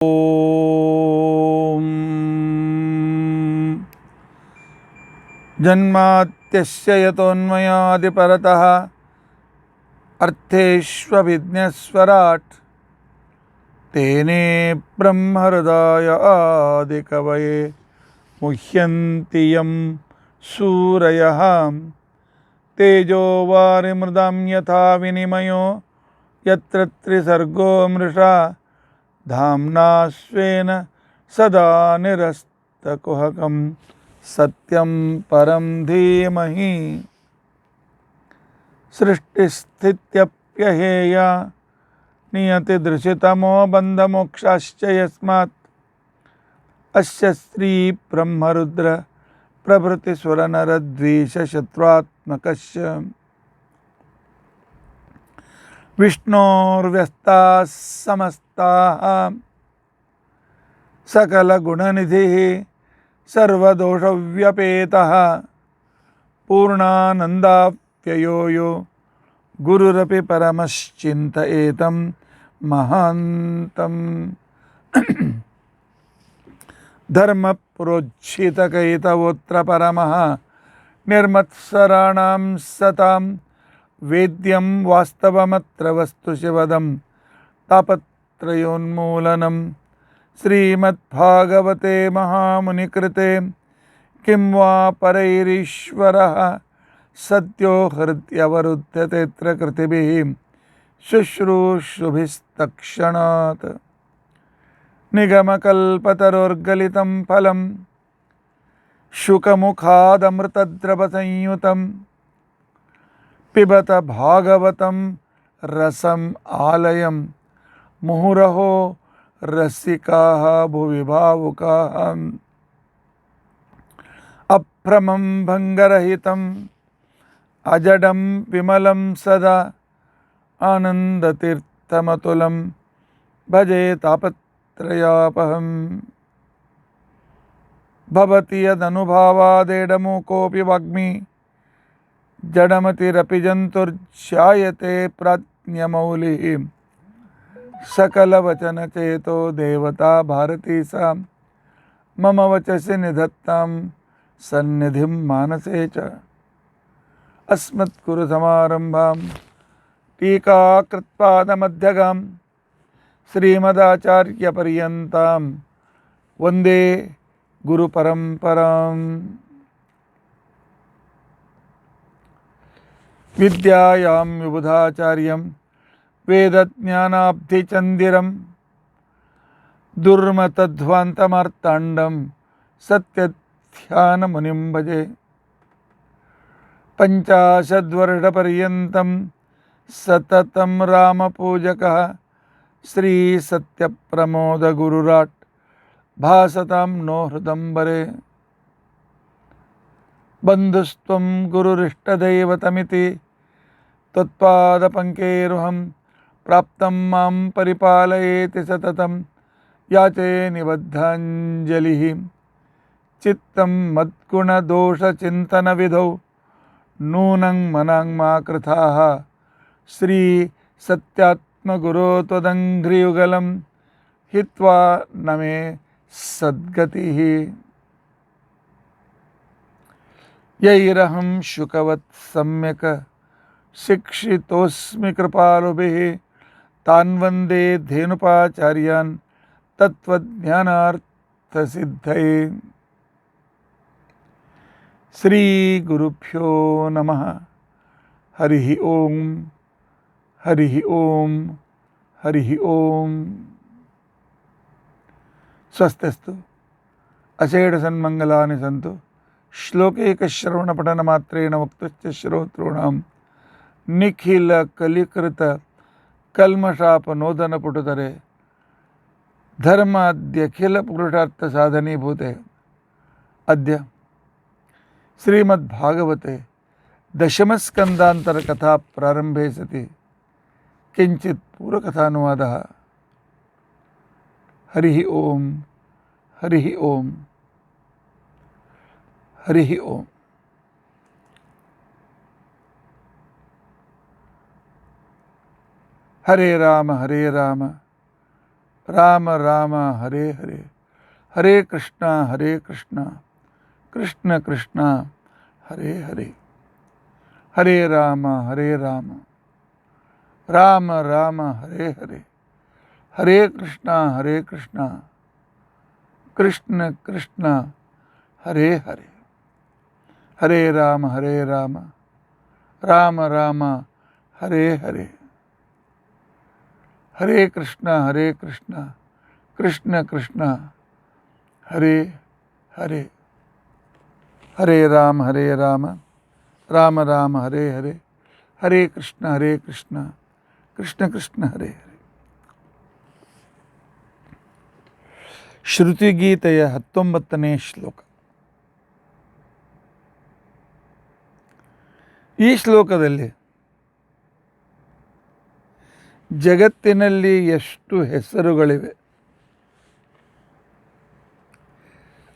ओम जन्माद्यस्य यतोन्मयादिपरतः अर्थेष्वभिज्ञस्वराट् तेने ब्रह्महृदाय आदिकवये मुह्यन्ति यं सूरयः तेजो वारिमृदां यथा विनिमयो यत्र त्रिसर्गो मृषा धाम्ना स्वेन सदा निरस्तकुहकं सत्यं परं धीमहि सृष्टिस्थित्यप्यहेया नियतिदृशितमो बन्धमोक्षाश्च यस्मात् अस्य श्री ब्रह्मरुद्र प्रभृतिसुरनरद्वीषशत्रुत्मकस्य विष्णोर्व्यस्ताः समस्ताः सकलगुणनिधिः सर्वदोषव्यपेतः पूर्णानन्दाप्ययो यो गुरुरपि परमश्चिन्तयेतं महान्तं धर्मप्रोज्झितकैतवोऽत्र परमः निर्मत्सराणां सतां वेद्यं वास्तवमत्र वस्तु शिवदं तापत्रयोन्मूलनं श्रीमद्भागवते महामुनिकृते किं वा परैरीश्वरः सद्यो हृद्यवरुध्यतेऽत्र कृतिभिः शुश्रूषुभिस्तक्षणात् निगमकल्पतरोर्गलितं फलं शुकमुखादमृतद्रवसंयुतं पिबत भागवतं रसम् आलयं मुहुरहो रसिकाः भुवि भावुकाः अभ्रमं भङ्गरहितम् अजडं विमलं सदा आनन्दतीर्थमतुलं भजे तापत्रयापहं भवति यदनुभावादेडमूकोऽपि वाग्मी जडमतिरपि जन्तुर्जायते प्राज्ञमौलिः सकलवचनचेतो देवता भारती सा मम वचसि निधत्तां सन्निधिं मानसे च अस्मत्कुरुसमारम्भां टीकाकृत्पादमध्यगां श्रीमदाचार्यपर्यन्तां वन्दे गुरुपरम्पराम् विद्यायां विबुधाचार्यं वेदज्ञानाब्धिचन्दिरं दुर्मतध्वान्तमार्ताण्डं सत्यध्यानमुनिं भजे पञ्चाशद्वर्षपर्यन्तं सततं रामपूजकः श्रीसत्यप्रमोदगुरुराट् भासतां नो हृदम्बरे बन्धुस्त्वं गुरुरिष्टदैवतमिति त्वत्पादपङ्केरुहं प्राप्तं मां परिपालयेति सततं याचे निबद्धाञ्जलिः चित्तं मद्गुणदोषचिन्तनविधौ नूनं मनां मा कृथाः श्रीसत्यात्मगुरो त्वदङ्घ्रियुगलं हित्वा न मे सद्गतिः यैरहं शुकवत् सम्यक् शिक्षितोऽस्मि कृपालुभिः तान् वन्दे धेनुपाचार्यान् तत्त्वज्ञानार्थसिद्धये श्रीगुरुभ्यो नमः हरिः ओं हरिः ओं हरिः ओं स्वस्तिस्तु अषेढसन्मङ्गलानि सन्तु श्लोकैकश्रवणपठनमात्रेण मुक्तश्च श्रोतॄणां निखिलकलिकृतकल्मषापनोदनपुटुतरे धर्माद्यखिलपुरुषार्थसाधनीभूते अद्य श्रीमद्भागवते दशमस्कन्धान्तरकथा प्रारम्भे सति किञ्चित् पूर्वकथानुवादः। हरिः ओं हरिः ओं हरिः ओं। हरे राम ರಾಮ ರಾಮ ಹರೇ ಹರೇ, ಹರೇ ಕೃಷ್ಣ ಕೃಷ್ಣ ಕೃಷ್ಣ ಹರೇ ಹರೇ, ಹರೇ ರಾಮ ರಾಮ ರಾಮ ಹರೇ ಹರೇ, ಹರೇ ಕೃಷ್ಣ ಕೃಷ್ಣ ಕೃಷ್ಣ ಹರೇ ಹರೇ, ಹರೇ ರಾಮ ರಾಮ ರಾಮ ಹರೇ ಹರೇ, ಹರೇ ಕೃಷ್ಣ ಕೃಷ್ಣ ಕೃಷ್ಣ ಹರೇ ಹರೇ, ಹರೇ ರಾಮ ರಾಮ ರಾಮ ಹರೇ ಹರೇ, ಹರೇ ಕೃಷ್ಣ ಕೃಷ್ಣ ಕೃಷ್ಣ ಹರೇ ಹರೇ. ಶ್ರುತಿಗೀತೆಯ 19ನೇ ಶ್ಲೋಕ. ಈ ಶ್ಲೋಕದಲ್ಲಿ ಜಗತ್ತಿನಲ್ಲಿ ಎಷ್ಟು ಹೆಸರುಗಳಿವೆ,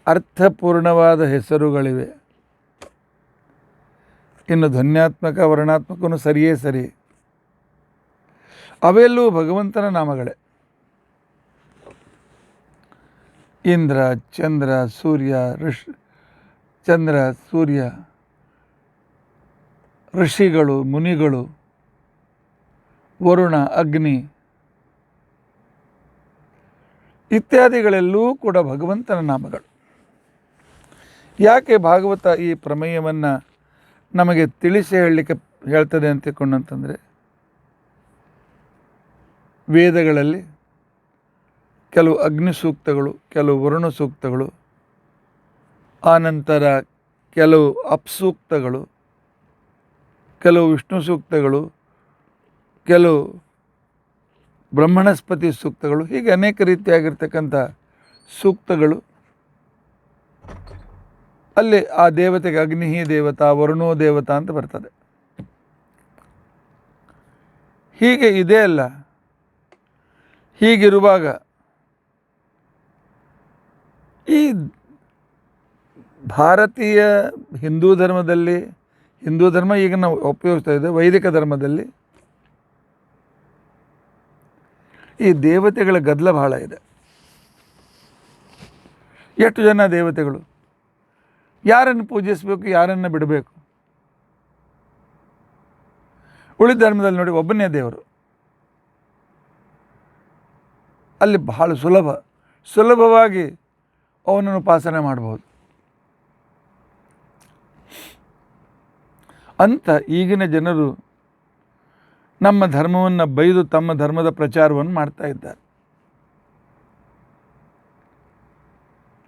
ಅರ್ಥಪೂರ್ಣವಾದ ಹೆಸರುಗಳಿವೆ, ಇನ್ನು ಧ್ವನ್ಯಾತ್ಮಕ ವರ್ಣಾತ್ಮಕನೂ ಸರಿಯೇ ಸರಿ, ಅವೆಲ್ಲೂ ಭಗವಂತನ ನಾಮಗಳೇ. ಇಂದ್ರ, ಚಂದ್ರ, ಸೂರ್ಯ, ಋಷಿಗಳು, ಮುನಿಗಳು, ವರುಣ, ಅಗ್ನಿ ಇತ್ಯಾದಿಗಳೆಲ್ಲವೂ ಕೂಡ ಭಗವಂತನ ನಾಮಗಳು. ಯಾಕೆ ಭಾಗವತ ಈ ಪ್ರಮೇಯವನ್ನು ನಮಗೆ ತಿಳಿಸಿ ಹೇಳ್ತದೆ ಅಂತ ತಿಳ್ಕೊಂಡಂತಂದರೆ, ವೇದಗಳಲ್ಲಿ ಕೆಲವು ಅಗ್ನಿ ಸೂಕ್ತಗಳು, ಕೆಲವು ವರುಣ ಸೂಕ್ತಗಳು, ಆನಂತರ ಕೆಲವು ಅಪ್ಸೂಕ್ತಗಳು, ಕೆಲವು ವಿಷ್ಣು ಸೂಕ್ತಗಳು, ಕೆಲವು ಬ್ರಹ್ಮಣಸ್ಪತಿ ಸೂಕ್ತಗಳು, ಹೀಗೆ ಅನೇಕ ರೀತಿಯಾಗಿರ್ತಕ್ಕಂಥ ಸೂಕ್ತಗಳು ಅಲ್ಲಿ ಆ ದೇವತೆಗೆ ಅಗ್ನಿ ದೇವತಾ, ವರುಣೋ ದೇವತಾ ಅಂತ ಬರ್ತದೆ. ಹೀಗೆ ಇದೇ ಅಲ್ಲ. ಹೀಗಿರುವಾಗ ಈ ಭಾರತೀಯ ಹಿಂದೂ ಧರ್ಮ ಈಗ ನಾವು ಉಪಯೋಗಿಸ್ತಾ ಇದ್ದೇವೆ, ವೈದಿಕ ಧರ್ಮದಲ್ಲಿ ಈ ದೇವತೆಗಳ ಗದ್ದಲ ಬಹಳ ಇದೆ. ಎಷ್ಟು ಜನ ದೇವತೆಗಳು, ಯಾರನ್ನು ಪೂಜಿಸಬೇಕು, ಯಾರನ್ನು ಬಿಡಬೇಕು. ಉಳಿದ ಧರ್ಮದಲ್ಲಿ ನೋಡಿ ಒಬ್ಬನೇ ದೇವರು, ಅಲ್ಲಿ ಬಹಳ ಸುಲಭವಾಗಿ ಅವನನ್ನು ಉಪಾಸನೆ ಮಾಡಬಹುದು ಅಂತ ಈಗಿನ ಜನರು ನಮ್ಮ ಧರ್ಮವನ್ನು ಬೈದು ತಮ್ಮ ಧರ್ಮದ ಪ್ರಚಾರವನ್ನು ಮಾಡ್ತಾ ಇದ್ದಾರೆ.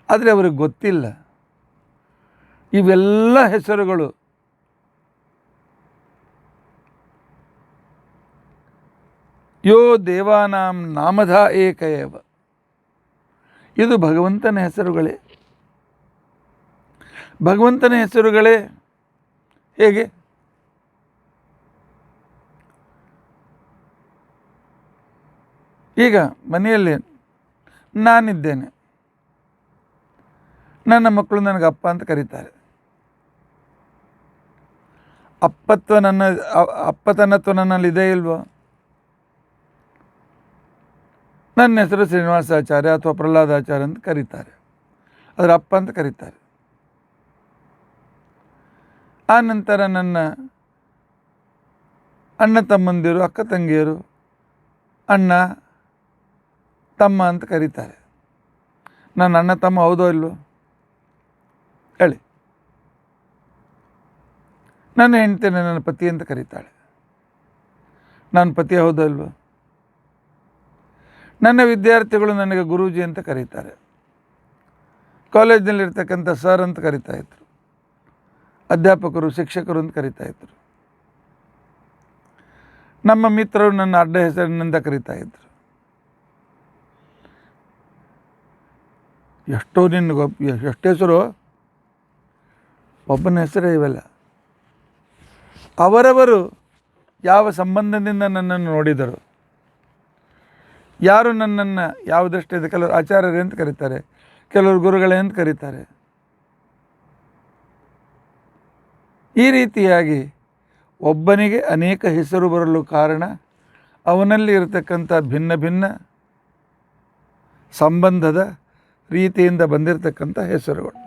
ಆದರೆ ಅವರಿಗೆ ಗೊತ್ತಿಲ್ಲ, ಇವೆಲ್ಲ ಹೆಸರುಗಳು ಯೋ ದೇವಾನಾಂ ನಾಮಧ ಏಕಯವ, ಇದು ಭಗವಂತನ ಹೆಸರುಗಳೇ. ಭಗವಂತನ ಹೆಸರುಗಳೇ ಹೇಗೆ? ಈಗ ಮನೆಯಲ್ಲಿ ನಾನಿದ್ದೇನೆ, ನನ್ನ ಮಕ್ಕಳು ನನಗೆ ಅಪ್ಪ ಅಂತ ಕರೀತಾರೆ. ಅಪ್ಪತನತ್ವ ನನ್ನಲ್ಲಿ ಇದೆ ಇಲ್ವೋ? ನನ್ನ ಹೆಸರು ಶ್ರೀನಿವಾಸಾಚಾರ್ಯ ಅಥವಾ ಪ್ರಹ್ಲಾದಾಚಾರ್ಯ ಅಂತ ಕರೀತಾರೆ, ಅದರ ಅಪ್ಪ ಅಂತ ಕರೀತಾರೆ. ಆ ನಂತರ ನನ್ನ ಅಣ್ಣ ತಮ್ಮಂದಿರು, ಅಕ್ಕ ತಂಗಿಯರು ಅಣ್ಣ ತಮ್ಮ ಅಂತ ಕರೀತಾರೆ. ನನ್ನ ಅಣ್ಣ ತಮ್ಮ ಹೌದೋ ಇಲ್ವೋ ಹೇಳಿ? ನನ್ನ ಹೆಂಡ್ತಿನ ನನ್ನ ಪತಿ ಅಂತ ಕರೀತಾಳೆ, ನನ್ನ ಪತಿ ಹೌದೋ ಇಲ್ವೋ? ನನ್ನ ವಿದ್ಯಾರ್ಥಿಗಳು ನನಗೆ ಗುರೂಜಿ ಅಂತ ಕರೀತಾರೆ, ಕಾಲೇಜಿನಲ್ಲಿರ್ತಕ್ಕಂಥ ಸರ್ ಅಂತ ಕರೀತಾ ಇದ್ರು, ಅಧ್ಯಾಪಕರು, ಶಿಕ್ಷಕರು ಅಂತ ಕರೀತಾ ಇದ್ರು. ನಮ್ಮ ಮಿತ್ರರು ನನ್ನ ಅಡ್ಡ ಹೆಸರಿನಿಂದ ಕರೀತಾ ಇದ್ರು. ಎಷ್ಟು ಹೆಸರು, ಒಬ್ಬನ ಹೆಸರೇ ಇವೆಲ್ಲ. ಅವರವರು ಯಾವ ಸಂಬಂಧದಿಂದ ನನ್ನನ್ನು ನೋಡಿದರು, ಯಾರು ನನ್ನನ್ನು ಯಾವ ದೃಷ್ಟಿಯಿಂದ, ಕೆಲವರು ಆಚಾರ್ಯರೇ ಅಂತ ಕರೀತಾರೆ, ಕೆಲವರು ಗುರುಗಳೇ ಅಂತ ಕರೀತಾರೆ. ಈ ರೀತಿಯಾಗಿ ಒಬ್ಬನಿಗೆ ಅನೇಕ ಹೆಸರು ಬರಲು ಕಾರಣ ಅವನಲ್ಲಿ ಇರತಕ್ಕಂಥ ಭಿನ್ನ ಭಿನ್ನ ಸಂಬಂಧದ ರೀತಿಯಿಂದ ಬಂದಿರತಕ್ಕಂಥ ಹೆಸರುಗಳು.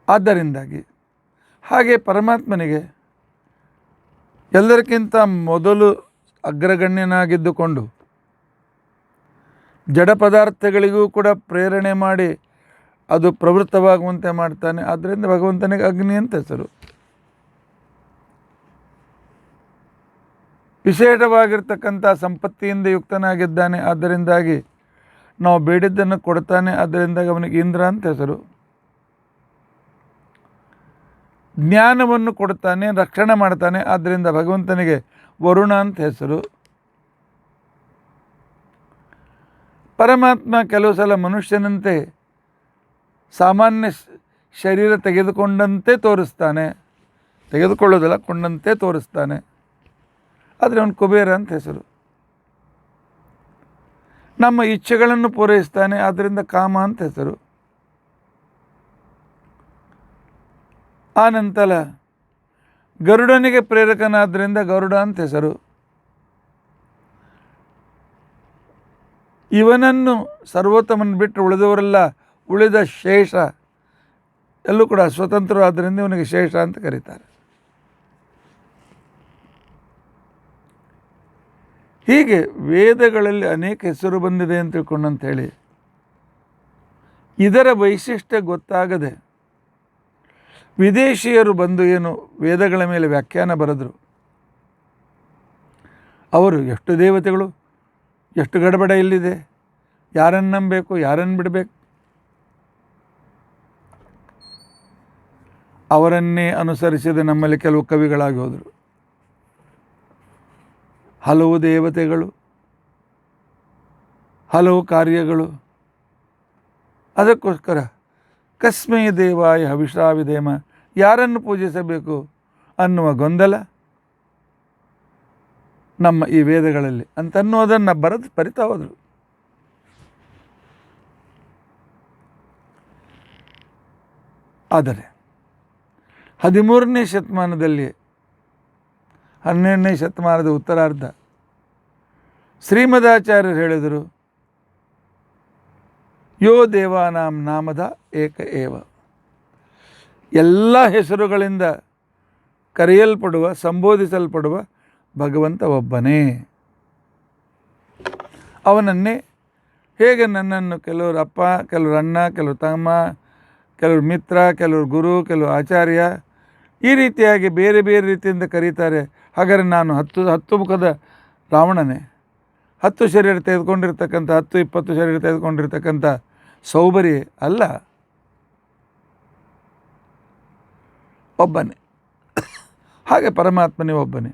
ಆದ್ದರಿಂದಾಗಿ ಹಾಗೆ ಪರಮಾತ್ಮನಿಗೆ ಎಲ್ಲರಿಗಿಂತ ಮೊದಲು ಅಗ್ರಗಣ್ಯನಾಗಿದ್ದುಕೊಂಡು ಜಡ ಪದಾರ್ಥಗಳಿಗೂ ಕೂಡ ಪ್ರೇರಣೆ ಮಾಡಿ ಅದು ಪ್ರವೃತ್ತವಾಗುವಂತೆ ಮಾಡ್ತಾನೆ. ಆದ್ದರಿಂದ ಭಗವಂತನಿಗೆ ಅಗ್ನಿ ಅಂತ ಹೆಸರು. ವಿಶೇಷವಾಗಿರ್ತಕ್ಕಂಥ ಸಂಪತ್ತಿಯಿಂದ ಯುಕ್ತನಾಗಿದ್ದಾನೆ. ಆದ್ದರಿಂದಾಗಿ ನಾವು ಬೇಡಿದ್ದನ್ನು ಕೊಡ್ತಾನೆ. ಆದ್ದರಿಂದಾಗಿ ಅವನಿಗೆ ಇಂದ್ರ ಅಂತ ಹೆಸರು. ಜ್ಞಾನವನ್ನು ಕೊಡ್ತಾನೆ, ರಕ್ಷಣೆ ಮಾಡ್ತಾನೆ. ಆದ್ದರಿಂದ ಭಗವಂತನಿಗೆ ವರುಣ ಅಂತ ಹೆಸರು. ಪರಮಾತ್ಮ ಕೆಲವು ಸಲ ಮನುಷ್ಯನಂತೆ ಸಾಮಾನ್ಯ ಶರೀರ ತೆಗೆದುಕೊಂಡಂತೆ ತೋರಿಸ್ತಾನೆ, ತೆಗೆದುಕೊಳ್ಳೋದಿಲ್ಲ, ಕೊಂಡಂತೆ ತೋರಿಸ್ತಾನೆ. ಆದರೆ ಅವನು ಕುಬೇರ ಅಂತ ಹೆಸರು. ನಮ್ಮ ಇಚ್ಛೆಗಳನ್ನು ಪೂರೈಸ್ತಾನೆ. ಆದ್ದರಿಂದ ಕಾಮ ಅಂತ ಹೆಸರು. ಆನಂತರ ಗರುಡನಿಗೆ ಪ್ರೇರಕನಾದ್ದರಿಂದ ಗರುಡ ಅಂತ ಹೆಸರು. ಇವನನ್ನು ಸರ್ವೋತ್ತಮನ ಬಿಟ್ಟು ಉಳಿದವರೆಲ್ಲ ಉಳಿದ ಶೇಷ ಎಲ್ಲೂ ಕೂಡ ಸ್ವತಂತ್ರರು. ಆದ್ದರಿಂದ ಇವನಿಗೆ ಶೇಷ ಅಂತ ಕರೀತಾರೆ. ಹೀಗೆ ವೇದಗಳಲ್ಲಿ ಅನೇಕ ಹೆಸರು ಬಂದಿದೆ ಅಂತ ತಿಳ್ಕೊಂಡಂಥೇಳಿ ಇದರ ವೈಶಿಷ್ಟ್ಯ ಗೊತ್ತಾಗದೆ ವಿದೇಶಿಯರು ಬಂದು ಏನು ವೇದಗಳ ಮೇಲೆ ವ್ಯಾಖ್ಯಾನ ಬರೆದರು. ಅವರು ಎಷ್ಟು ದೇವತೆಗಳು, ಎಷ್ಟು ಗಡಬಡ ಇಲ್ಲಿದೆ, ಯಾರನ್ನು ನಂಬಬೇಕು, ಯಾರನ್ನು ಬಿಡಬೇಕು, ಅವರನ್ನೇ ಅನುಸರಿಸಿದ ನಮ್ಮಲ್ಲಿ ಕೆಲವು ಕವಿಗಳಾಗಿ ಹೋದರು. ಹಲವು ದೇವತೆಗಳು, ಹಲವು ಕಾರ್ಯಗಳು. ಅದಕ್ಕೋಸ್ಕರ ಕಸ್ಮೈ ದೇವಾಯ ಹವಿಷಾವಿಧೇಮ, ಯಾರನ್ನು ಪೂಜಿಸಬೇಕು ಅನ್ನುವ ಗೊಂದಲ ನಮ್ಮ ಈ ವೇದಗಳಲ್ಲಿ ಅಂತನ್ನೋದನ್ನು ಬರೆದು ಬರಿತಾ ಹೋದರು. ಆದರೆ 13ನೇ ಶತಮಾನದಲ್ಲಿ 12ನೇ ಶತಮಾನದ ಉತ್ತರಾರ್ಧ ಶ್ರೀಮದಾಚಾರ್ಯರು ಹೇಳಿದರು, ಯೋ ದೇವಾನಾಂ ನಾಮದ ಏಕ ಏವ, ಎಲ್ಲ ಹೆಸರುಗಳಿಂದ ಕರೆಯಲ್ಪಡುವ ಸಂಬೋಧಿಸಲ್ಪಡುವ ಭಗವಂತ ಒಬ್ಬನೇ. ಅವನನ್ನೇ ಹೇಗೆ ನನ್ನನ್ನು ಕೆಲವರು ಅಪ್ಪ, ಕೆಲವರು ಅಣ್ಣ, ಕೆಲವರು ತಮ್ಮ, ಕೆಲವರು ಮಿತ್ರ, ಕೆಲವರು ಗುರು, ಕೆಲವರು ಆಚಾರ್ಯ, ಈ ರೀತಿಯಾಗಿ ಬೇರೆ ಬೇರೆ ರೀತಿಯಿಂದ ಕರೀತಾರೆ. ಹಾಗಾದರೆ ನಾನು 10 ಮುಖದ ರಾವಣನೇ, 10 ಶರೀರ ತೆಗೆದುಕೊಂಡಿರ್ತಕ್ಕಂಥ 10-20 ಶರೀರ ತೆಗೆದುಕೊಂಡಿರ್ತಕ್ಕಂಥ ಸೌಬರಿ ಅಲ್ಲ, ಒಬ್ಬನೇ. ಹಾಗೆ ಪರಮಾತ್ಮನೇ ಒಬ್ಬನೇ.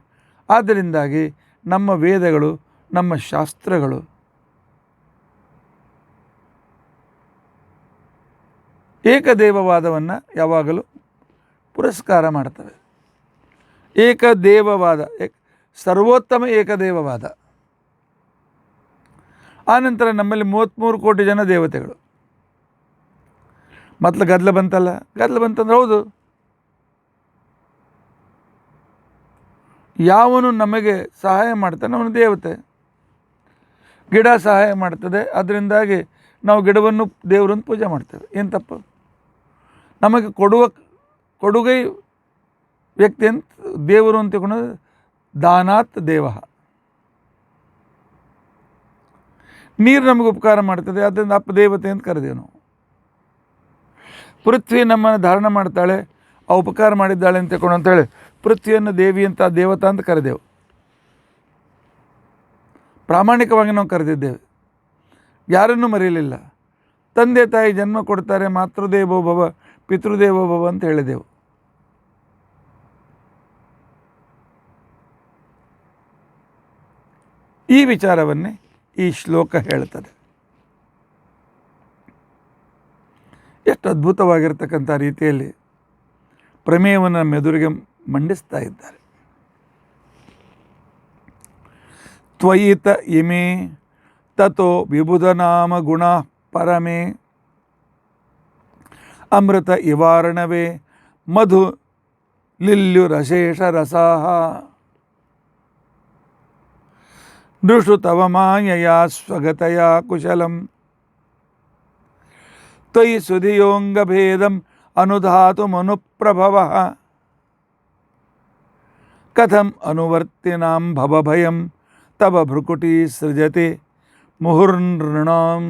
ಆದ್ದರಿಂದಾಗಿ ನಮ್ಮ ವೇದಗಳು, ನಮ್ಮ ಶಾಸ್ತ್ರಗಳು ಏಕದೇವವಾದವನ್ನು ಯಾವಾಗಲೂ ಪುರಸ್ಕಾರ ಮಾಡ್ತವೆ. ಏಕದೇವವಾದ, ಸರ್ವೋತ್ತಮ ಏಕದೇವವಾದ. ಆನಂತರ ನಮ್ಮಲ್ಲಿ 33 ಕೋಟಿ ಜನ ದೇವತೆಗಳು. ಮೊದಲು ಗದ್ದಲ ಬಂತಲ್ಲ, ಗದ್ದಲ ಬಂತಂದ್ರೆ ಹೌದು, ಯಾವನು ನಮಗೆ ಸಹಾಯ ಮಾಡ್ತಾನೆ ಅವನು ದೇವತೆ. ಗಿಡ ಸಹಾಯ ಮಾಡ್ತದೆ, ಅದರಿಂದಾಗಿ ನಾವು ಗಿಡವನ್ನು ದೇವರನ್ನು ಪೂಜೆ ಮಾಡ್ತೇವೆ. ಏನು ತಪ್ಪು? ನಮಗೆ ಕೊಡುಗೈ ವ್ಯಕ್ತಿ ಅಂತ ದೇವರು ಅಂತ ತಿಳ್ಕೊಂಡು ದಾನಾತ್ ದೇವ. ನೀರು ನಮಗೆ ಉಪಕಾರ ಮಾಡ್ತದೆ, ಅದರಿಂದ ಅಪದೇವತೆ ಅಂತ ಕರೆದೇವು ನಾವು. ಪೃಥ್ವಿ ನಮ್ಮನ್ನು ಧಾರಣ ಮಾಡ್ತಾಳೆ, ಆ ಉಪಕಾರ ಮಾಡಿದ್ದಾಳೆ ಅಂತ ತಿಳ್ಕೊಂಡು ಅಂತೇಳಿ ಪೃಥ್ವಿಯನ್ನು ದೇವಿ ಅಂತ ದೇವತಾ ಅಂತ ಕರೆದೆವು. ಪ್ರಾಮಾಣಿಕವಾಗಿ ನಾವು ಕರೆದಿದ್ದೇವೆ, ಯಾರನ್ನೂ ಮರೆಯಲಿಲ್ಲ. ತಂದೆ ತಾಯಿ ಜನ್ಮ ಕೊಡ್ತಾರೆ, ಮಾತೃದೇವೋ ಭವ ಪಿತೃದೇವೋ ಭವ ಅಂತ ಹೇಳಿದೆವು. ಈ ವಿಚಾರವನ್ನೇ ಈ ಶ್ಲೋಕ ಹೇಳ್ತದೆ. ಎಷ್ಟು ಅದ್ಭುತವಾಗಿರ್ತಕ್ಕಂಥ ರೀತಿಯಲ್ಲಿ ಪ್ರಮೇಯವನ್ನು ನಮ್ಮ ಎದುರಿಗೆ ಮಂಡಿಸ್ತಾ ಇದ್ದಾರೆ. ತ್ವಯಿತ ಇಮೆ ತತೋ ವಿಬುಧನಾಮ ಗುಣ ಪರಮೇ ಅಮೃತ ಇವಾರ್ಣವೇ ಮಧು ಲಿಲ್ಯುರಶೇಷ ರಸಾಹ. ದೃಷ್ಟು ತವ ಮಾಯಯ ಸ್ವಗತಯ ಕುಶಲಂ ತ್ವಯಿ ಸುಧಿಯೋಂಗಭೇದಂ ಅನುಧಾತು ಮನುಪ್ರಭವಃ ಕಥಂ ಅನುವರ್ತಿನಾಂ ಭವಭಯಂ ತವ ಭ್ರುಕುಟಿ ಸೃಜತೆ ಮುಹುರ್ನೃಣಾಂ.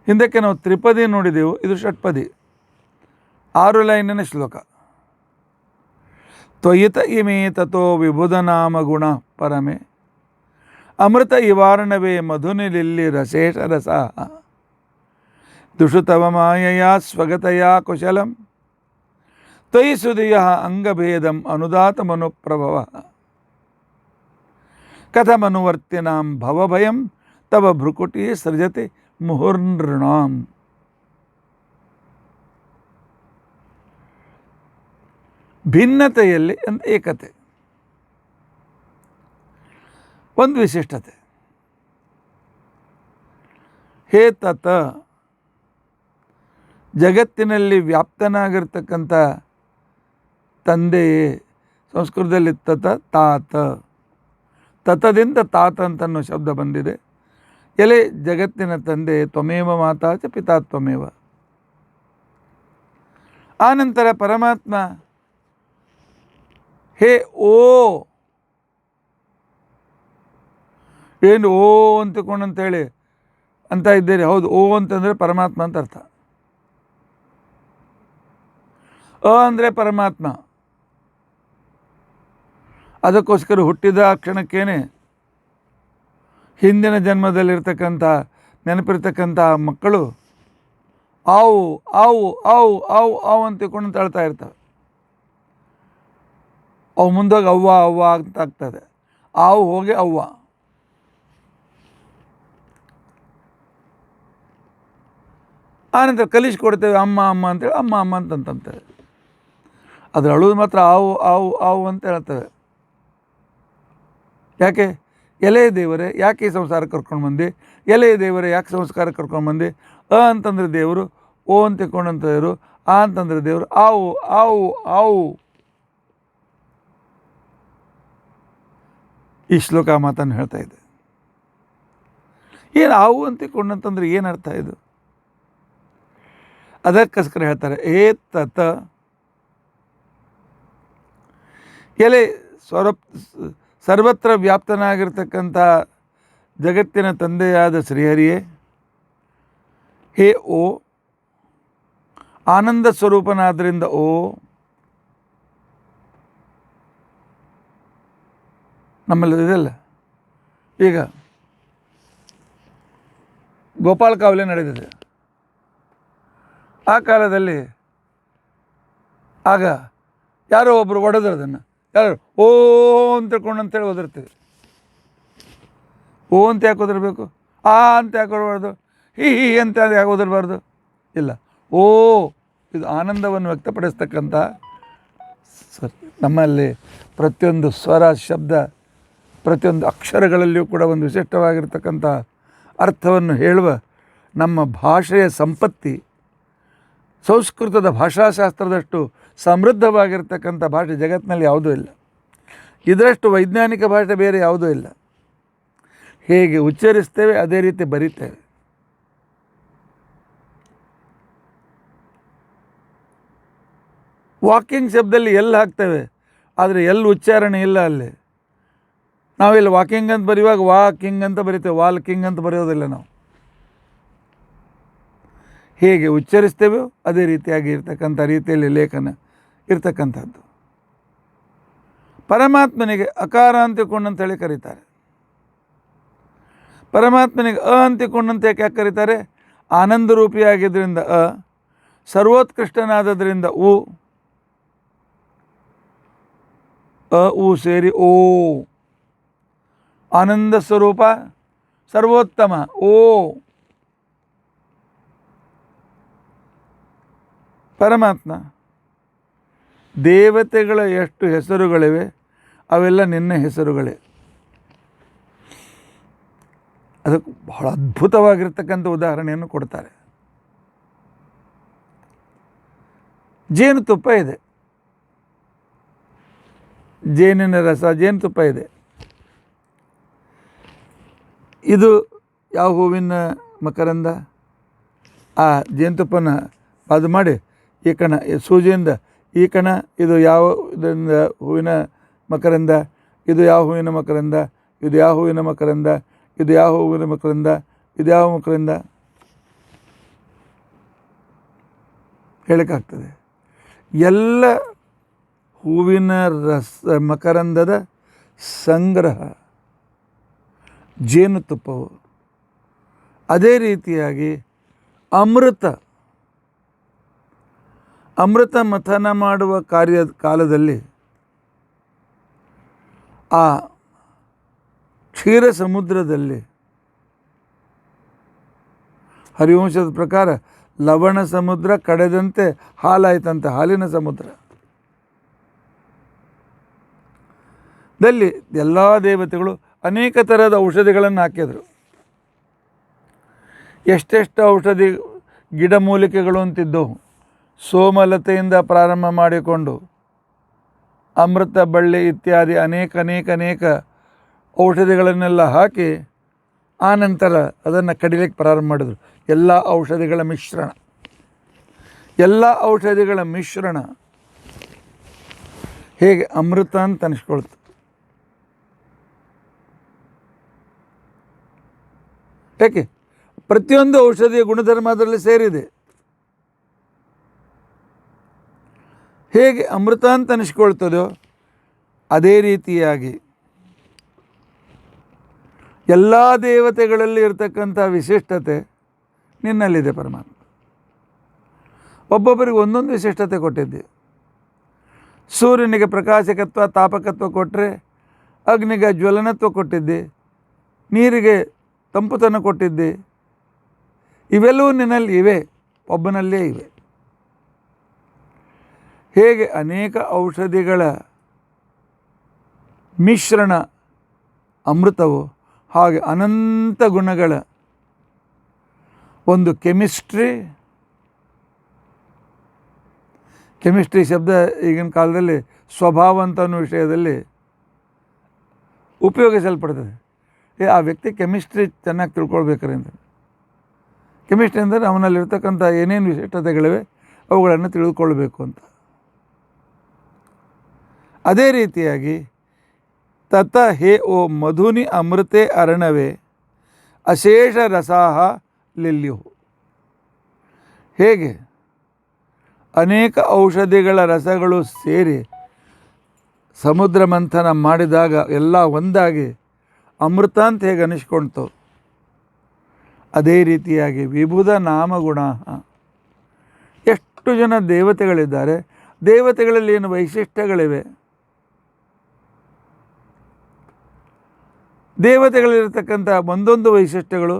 ಹಿಂದಕ್ಕೆ ನಾವು ತ್ರಿಪದಿ ನೋಡಿದೆವು, ಇದು ಷಟ್ಪದಿ, 6 ಲೈನಿನ ಶ್ಲೋಕ. ತ್ವಯಿತ ಇಮೇ ತಥೋ ವಿಬುಧನಾಮ ಗುಣ ಪರಮೆ ಅಮೃತ ಇವಾರ್ಣವೇ ಮಧುನಿಲಿಲ್ಲಿ ರಸೇಶ ರಸ ದುಷುತವ ಮಾಯಯ ಸ್ವಗತಯ ಕುಶಲಂ ತ್ವಯಿ ಸುಧಿಯ ಅಂಗಭೇದಂ ಅನುದಾತ ಮನುಪ್ರಭವ ಕಥಮನುವರ್ತಿನಾಂ ಭವಭಯಂ ತವ ಭ್ರುಕುಟಿ ಸೃಜತೆ ಮುಹುರ್ನೃಣಾಂ. ಭಿನ್ನತೆಯಲ್ಲಿ ಒಂದು ಏಕತೆ, ಒಂದು ವಿಶಿಷ್ಟತೆ. ಹೇ ತತ, ಜಗತ್ತಿನಲ್ಲಿ ವ್ಯಾಪ್ತನಾಗಿರ್ತಕ್ಕಂಥ ತಂದೆಯೇ. ಸಂಸ್ಕೃತದಲ್ಲಿ ತತ ತಾತ, ತತದಿಂದ ತಾತ ಅಂತನ್ನೋ ಶಬ್ದ ಬಂದಿದೆ. ಎಲೆ ಜಗತ್ತಿನ ತಂದೆ, ತ್ವಮೇವ ಮಾತಾ ಚ ಪಿತಾ ತ್ವಮೇವ. ಆನಂತರ ಪರಮಾತ್ಮ ಹೇ ಓ, ಏನು ಓ ಅಂತಕೊಂಡಂತೇಳಿ ಅಂತ ಇದ್ದೀರಿ. ಹೌದು, ಓ ಅಂತಂದರೆ ಪರಮಾತ್ಮ ಅಂತ ಅರ್ಥ. ಅ ಅಂದರೆ ಪರಮಾತ್ಮ. ಅದಕ್ಕೋಸ್ಕರ ಹುಟ್ಟಿದ ಕ್ಷಣಕ್ಕೇನೆ ಹಿಂದಿನ ಜನ್ಮದಲ್ಲಿರ್ತಕ್ಕಂಥ ನೆನಪಿರ್ತಕ್ಕಂಥ ಮಕ್ಕಳು ಆವು ಆವು ಆವು ಆವು ಆವು ಅಂತ ತಿಳ್ಕೊಂಡು ತಳ್ತಾ ಇರ್ತವೆ. ಅವು ಮುಂದೋಗಿ ಅವ್ವ ಅವ್ವ ಅಂತ ಆಗ್ತದೆ. ಆವು ಹೋಗಿ ಅವ್ವ. ಆನಂತರ ಕಲಿಸ್ಕೊಡ್ತೇವೆ ಅಮ್ಮ ಅಮ್ಮ ಅಂತೇಳಿ ಅಮ್ಮ ಅಮ್ಮ ಅಂತಂತಂತೇವೆ. ಅದ್ರ ಅಳುವುದು ಮಾತ್ರ ಆವು ಆವು ಆವು ಅಂತ ಹೇಳ್ತೇವೆ. ಯಾಕೆ? ಎಲೆ ದೇವರೇ ಯಾಕೆ ಈ ಸಂಸಾರ ಕರ್ಕೊಂಡು ಬಂದು, ಎಲೆ ದೇವರೇ ಯಾಕೆ ಸಂಸ್ಕಾರ ಕರ್ಕೊಂಡು ಬಂದು. ಅ ಅಂತಂದರೆ ದೇವರು, ಓ ಅಂತ ತಿಳ್ಕೊಂಡಂತವರು, ಆ ಅಂತಂದರೆ ದೇವರು, ಆವು ಆವು ಆವು. ಈ ಶ್ಲೋಕ ಮಾತನ್ನು ಹೇಳ್ತಾ ಇದೆ. ಏನು ಆವು ಅಂತ ತಿಳ್ಕೊಂಡಂತಂದ್ರೆ ಏನು ಅರ್ಥ ಇದು? ಅದಕ್ಕೋಸ್ಕರ ಹೇಳ್ತಾರೆ ಏ ತತ, ಎಲೆ ಸರ್ವತ್ರ ವ್ಯಾಪ್ತನಾಗಿರ್ತಕ್ಕಂಥ ಜಗತ್ತಿನ ತಂದೆಯಾದ ಶ್ರೀಹರಿಯೇ. ಹೇ ಓ, ಆನಂದ ಸ್ವರೂಪನಾದ್ದರಿಂದ ಓ. ನಮ್ಮಲ್ಲಿ ಇದೆಲ್ಲ ಈಗ ಗೋಪಾಲ ಕಾವಲೆ ನಡೆದಿದೆ. ಆ ಕಾಲದಲ್ಲಿ ಆಗ ಯಾರೋ ಒಬ್ಬರು ಹೊಡೆದ್ರು ಅದನ್ನು. ಯಾರು ಓ ಅಂತ ತಿಳ್ಕೊಂಡಂತೇಳಿ ಓದಿರ್ತೀವಿ. ಓ ಅಂತ ಯಾಕೆ ಓದಿರ್ಬೇಕು? ಆ ಅಂತ ಯಾಕೆ ಓದಬಾರ್ದು? ಹಿ ಅಂತ ಯಾಕೆ ಓದಿರಬಾರ್ದು? ಇಲ್ಲ, ಓ ಇದು ಆನಂದವನ್ನು ವ್ಯಕ್ತಪಡಿಸ್ತಕ್ಕಂಥ ನಮ್ಮಲ್ಲಿ ಪ್ರತಿಯೊಂದು ಸ್ವರ, ಶಬ್ದ, ಪ್ರತಿಯೊಂದು ಅಕ್ಷರಗಳಲ್ಲಿಯೂ ಕೂಡ ಒಂದು ವಿಶಿಷ್ಟವಾಗಿರ್ತಕ್ಕಂಥ ಅರ್ಥವನ್ನು ಹೇಳುವ ನಮ್ಮ ಭಾಷೆಯ ಸಂಪತ್ತಿ ಸಂಸ್ಕೃತದ ಭಾಷಾಶಾಸ್ತ್ರದಷ್ಟು ಸಮೃದ್ಧವಾಗಿರ್ತಕ್ಕಂಥ ಭಾಷೆ ಜಗತ್ತಿನಲ್ಲಿ ಯಾವುದೂ ಇಲ್ಲ. ಇದರಷ್ಟು ವೈಜ್ಞಾನಿಕ ಭಾಷೆ ಬೇರೆ ಯಾವುದೂ ಇಲ್ಲ. ಹೇಗೆ ಉಚ್ಚರಿಸ್ತೇವೆ ಅದೇ ರೀತಿ ಬರೀತೇವೆ. ವಾಕಿಂಗ್ ಶಬ್ದದಲ್ಲಿ ಎಲ್ಲಿ ಹಾಕ್ತೇವೆ, ಆದರೆ ಎಲ್ಲಿ ಉಚ್ಚಾರಣೆ ಇಲ್ಲ ಅಲ್ಲಿ. ನಾವೆಲ್ಲಿ ವಾಕಿಂಗ್ ಅಂತ ಬರೆಯುವಾಗ ವಾಕಿಂಗ್ ಅಂತ ಬರಿತೇವೆ, ವಾಲ್ಕಿಂಗ್ ಅಂತ ಬರೆಯೋದಿಲ್ಲ ನಾವು. ಹೇಗೆ ಉಚ್ಚರಿಸ್ತೇವೋ ಅದೇ ರೀತಿಯಾಗಿ ಇರ್ತಕ್ಕಂಥ ರೀತಿಯಲ್ಲಿ ಲೇಖನ ಇರ್ತಕ್ಕಂಥದ್ದು. ಪರಮಾತ್ಮನಿಗೆ ಅಕಾರ ಅಂತಿಕೊಂಡಂತೇಳಿ ಕರೀತಾರೆ. ಪರಮಾತ್ಮನಿಗೆ ಅ ಅಂತಿಕೊಂಡಂತ ಯಾಕೆ ಕರೀತಾರೆ? ಆನಂದ ರೂಪಿಯಾಗಿದ್ದರಿಂದ ಅ, ಸರ್ವೋತ್ಕೃಷ್ಟನಾದದ್ರಿಂದ ಉ, ಅ ಉ ಸೇರಿ ಓ. ಆನಂದ ಸ್ವರೂಪ, ಸರ್ವೋತ್ತಮ ಓ. ಪರಮಾತ್ಮ ದೇವತೆಗಳ ಎಷ್ಟು ಹೆಸರುಗಳಿವೆ ಅವೆಲ್ಲ ನಿನ್ನ ಹೆಸರುಗಳೇ. ಅದಕ್ಕೆ ಬಹಳ ಅದ್ಭುತವಾಗಿರ್ತಕ್ಕಂಥ ಉದಾಹರಣೆಯನ್ನು ಕೊಡ್ತಾರೆ. ಜೇನುತುಪ್ಪ ಇದೆ, ಜೇನಿನ ರಸ, ಜೇನುತುಪ್ಪ ಇದೆ. ಇದು ಯಾವ ಹೂವಿನ ಮಕರಂದ? ಆ ಜೇನುತುಪ್ಪನ ಅದು ಮಾಡಿ ಈ ಕಣ ಸೂಜಿಯಿಂದ ಈ ಕಣ ಇದು ಯಾವ ಇದರಿಂದ ಹೂವಿನ ಮಕರಂದ, ಇದು ಯಾವ ಹೂವಿನ ಮಕರಂದ, ಇದು ಯಾವ ಹೂವಿನ ಮಕರಂದ, ಇದು ಯಾವ ಹೂವಿನ ಮಕರಂದ, ಇದು ಯಾವ ಮಕರಂದ ಹೇಳೋಕ್ಕಾಗ್ತದೆ. ಎಲ್ಲ ಹೂವಿನ ಮಕರಂದದ ಸಂಗ್ರಹ ಜೇನುತುಪ್ಪವು. ಅದೇ ರೀತಿಯಾಗಿ ಅಮೃತ ಮಥನ ಮಾಡುವ ಕಾಲದಲ್ಲಿ ಆ ಕ್ಷೀರ ಸಮುದ್ರದಲ್ಲಿ ಹರಿವಂಶದ ಪ್ರಕಾರ ಲವಣ ಸಮುದ್ರ ಕಡೆದಂತೆ ಹಾಲಾಯ್ತಂತೆ, ಹಾಲಿನ ಸಮುದ್ರ ದಲ್ಲಿ ಎಲ್ಲ ದೇವತೆಗಳು ಅನೇಕ ಥರದ ಔಷಧಿಗಳನ್ನು ಹಾಕಿದರು. ಎಷ್ಟೆಷ್ಟು ಔಷಧಿ ಗಿಡಮೂಲಿಕೆಗಳು ಅಂತಿದ್ದವು. ಸೋಮಲತೆಯಿಂದ ಪ್ರಾರಂಭ ಮಾಡಿಕೊಂಡು ಅಮೃತ ಬಳ್ಳಿ ಇತ್ಯಾದಿ ಅನೇಕ ಔಷಧಿಗಳನ್ನೆಲ್ಲ ಹಾಕಿ ಆನಂತರ ಅದನ್ನು ಕಡಿಲಿಕ್ಕೆ ಪ್ರಾರಂಭ ಮಾಡಿದರು. ಎಲ್ಲ ಔಷಧಿಗಳ ಮಿಶ್ರಣ ಹೇಗೆ ಅಮೃತ ಅಂತ ಅನಿಸ್ಕೊಳ್ತು. ಯಾಕೆ? ಪ್ರತಿಯೊಂದು ಔಷಧಿಯ ಗುಣಧರ್ಮ ಅದರಲ್ಲಿ ಸೇರಿದೆ. ಹೇಗೆ ಅಮೃತ ಅಂತ ಅನಿಸ್ಕೊಳ್ತದೋ ಅದೇ ರೀತಿಯಾಗಿ ಎಲ್ಲ ದೇವತೆಗಳಲ್ಲಿ ಇರತಕ್ಕಂಥ ವಿಶಿಷ್ಟತೆ ನಿನ್ನಲ್ಲಿದೆ ಪರಮಾತ್ಮ. ಒಬ್ಬೊಬ್ಬರಿಗೆ ಒಂದೊಂದು ವಿಶಿಷ್ಟತೆ ಕೊಟ್ಟಿದ್ದೆ. ಸೂರ್ಯನಿಗೆ ಪ್ರಕಾಶಕತ್ವ ತಾಪಕತ್ವ ಕೊಟ್ಟರೆ ಅಗ್ನಿಗೆ ಜ್ವಲನತ್ವ ಕೊಟ್ಟಿದ್ದೆ, ನೀರಿಗೆ ತಂಪುತನ ಕೊಟ್ಟಿದ್ದೆ. ಇವೆಲ್ಲವೂ ನಿನ್ನಲ್ಲಿ ಇವೆ, ಒಬ್ಬನಲ್ಲೇ ಇವೆ. ಹೇಗೆ ಅನೇಕ ಔಷಧಿಗಳ ಮಿಶ್ರಣ ಅಮೃತವು, ಹಾಗೆ ಅನಂತ ಗುಣಗಳ ಒಂದು ಕೆಮಿಸ್ಟ್ರಿ ಶಬ್ದ ಈಗಿನ ಕಾಲದಲ್ಲಿ ಸ್ವಭಾವ ಅಂತ ಅನ್ನೋ ವಿಷಯದಲ್ಲಿ ಉಪಯೋಗಿಸಲ್ಪಡ್ತದೆ. ಆ ವ್ಯಕ್ತಿ ಕೆಮಿಸ್ಟ್ರಿ ಚೆನ್ನಾಗಿ ತಿಳ್ಕೊಳ್ಬೇಕಾರೆ ಅಂತ. ಕೆಮಿಸ್ಟ್ರಿ ಅಂದರೆ ಅವನಲ್ಲಿರ್ತಕ್ಕಂಥ ಏನೇನು ವಿಶಿಷ್ಟತೆಗಳಿವೆ ಅವುಗಳನ್ನು ತಿಳಿದುಕೊಳ್ಬೇಕು ಅಂತ. ಅದೇ ರೀತಿಯಾಗಿ ತತ ಹೇ ಓ ಮಧುನಿ ಅಮೃತೆ ಅರ್ಣವೇ ಅಶೇಷ ರಸಾಹ ಲಿಲ್ಯು. ಹೇಗೆ ಅನೇಕ ಔಷಧಿಗಳ ರಸಗಳು ಸೇರಿ ಸಮುದ್ರ ಮಂಥನ ಮಾಡಿದಾಗ ಎಲ್ಲ ಒಂದಾಗಿ ಅಮೃತ ಅಂತ ಹೇಗೆ ಅನಿಸ್ಕೊಳ್ತು, ಅದೇ ರೀತಿಯಾಗಿ ವಿಬುಧ ನಾಮಗುಣ. ಎಷ್ಟು ಜನ ದೇವತೆಗಳಿದ್ದಾರೆ, ದೇವತೆಗಳಲ್ಲಿ ಏನು ವೈಶಿಷ್ಟ್ಯಗಳಿವೆ, ದೇವತೆಗಳಿರತಕ್ಕಂಥ ಒಂದೊಂದು ವೈಶಿಷ್ಟ್ಯಗಳು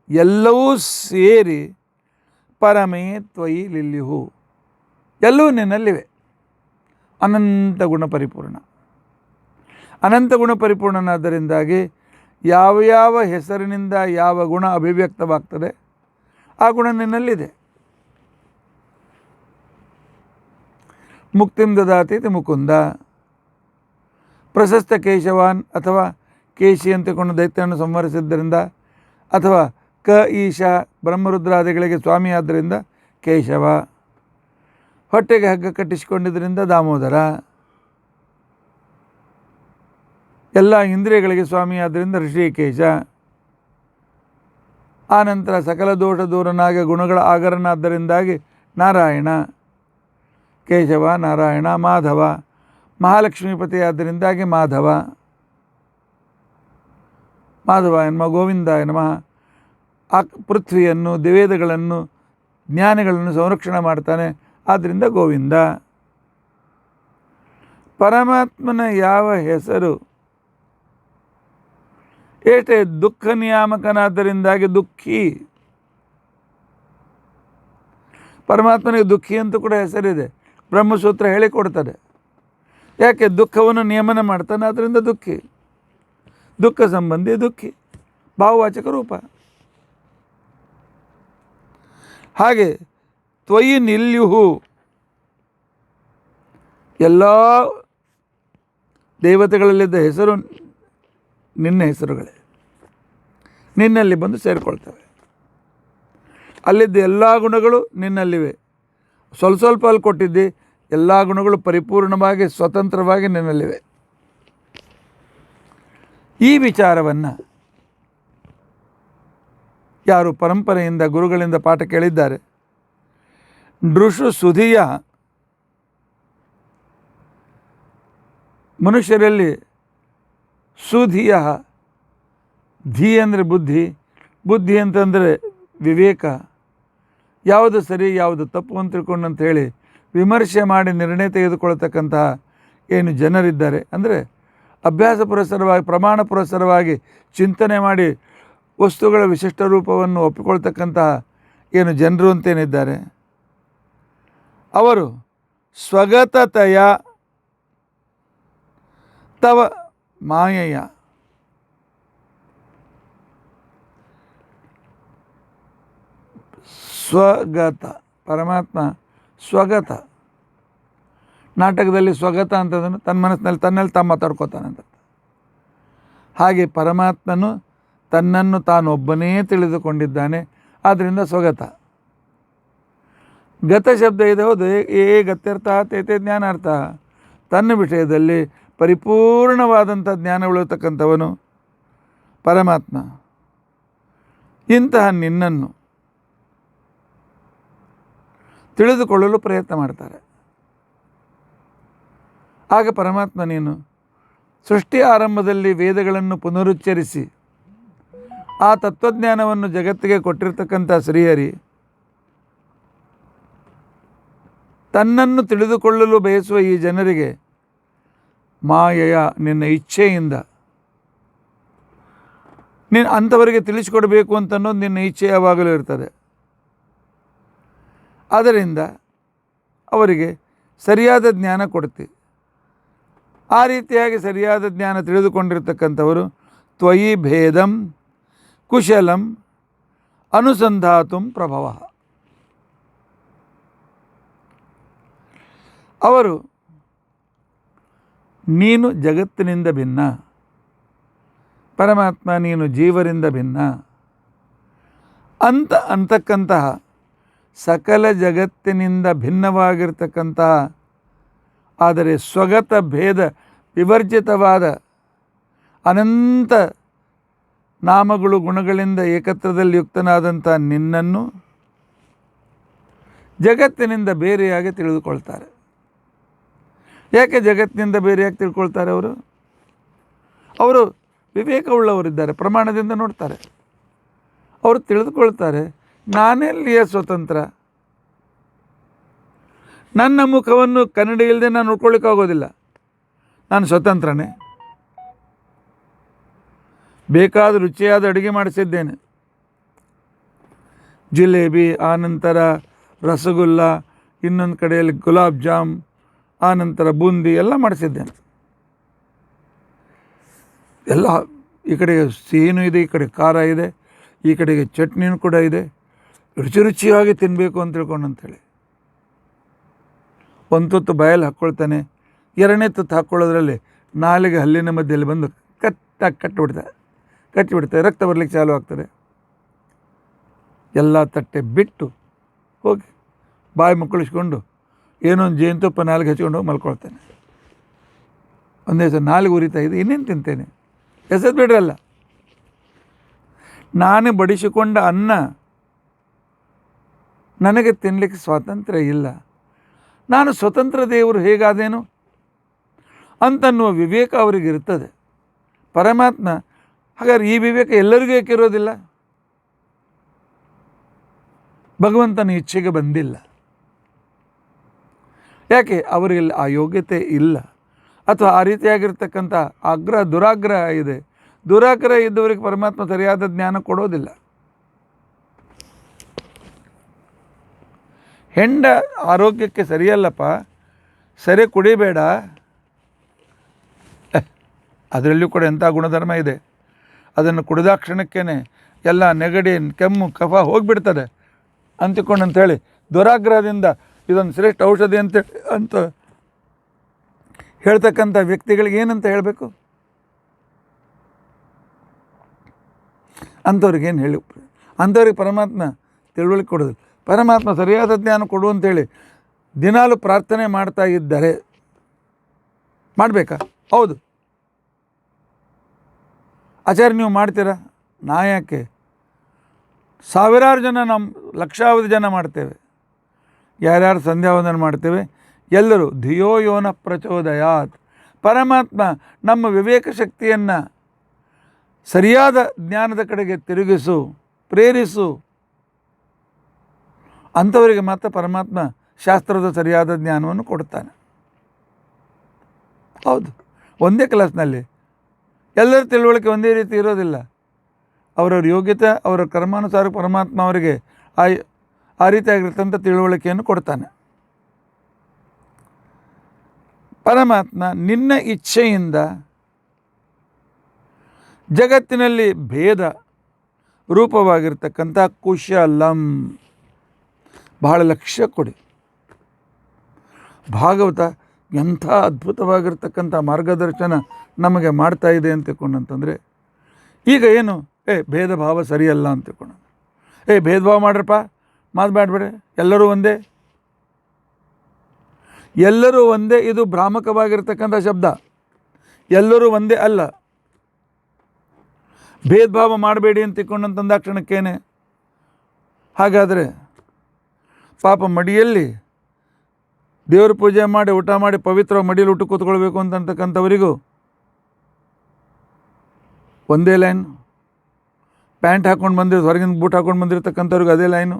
ಎಲ್ಲವೂ ಸೇರಿ ಪರಮೇ ತ್ವಯಿ ಲಿಲ್ಯುಹು, ಎಲ್ಲವೂ ನಿನ್ನಲ್ಲಿವೆ. ಅನಂತ ಗುಣ ಪರಿಪೂರ್ಣನಾದ್ದರಿಂದಾಗಿ ಯಾವ ಹೆಸರಿನಿಂದ ಯಾವ ಗುಣ ಅಭಿವ್ಯಕ್ತವಾಗ್ತದೆ ಆ ಗುಣ ನಿನ್ನಲ್ಲಿದೆ. ಮುಕ್ತಿಂ ದದಾತೀತಿ ಮುಕುಂದ. ಪ್ರಶಸ್ತ ಕೇಶವಾನ್ ಅಥವಾ ಕೇಶಿ ಅಂತಕೊಂಡು ದೈತ್ಯವನ್ನು ಸಂಹರಿಸಿದ್ದರಿಂದ, ಅಥವಾ ಈಶ ಬ್ರಹ್ಮರುದ್ರಾದಿಗಳಿಗೆ ಸ್ವಾಮಿಯಾದ್ದರಿಂದ ಕೇಶವ, ಹೊಟ್ಟೆಗೆ ಹಗ್ಗ ಕಟ್ಟಿಸಿಕೊಂಡಿದ್ದರಿಂದ ದಾಮೋದರ, ಎಲ್ಲ ಇಂದ್ರಿಯಗಳಿಗೆ ಸ್ವಾಮಿಯಾದ್ದರಿಂದ ಋಷಿಕೇಶ, ಆನಂತರ ಸಕಲ ದೋಷ ದೂರನಾಗಿ ಗುಣಗಳ ಆಗರನಾದ್ದರಿಂದಾಗಿ ನಾರಾಯಣ, ಕೇಶವ ನಾರಾಯಣ, ಮಾಧವ ಮಹಾಲಕ್ಷ್ಮೀಪತಿ ಆದ್ದರಿಂದಾಗಿ ಮಾಧವ ಎನ್ನುವ ಗೋವಿಂದಾಯ ನಮಃ. ಆ ಪೃಥ್ವಿಯನ್ನು ದಿವೇದಗಳನ್ನು ಜ್ಞಾನಿಗಳನ್ನು ಸಂರಕ್ಷಣೆ ಮಾಡ್ತಾನೆ, ಆದ್ದರಿಂದ ಗೋವಿಂದ. ಪರಮಾತ್ಮನ ಯಾವ ಹೆಸರು ಏಟೆ ದುಃಖ ನಿಯಾಮಕನಾದ್ದರಿಂದಾಗಿ ದುಃಖಿ. ಪರಮಾತ್ಮನಿಗೆ ದುಃಖಿ ಅಂತೂ ಕೂಡ ಹೆಸರಿದೆ, ಬ್ರಹ್ಮಸೂತ್ರ ಹೇಳಿಕೊಡ್ತಾರೆ. ಯಾಕೆ? ದುಃಖವನ್ನು ನಿಯಮನ ಮಾಡ್ತಾನೆ, ಆದ್ದರಿಂದ ದುಃಖಿ. ದುಃಖ ಸಂಬಂಧಿ ದುಃಖಿ, ಭಾವವಾಚಕ ರೂಪ. ಹಾಗೆ ತ್ವಯಿ ನಿಲ್ಯುಹು, ಎಲ್ಲ ದೇವತೆಗಳಲ್ಲಿದ್ದ ಹೆಸರು ನಿನ್ನ ಹೆಸರುಗಳೇ. ನಿನ್ನಲ್ಲಿ ಬಂದು ಸೇರಿಕೊಳ್ತವೆ. ಅಲ್ಲಿದ್ದ ಎಲ್ಲ ಗುಣಗಳು ನಿನ್ನಲ್ಲಿವೆ. ಸ್ವಲ್ಪ ಸ್ವಲ್ಪ ಅಲ್ಲಿ ಕೊಟ್ಟಿದ್ದಿ, ಎಲ್ಲ ಗುಣಗಳು ಪರಿಪೂರ್ಣವಾಗಿ ಸ್ವತಂತ್ರವಾಗಿ ನಿನ್ನಲ್ಲಿವೆ. ಈ ವಿಚಾರವನ್ನು ಯಾರು ಪರಂಪರೆಯಿಂದ ಗುರುಗಳಿಂದ ಪಾಠ ಕೇಳಿದ್ದಾರೆ, ನೃಷು ಸುಧಿಯ ಮನುಷ್ಯರಲ್ಲಿ ಸುಧಿಯ, ಧೀ ಅಂದರೆ ಬುದ್ಧಿ, ಬುದ್ಧಿ ಅಂತಂದರೆ ವಿವೇಕ, ಯಾವುದು ಸರಿ ಯಾವುದು ತಪ್ಪು ಅಂತ ತಿಳ್ಕೊಂಡಂತ ಹೇಳಿ ವಿಮರ್ಶೆ ಮಾಡಿ ನಿರ್ಣಯ ತೆಗೆದುಕೊಳ್ತಕ್ಕಂತಹ ಏನು ಜನರಿದ್ದಾರೆ, ಅಂದರೆ ಅಭ್ಯಾಸ ಪುರಸ್ಸರವಾಗಿ ಪ್ರಮಾಣ ಪುರಸ್ಸರವಾಗಿ ಚಿಂತನೆ ಮಾಡಿ ವಸ್ತುಗಳ ವಿಶಿಷ್ಟ ರೂಪವನ್ನು ಒಪ್ಪಿಕೊಳ್ತಕ್ಕಂತಹ ಏನು ಜನರು ಅಂತೇನಿದ್ದಾರೆ, ಅವರು ಸ್ವಗತತೆಯ ತವ ಮಾಯೆಯ ಸ್ವಗತ, ಪರಮಾತ್ಮ ಸ್ವಗತ. ನಾಟಕದಲ್ಲಿ ಸ್ವಗತ ಅಂತಂದ್ರೆ ತನ್ನ ಮನಸ್ಸಿನಲ್ಲಿ ತನ್ನಲ್ಲಿ ತಾನು ಮಾತಾಡ್ಕೋತಾನಂತ. ಹಾಗೆ ಪರಮಾತ್ಮನು ತನ್ನನ್ನು ತಾನೊಬ್ಬನೇ ತಿಳಿದುಕೊಂಡಿದ್ದಾನೆ, ಆದ್ದರಿಂದ ಸ್ವಗತ. ಗತ ಶಬ್ದ ಇದೆ, ಹೌದು, ಗತ್ಯರ್ಥ ತೇತೆ ಜ್ಞಾನಾರ್ಥ. ತನ್ನ ವಿಷಯದಲ್ಲಿ ಪರಿಪೂರ್ಣವಾದಂಥ ಜ್ಞಾನ ಉಳಿಯತಕ್ಕಂಥವನು ಪರಮಾತ್ಮ. ಇಂತಹ ನಿನ್ನನ್ನು ತಿಳಿದುಕೊಳ್ಳಲು ಪ್ರಯತ್ನ ಮಾಡ್ತಾರೆ. ಆಗ ಪರಮಾತ್ಮ ನೀನು ಸೃಷ್ಟಿ ಆರಂಭದಲ್ಲಿ ವೇದಗಳನ್ನು ಪುನರುಚ್ಚರಿಸಿ ಆ ತತ್ವಜ್ಞಾನವನ್ನು ಜಗತ್ತಿಗೆ ಕೊಟ್ಟಿರ್ತಕ್ಕಂಥ ಶ್ರೀಹರಿ ತನ್ನನ್ನು ತಿಳಿದುಕೊಳ್ಳಲು ಬಯಸುವ ಈ ಜನರಿಗೆ ಮಾಯೆಯ ನಿನ್ನ ಇಚ್ಛೆಯಿಂದ ನೀನು ಅಂಥವರಿಗೆ ತಿಳಿಸಿಕೊಡಬೇಕು ಅಂತನ್ನೋದು ನಿನ್ನ ಇಚ್ಛೆ ಯಾವಾಗಲೂ ಇರ್ತದೆ. ಆದ್ದರಿಂದ ಅವರಿಗೆ ಸರಿಯಾದ ಜ್ಞಾನ ಕೊಡ್ತಿ. ಆ ರೀತಿಯಾಗಿ ಸರಿಯಾದ ಜ್ಞಾನ ತಿಳಿದುಕೊಂಡಿರ್ತಕ್ಕಂಥವರು ತ್ವಯಿ ಭೇದಂ ಕುಶಲಂ ಅನುಸಂಧಾತುಂ ಪ್ರಭವ. ಅವರು ನೀನು ಜಗತ್ತಿನಿಂದ ಭಿನ್ನ, ಪರಮಾತ್ಮ ನೀನು ಜೀವರಿಂದ ಭಿನ್ನ ಅಂತಕ್ಕಂತಹ ಸಕಲ ಜಗತ್ತಿನಿಂದ ಭಿನ್ನವಾಗಿರ್ತಕ್ಕಂತಹ ಆದರೆ ಸ್ವಗತ ಭೇದ ವಿವರ್ಜಿತವಾದ ಅನಂತ ನಾಮಗಳು ಗುಣಗಳಿಂದ ಏಕತ್ರದಲ್ಲಿ ಯುಕ್ತನಾದಂಥ ನಿನ್ನನ್ನು ಜಗತ್ತಿನಿಂದ ಬೇರೆಯಾಗಿ ತಿಳಿದುಕೊಳ್ತಾರೆ. ಯಾಕೆ ಜಗತ್ತಿನಿಂದ ಬೇರೆಯಾಗಿ ತಿಳ್ಕೊಳ್ತಾರೆ? ಅವರು ವಿವೇಕವುಳ್ಳವರಿದ್ದಾರೆ, ಪ್ರಮಾಣದಿಂದ ನೋಡ್ತಾರೆ. ಅವರು ತಿಳಿದುಕೊಳ್ತಾರೆ, ನಾನೆಲ್ಲಿಯ ಸ್ವತಂತ್ರ, ನನ್ನ ಮುಖವನ್ನು ಕನ್ನಡಿ ಇಲ್ಲದೆ ನಾನು ನೋಡ್ಕೊಳ್ಳಿಕ್ಕಾಗೋದಿಲ್ಲ, ನಾನು ಸ್ವತಂತ್ರನೇ. ಬೇಕಾದ ರುಚಿಯಾದ ಅಡುಗೆ ಮಾಡಿಸಿದ್ದೇನೆ, ಜಿಲೇಬಿ, ಆನಂತರ ರಸಗುಲ್ಲ, ಇನ್ನೊಂದು ಕಡೆಯಲ್ಲಿ ಗುಲಾಬ್ ಜಾಮ್, ಆನಂತರ ಬೂಂದಿ ಎಲ್ಲ ಮಾಡಿಸಿದ್ದೇನೆ. ಎಲ್ಲ ಈ ಕಡೆಗೆ ಸಿಹಿನೂ ಇದೆ, ಈ ಕಡೆ ಖಾರ ಇದೆ, ಈ ಕಡೆಗೆ ಚಟ್ನಿನೂ ಕೂಡ ಇದೆ, ರುಚಿ ರುಚಿಯಾಗಿ ತಿನ್ನಬೇಕು ಅಂತ ತಿಳ್ಕೊಂಡು ಅಂಥೇಳಿ ಒಂದು ತುತ್ತು ಬಾಯಲ್ಲಿ ಹಾಕ್ಕೊಳ್ತಾನೆ. ಎರಡನೇ ತುತ್ತು ಹಾಕ್ಕೊಳ್ಳೋದ್ರಲ್ಲಿ ನಾಲಿಗೆ ಹಲ್ಲಿನ ಮಧ್ಯದಲ್ಲಿ ಬಂದು ಕಟ್ಟಿಬಿಡ್ತಾರೆ, ರಕ್ತ ಬರಲಿಕ್ಕೆ ಚಾಲು ಆಗ್ತದೆ. ಎಲ್ಲ ತಟ್ಟೆ ಬಿಟ್ಟು ಹೋಗಿ ಬಾಯಿ ಮುಕ್ಕಳಿಸ್ಕೊಂಡು ಏನೋ ಒಂದು ಜೇನುತುಪ್ಪ ನಾಲಿಗೆ ಹಚ್ಕೊಂಡು ಹೋಗಿ ಮಲ್ಕೊಳ್ತಾನೆ. ಒಂದೇ ಸಲ ನಾಲಿಗೆ ಉರಿತಾ ಇದೆ, ಇನ್ನೇನು ತಿಂತೇನೆ, ಎಸೆದು ಬಿಡ್ರಲ್ಲ. ನಾನು ಬಡಿಸಿಕೊಂಡ ಅನ್ನ ನನಗೆ ತಿನ್ನಲಿಕ್ಕೆ ಸ್ವಾತಂತ್ರ್ಯ ಇಲ್ಲ, ನಾನು ಸ್ವತಂತ್ರ ದೇವರು ಹೇಗಾದೇನು ಅಂತನ್ನುವ ವಿವೇಕ ಅವರಿಗಿರ್ತದೆ. ಪರಮಾತ್ಮ ಹಾಗಾದ್ರೆ ಈ ವಿವೇಕ ಎಲ್ಲರಿಗೂ ಏಕಿರೋದಿಲ್ಲ? ಭಗವಂತನ ಇಚ್ಛೆಗೆ ಬಂದಿಲ್ಲ. ಯಾಕೆ? ಅವರಿಗೆ ಆ ಯೋಗ್ಯತೆ ಇಲ್ಲ, ಅಥವಾ ಆ ರೀತಿಯಾಗಿರ್ತಕ್ಕಂಥ ಆಗ್ರಹ ದುರಾಗ್ರಹ ಇದೆ. ದುರಾಗ್ರಹ ಇದ್ದವರಿಗೆ ಪರಮಾತ್ಮ ಸರಿಯಾದ ಜ್ಞಾನ ಕೊಡೋದಿಲ್ಲ. ಹೆಂಡ ಆರೋಗ್ಯಕ್ಕೆ ಸರಿಯಲ್ಲಪ್ಪ, ಸರಿ ಕುಡಿಬೇಡ, ಅದರಲ್ಲೂ ಕೂಡ ಎಂಥ ಗುಣಧರ್ಮ ಇದೆ. ಅದನ್ನು ಕುಡಿದಾಕ್ಷಣಕ್ಕೇ ಎಲ್ಲ ನೆಗಡಿ, ಕೆಮ್ಮು, ಕಫ ಹೋಗಿಬಿಡ್ತದೆ ಅಂತಿಕೊಂಡಂಥೇಳಿ ದುರಾಗ್ರಹದಿಂದ ಇದೊಂದು ಶ್ರೇಷ್ಠ ಔಷಧಿ ಅಂತ ಹೇಳ್ತಕ್ಕಂಥ ವ್ಯಕ್ತಿಗಳಿಗೆ ಏನಂತ ಹೇಳಬೇಕು? ಅಂಥವ್ರಿಗೇನು ಹೇಳಿ, ಅಂಥವ್ರಿಗೆ ಪರಮಾತ್ಮ ತಿಳುವಳಿಕೆ ಕೊಡೋದಿಲ್ಲ. ಪರಮಾತ್ಮ ಸರಿಯಾದ ಜ್ಞಾನ ಕೊಡು ಅಂತೇಳಿ ದಿನಾಲು ಪ್ರಾರ್ಥನೆ ಮಾಡ್ತಾ ಇದ್ದರೆ ಮಾಡಬೇಕಾ? ಹೌದು. ಆಚಾರ್ಯ ನೀವು ಮಾಡ್ತೀರಾ? ನಾ ಯಾಕೆ? ಸಾವಿರಾರು ಜನ, ಲಕ್ಷಾವಧಿ ಜನ ಮಾಡ್ತೇವೆ. ಯಾರ್ಯಾರು ಸಂಧ್ಯಾವಂದನ ಮಾಡ್ತೇವೆ ಎಲ್ಲರೂ ಧಿಯೋ ಯೋನ ಪ್ರಚೋದಯಾತ್. ಪರಮಾತ್ಮ ನಮ್ಮ ವಿವೇಕ ಶಕ್ತಿಯನ್ನು ಸರಿಯಾದ ಜ್ಞಾನದ ಕಡೆಗೆ ತಿರುಗಿಸು, ಪ್ರೇರಿಸು. ಅಂಥವರಿಗೆ ಮಾತ್ರ ಪರಮಾತ್ಮ ಶಾಸ್ತ್ರದ ಸರಿಯಾದ ಜ್ಞಾನವನ್ನು ಕೊಡ್ತಾನೆ. ಹೌದು, ಒಂದೇ ಕ್ಲಾಸ್ನಲ್ಲಿ ಎಲ್ಲರ ತಿಳುವಳಿಕೆ ಒಂದೇ ರೀತಿ ಇರೋದಿಲ್ಲ. ಅವರವ್ರ ಯೋಗ್ಯತೆ, ಅವರ ಕರ್ಮಾನುಸಾರ ಪರಮಾತ್ಮ ಅವರಿಗೆ ಆ ರೀತಿಯಾಗಿರ್ತಂಥ ತಿಳುವಳಿಕೆಯನ್ನು ಕೊಡ್ತಾನೆ. ಪರಮಾತ್ಮ ನಿನ್ನ ಇಚ್ಛೆಯಿಂದ ಜಗತ್ತಿನಲ್ಲಿ ಭೇದ ರೂಪವಾಗಿರ್ತಕ್ಕಂಥ ಕುಶಲಂ, ಬಹಳ ಲಕ್ಷ್ಯ ಕೊಡಿ. ಭಾಗವತ ಎಂಥ ಅದ್ಭುತವಾಗಿರ್ತಕ್ಕಂಥ ಮಾರ್ಗದರ್ಶನ ನಮಗೆ ಮಾಡ್ತಾ ಇದೆ ಅಂತ ತಿಳ್ಕೊಂಡಂತಂದರೆ, ಈಗ ಏನು ಭೇದ ಭಾವ ಸರಿಯಲ್ಲ ಅಂತ ತಿಳ್ಕೊಂಡು, ಭೇದ ಭಾವ ಮಾಡ್ರಪ್ಪ, ಮಾತನಾಡಬೇಡಿ, ಎಲ್ಲರೂ ಒಂದೇ, ಎಲ್ಲರೂ ಒಂದೇ. ಇದು ಭ್ರಾಮಕವಾಗಿರ್ತಕ್ಕಂಥ ಶಬ್ದ. ಎಲ್ಲರೂ ಒಂದೇ ಅಲ್ಲ. ಭೇದ ಭಾವ ಮಾಡಬೇಡಿ ಅಂತ ತಿಳ್ಕೊಂಡಂತಂದಾಕ್ಷಣಕ್ಕೇನೆ. ಹಾಗಾದರೆ ಪಾಪ ಮಡಿಯಲ್ಲಿ ದೇವ್ರ ಪೂಜೆ ಮಾಡಿ ಊಟ ಮಾಡಿ ಪವಿತ್ರ ಮಡಿಯಲ್ಲಿ ಊಟ ಕೂತ್ಕೊಳ್ಬೇಕು ಅಂತಕ್ಕಂಥವರಿಗೂ ಒಂದೇ ಲೈನ್, ಪ್ಯಾಂಟ್ ಹಾಕ್ಕೊಂಡು ಹೊರಗಿನ ಬೂಟ್ ಹಾಕ್ಕೊಂಡು ಬಂದಿರತಕ್ಕಂಥವ್ರಿಗೆ ಅದೇ ಲೈನು,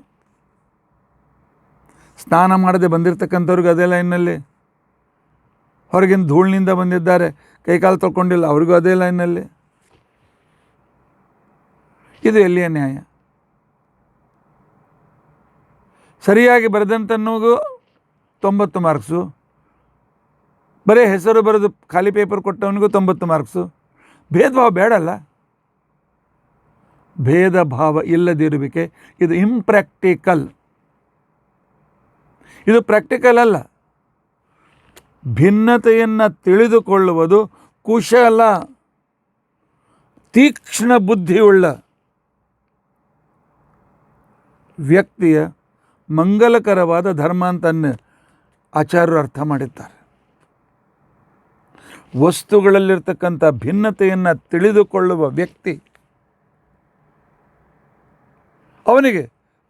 ಸ್ನಾನ ಮಾಡದೆ ಬಂದಿರತಕ್ಕಂಥವ್ರಿಗೆ ಅದೇ ಲೈನ್ನಲ್ಲಿ, ಹೊರಗಿನ ಧೂಳಿನಿಂದ ಬಂದಿದ್ದಾರೆ ಕೈಕಾಲು ತೊಳ್ಕೊಂಡಿಲ್ಲ ಅವ್ರಿಗೂ ಅದೇ ಲೈನ್ನಲ್ಲಿ. ಇದು ಎಲ್ಲಿಯ ನ್ಯಾಯ? ಸರಿಯಾಗಿ ಬರೆದಂತನೂಗೂ 90 ಮಾರ್ಕ್ಸು, ಬರೀ ಹೆಸರು ಬರೆದು ಖಾಲಿ ಪೇಪರ್ ಕೊಟ್ಟವನಿಗೂ 90 ಮಾರ್ಕ್ಸು. ಭೇದ ಭಾವ ಬೇಡಲ್ಲ. ಭೇದ ಭಾವ ಇಲ್ಲದಿರುವಿಕೆ ಇದು ಇಂಪ್ರ್ಯಾಕ್ಟಿಕಲ್. ಇದು ಪ್ರಾಕ್ಟಿಕಲ್ ಅಲ್ಲ. ಭಿನ್ನತೆಯನ್ನು ತಿಳಿದುಕೊಳ್ಳುವುದು ಕುಶಲ, ತೀಕ್ಷ್ಣ ಬುದ್ಧಿಯುಳ್ಳ ವ್ಯಕ್ತಿಯ ಮಂಗಲಕರವಾದ ಧರ್ಮ ಅಂತನ್ನು ಆಚಾರ್ಯರು ಅರ್ಥ ಮಾಡಿದ್ದಾರೆ. ವಸ್ತುಗಳಲ್ಲಿರ್ತಕ್ಕಂಥ ಭಿನ್ನತೆಯನ್ನು ತಿಳಿದುಕೊಳ್ಳುವ ವ್ಯಕ್ತಿ,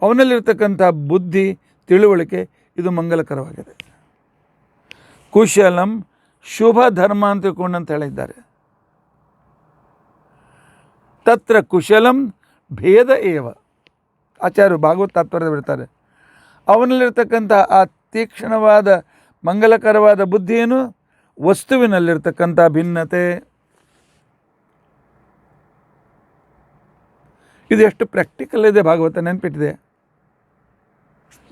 ಅವನಲ್ಲಿರ್ತಕ್ಕಂಥ ಬುದ್ಧಿ ತಿಳುವಳಿಕೆ ಇದು ಮಂಗಲಕರವಾಗಿದೆ. ಕುಶಲಂ ಶುಭ ಧರ್ಮ ಅಂತ ತಿಳ್ಕೊಂಡಂತ ಹೇಳಿದ್ದಾರೆ. ತತ್ರ ಕುಶಲಂ ಭೇದ ಏವ. ಆಚಾರ್ಯರು ಭಾಗವತ ತಾತ್ಪರ್ಯ ಬಿಡ್ತಾರೆ. ಅವನಲ್ಲಿರ್ತಕ್ಕಂಥ ಆ ತೀಕ್ಷ್ಣವಾದ ಮಂಗಲಕರವಾದ ಬುದ್ಧಿಯೇನು? ವಸ್ತುವಿನಲ್ಲಿರ್ತಕ್ಕಂಥ ಭಿನ್ನತೆ. ಇದು ಎಷ್ಟು ಪ್ರಾಕ್ಟಿಕಲ್ ಇದೆ ಭಾಗವತ, ನೆನಪಿಟ್ಟಿದೆ.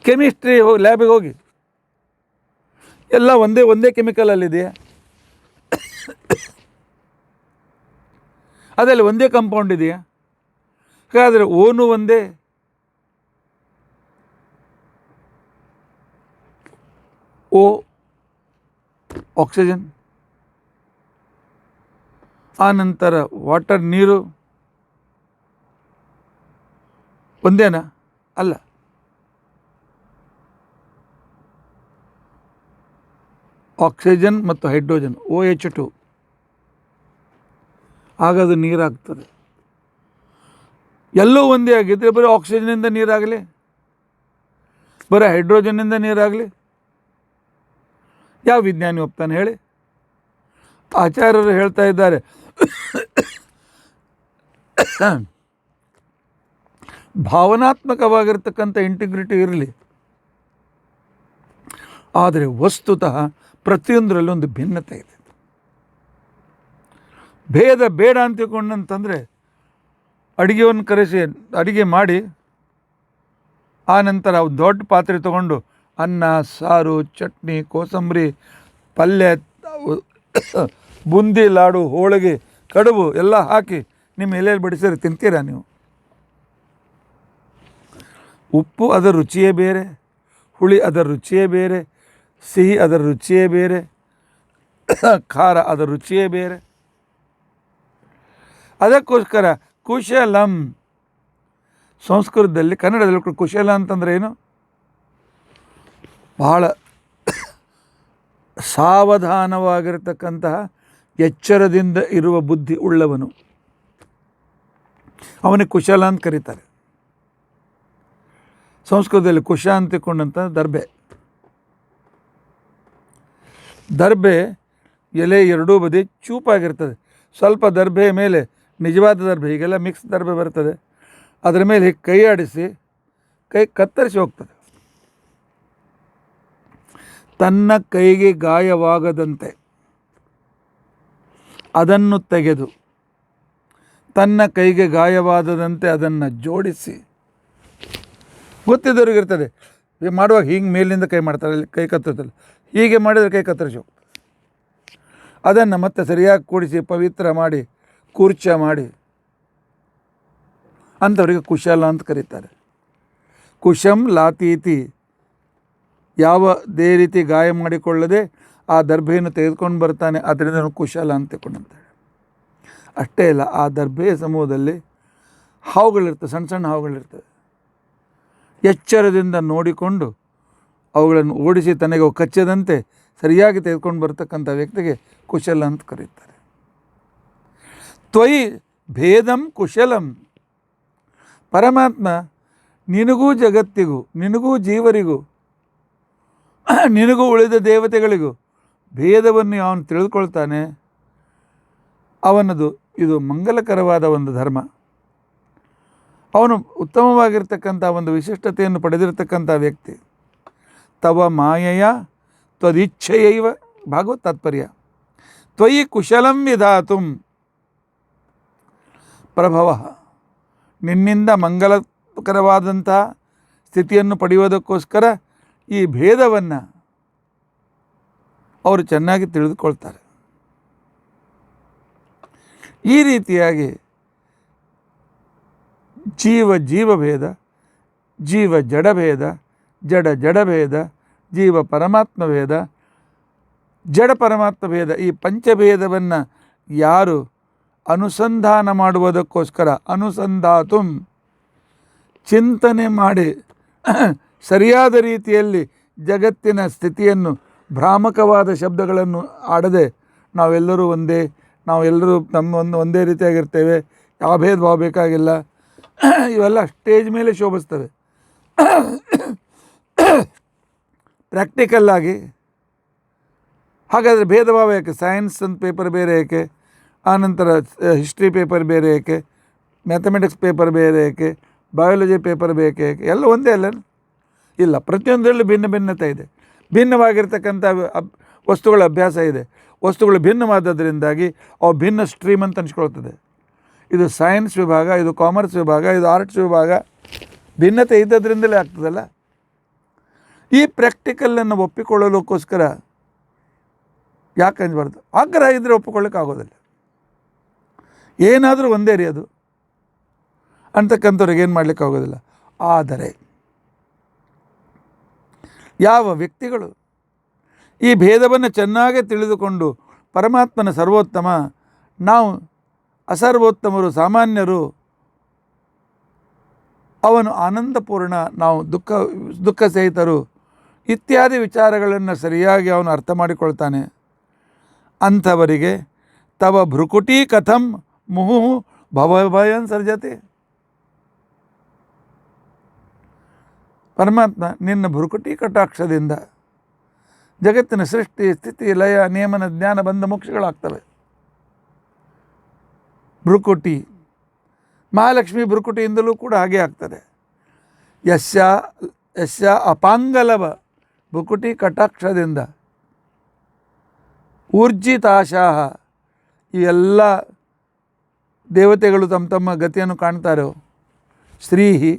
ಕೆಮಿಸ್ಟ್ರಿ ಲ್ಯಾಬಿಗೆ ಹೋಗಿ, ಎಲ್ಲ ಒಂದೇ ಕೆಮಿಕಲಲ್ಲಿದೆಯಾ? ಅದರಲ್ಲಿ ಒಂದೇ ಕಾಂಪೌಂಡ್ ಇದೆಯಾ? ಹಾಗಾದರೆ ಓನು ಒಂದೇ, ಓ ಆಕ್ಸಿಜನ್, ಆ ನಂತರ ವಾಟರ್ ನೀರು ಒಂದೇನಾ? ಅಲ್ಲ. ಆಕ್ಸಿಜನ್ ಮತ್ತು ಹೈಡ್ರೋಜನ್ OH2, ಆಗದು ನೀರಾಗ್ತದೆ. ಎಲ್ಲೂ ಒಂದೇ ಆಗಿದ್ದರೆ ಬರೀ ಆಕ್ಸಿಜನ್ನಿಂದ ನೀರಾಗಲಿ, ಬರೀ ಹೈಡ್ರೋಜನ್ನಿಂದ ನೀರಾಗಲಿ, ಯಾವ ವಿಜ್ಞಾನಿ ಒಪ್ತಾನೆ ಹೇಳಿ? ಆಚಾರ್ಯರು ಹೇಳ್ತಾ ಇದ್ದಾರೆ, ಭಾವನಾತ್ಮಕವಾಗಿರ್ತಕ್ಕಂಥ ಇಂಟಿಗ್ರಿಟಿ ಇರಲಿ, ಆದರೆ ವಸ್ತುತಃ ಪ್ರತಿಯೊಂದರಲ್ಲೂ ಒಂದು ಭಿನ್ನತೆ ಇದೆ. ಭೇದ ಬೇಡ ಅಂತ ತಿಳ್ಕೊಂಡಂತಂದರೆ ಅಡುಗೆಯನ್ನು ಕರೆಸಿ ಅಡುಗೆ ಮಾಡಿ ಆ ನಂತರ ದೊಡ್ಡ ಪಾತ್ರೆ ತೊಗೊಂಡು ಅನ್ನ, ಸಾರು, ಚಟ್ನಿ, ಕೋಸಂಬರಿ, ಪಲ್ಯ, ಬುಂದಿ ಲಾಡು, ಹೋಳಿಗೆ, ಕಡುಬು ಎಲ್ಲ ಹಾಕಿ ನಿಮ್ಮ ಎಲೆಯಲ್ಲಿ ಬಡಿಸಿದ್ರೆ ತಿಂತೀರಾ ನೀವು? ಉಪ್ಪು ಅದರ ರುಚಿಯೇ ಬೇರೆ, ಹುಳಿ ಅದರ ರುಚಿಯೇ ಬೇರೆ, ಸಿಹಿ ಅದರ ರುಚಿಯೇ ಬೇರೆ, ಖಾರ ಅದರ ರುಚಿಯೇ ಬೇರೆ. ಅದಕ್ಕೋಸ್ಕರ ಕುಶಲಂ ಸಂಸ್ಕೃತದಲ್ಲಿ, ಕನ್ನಡದಲ್ಲಿ ಕುಶಲ ಅಂತಂದರೆ ಏನು? ಬಹಳ ಸಾವಧಾನವಾಗಿರತಕ್ಕಂತಹ ಎಚ್ಚರದಿಂದ ಇರುವ ಬುದ್ಧಿ ಉಳ್ಳವನು, ಅವನಿಗೆ ಕುಶಲ ಅಂತ ಕರೀತಾರೆ. ಸಂಸ್ಕೃತದಲ್ಲಿ ಕುಶ ಅಂತಿಕೊಂಡಂಥ ದರ್ಬೆ ಎಲೆ ಎರಡೂ ಬದಿ ಚೂಪಾಗಿರ್ತದೆ. ಸ್ವಲ್ಪ ದರ್ಬೆ ಮೇಲೆ ನಿಜವಾದ ದರ್ಬೆ, ಹೀಗೆಲ್ಲ ಮಿಕ್ಸ್ ದರ್ಬೆ ಬರ್ತದೆ, ಅದರ ಮೇಲೆ ಕೈ ಆಡಿಸಿ ಕೈ ಕತ್ತರಿಸಿ ಹೋಗ್ತದೆ. ತನ್ನ ಕೈಗೆ ಗಾಯವಾಗದಂತೆ ಅದನ್ನು ತೆಗೆದು, ತನ್ನ ಕೈಗೆ ಗಾಯವಾದದಂತೆ ಅದನ್ನು ಜೋಡಿಸಿ, ಗೊತ್ತಿದ್ದವ್ರಿಗಿರ್ತದೆ ಮಾಡುವಾಗ ಹಿಂಗೆ ಮೇಲಿಂದ ಕೈ ಮಾಡ್ತಾರೆ, ಅಲ್ಲಿ ಕೈ ಕತ್ತರಿಸಲ್ಲ, ಹೀಗೆ ಮಾಡಿದರೆ ಕೈ ಕತ್ತರಿಸಿ ಹೋಗ್ತದೆ. ಅದನ್ನು ಮತ್ತೆ ಸರಿಯಾಗಿ ಕೂಡಿಸಿ ಪವಿತ್ರ ಮಾಡಿ ಕೂರ್ಚ ಮಾಡಿ ಅಂಥವರಿಗೆ ಕುಶಲ ಅಂತ ಕರೀತಾರೆ. ಕುಶಂ ಲಾತೀತಿ, ಯಾವುದೇ ರೀತಿ ಗಾಯ ಮಾಡಿಕೊಳ್ಳದೆ ಆ ದರ್ಭೆಯನ್ನು ತೆಗೆದುಕೊಂಡು ಬರ್ತಾನೆ, ಅದರಿಂದ ಕುಶಲ ಅಂತ ತಿಳ್ಕೊಂಡಂತೇಳಿ. ಅಷ್ಟೇ ಇಲ್ಲ, ಆ ದರ್ಭೆಯ ಸಮೂಹದಲ್ಲಿ ಹಾವುಗಳಿರ್ತವೆ, ಸಣ್ಣ ಸಣ್ಣ ಹಾವುಗಳಿರ್ತವೆ. ಎಚ್ಚರದಿಂದ ನೋಡಿಕೊಂಡು ಅವುಗಳನ್ನು ಓಡಿಸಿ ತನಗೆ ಕಚ್ಚದಂತೆ ಸರಿಯಾಗಿ ತೆಗೆದುಕೊಂಡು ಬರ್ತಕ್ಕಂಥ ವ್ಯಕ್ತಿಗೆ ಕುಶಲ ಅಂತ ಕರೀತಾರೆ. ತ್ವಯಿ ಭೇದಂ ಕುಶಲಂ, ಪರಮಾತ್ಮ ನಿನಗೂ ಜಗತ್ತಿಗೂ, ನಿನಗೂ ಜೀವರಿಗೂ, ನಿನಗೂ ಉಳಿದ ದೇವತೆಗಳಿಗೂ ಭೇದವನ್ನು ಅವನು ತಿಳಿದುಕೊಳ್ತಾನೆ. ಅವನದು ಇದು ಮಂಗಲಕರವಾದ ಒಂದು ಧರ್ಮ. ಅವನು ಉತ್ತಮವಾಗಿರ್ತಕ್ಕಂಥ ಒಂದು ವಿಶಿಷ್ಟತೆಯನ್ನು ಪಡೆದಿರತಕ್ಕಂಥ ವ್ಯಕ್ತಿ. ತವ ಮಾಯೆಯ ತ್ವದಿಚ್ಛೆಯೈವ ಭಾಗವತ್ ತಾತ್ಪರ್ಯ. ತ್ವಯಿ ಕುಶಲಂ ವಿಧಾತುಂ ಪ್ರಭವ, ನಿನ್ನಿಂದ ಮಂಗಲಕರವಾದಂತಹ ಸ್ಥಿತಿಯನ್ನು ಪಡೆಯುವುದಕ್ಕೋಸ್ಕರ ಈ ಭೇದವನ್ನು ಅವರು ಚೆನ್ನಾಗಿ ತಿಳಿದುಕೊಳ್ತಾರೆ. ಈ ರೀತಿಯಾಗಿ ಜೀವಭೇದ, ಜೀವ ಜಡಭೇದ, ಜಡಭೇದ, ಜೀವ ಪರಮಾತ್ಮ ಭೇದ, ಜಡ ಪರಮಾತ್ಮ ಭೇದ, ಈ ಪಂಚಭೇದವನ್ನು ಯಾರು ಅನುಸಂಧಾನ ಮಾಡುವುದಕ್ಕೋಸ್ಕರ ಅನುಸಂಧಾತುಂ ಚಿಂತನೆ ಮಾಡಿ ಸರಿಯಾದ ರೀತಿಯಲ್ಲಿ ಜಗತ್ತಿನ ಸ್ಥಿತಿಯನ್ನು ಭ್ರಾಮಕವಾದ ಶಬ್ದಗಳನ್ನು ಆಡದೆ ನಾವೆಲ್ಲರೂ ಒಂದೇ, ನಾವೆಲ್ಲರೂ ಒಂದೇ ರೀತಿಯಾಗಿರ್ತೇವೆ, ಯಾವ ಭೇದ ಭಾವ ಬೇಕಾಗಿಲ್ಲ, ಇವೆಲ್ಲ ಸ್ಟೇಜ್ ಮೇಲೆ ಶೋಭಿಸ್ತವೆ. ಪ್ರಾಕ್ಟಿಕಲ್ಲಾಗಿ ಹಾಗಾದರೆ ಭೇದ ಭಾವ ಏಕೆ? ಸೈನ್ಸ್ ಅಂತ ಪೇಪರ್ ಬೇರೆ ಏಕೆ, ಆನಂತರ ಹಿಸ್ಟ್ರಿ ಪೇಪರ್ ಬೇರೆ ಏಕೆ, ಮ್ಯಾಥಮೆಟಿಕ್ಸ್ ಪೇಪರ್ ಬೇರೆ ಏಕೆ, ಬಯಾಲಜಿ ಪೇಪರ್ ಬೇಕೆ ಏಕೆ? ಎಲ್ಲ ಒಂದೇ ಅಲ್ಲ? ಇಲ್ಲ, ಪ್ರತಿಯೊಂದರಲ್ಲೂ ಭಿನ್ನ ಭಿನ್ನತೆ ಇದೆ. ಭಿನ್ನವಾಗಿರ್ತಕ್ಕಂಥ ವಸ್ತುಗಳ ಅಭ್ಯಾಸ ಇದೆ. ವಸ್ತುಗಳು ಭಿನ್ನವಾದದ್ರಿಂದಾಗಿ ಅವು ಭಿನ್ನ ಸ್ಟ್ರೀಮ್ ಅಂತ ಅನಿಸ್ಕೊಳ್ತದೆ. ಇದು ಸೈನ್ಸ್ ವಿಭಾಗ, ಇದು ಕಾಮರ್ಸ್ ವಿಭಾಗ, ಇದು ಆರ್ಟ್ಸ್ ವಿಭಾಗ, ಭಿನ್ನತೆ ಇದ್ದದ್ರಿಂದಲೇ ಆಗ್ತದಲ್ಲ. ಈ ಪ್ರಾಕ್ಟಿಕಲನ್ನು ಒಪ್ಪಿಕೊಳ್ಳೋದಕ್ಕೋಸ್ಕರ ಯಾಕೆ ಅಂಜಬಾರ್ದು? ಆಗ್ರಹ ಇದ್ದರೆ ಒಪ್ಪಿಕೊಳ್ಳೋಕ್ಕಾಗೋದಿಲ್ಲ. ಏನಾದರೂ ಒಂದೇ ರೀ ಅದು ಅಂತಕ್ಕಂಥವ್ರಿಗೆ ಏನು ಮಾಡಲಿಕ್ಕಾಗೋದಿಲ್ಲ. ಆದರೆ ಯಾವ ವ್ಯಕ್ತಿಗಳು ಈ ಭೇದವನ್ನು ಚೆನ್ನಾಗಿ ತಿಳಿದುಕೊಂಡು ಪರಮಾತ್ಮನ ಸರ್ವೋತ್ತಮ, ನಾವು ಅಸರ್ವೋತ್ತಮರು, ಸಾಮಾನ್ಯರು, ಅವನು ಆನಂದಪೂರ್ಣ, ನಾವು ದುಃಖ ಸಹಿತರು ಇತ್ಯಾದಿ ವಿಚಾರಗಳನ್ನು ಸರಿಯಾಗಿ ಅವನು ಅರ್ಥ ಮಾಡಿಕೊಳ್ತಾನೆ. ಅಂಥವರಿಗೆ ತವ ಭ್ರುಕುಟಿ ಕಥಂ ಮುಹುಃ ಭವಭಯಂ ಸರ್ಜತೆ. ಪರಮಾತ್ಮ ನಿನ್ನ ಭ್ರುಕುಟಿ ಕಟಾಕ್ಷದಿಂದ ಜಗತ್ತಿನ ಸೃಷ್ಟಿ, ಸ್ಥಿತಿ, ಲಯ, ನಿಯಮನ, ಜ್ಞಾನ, ಬಂಧ, ಮೋಕ್ಷಗಳಾಗ್ತವೆ. ಭ್ರುಕುಟಿ, ಮಹಾಲಕ್ಷ್ಮಿ ಭ್ರುಕುಟಿಯಿಂದಲೂ ಕೂಡ ಹಾಗೆ ಆಗ್ತದೆ. ಯಸ್ಯ ಅಪಾಂಗಲವ ಭ್ರುಕುಟಿ ಕಟಾಕ್ಷದಿಂದ ಊರ್ಜಿತಾಶಾಹ, ಈ ಎಲ್ಲ ದೇವತೆಗಳು ತಮ್ಮ ತಮ್ಮ ಗತಿಯನ್ನು ಕಾಣ್ತಾರೋ, ಶ್ರೀಹಿ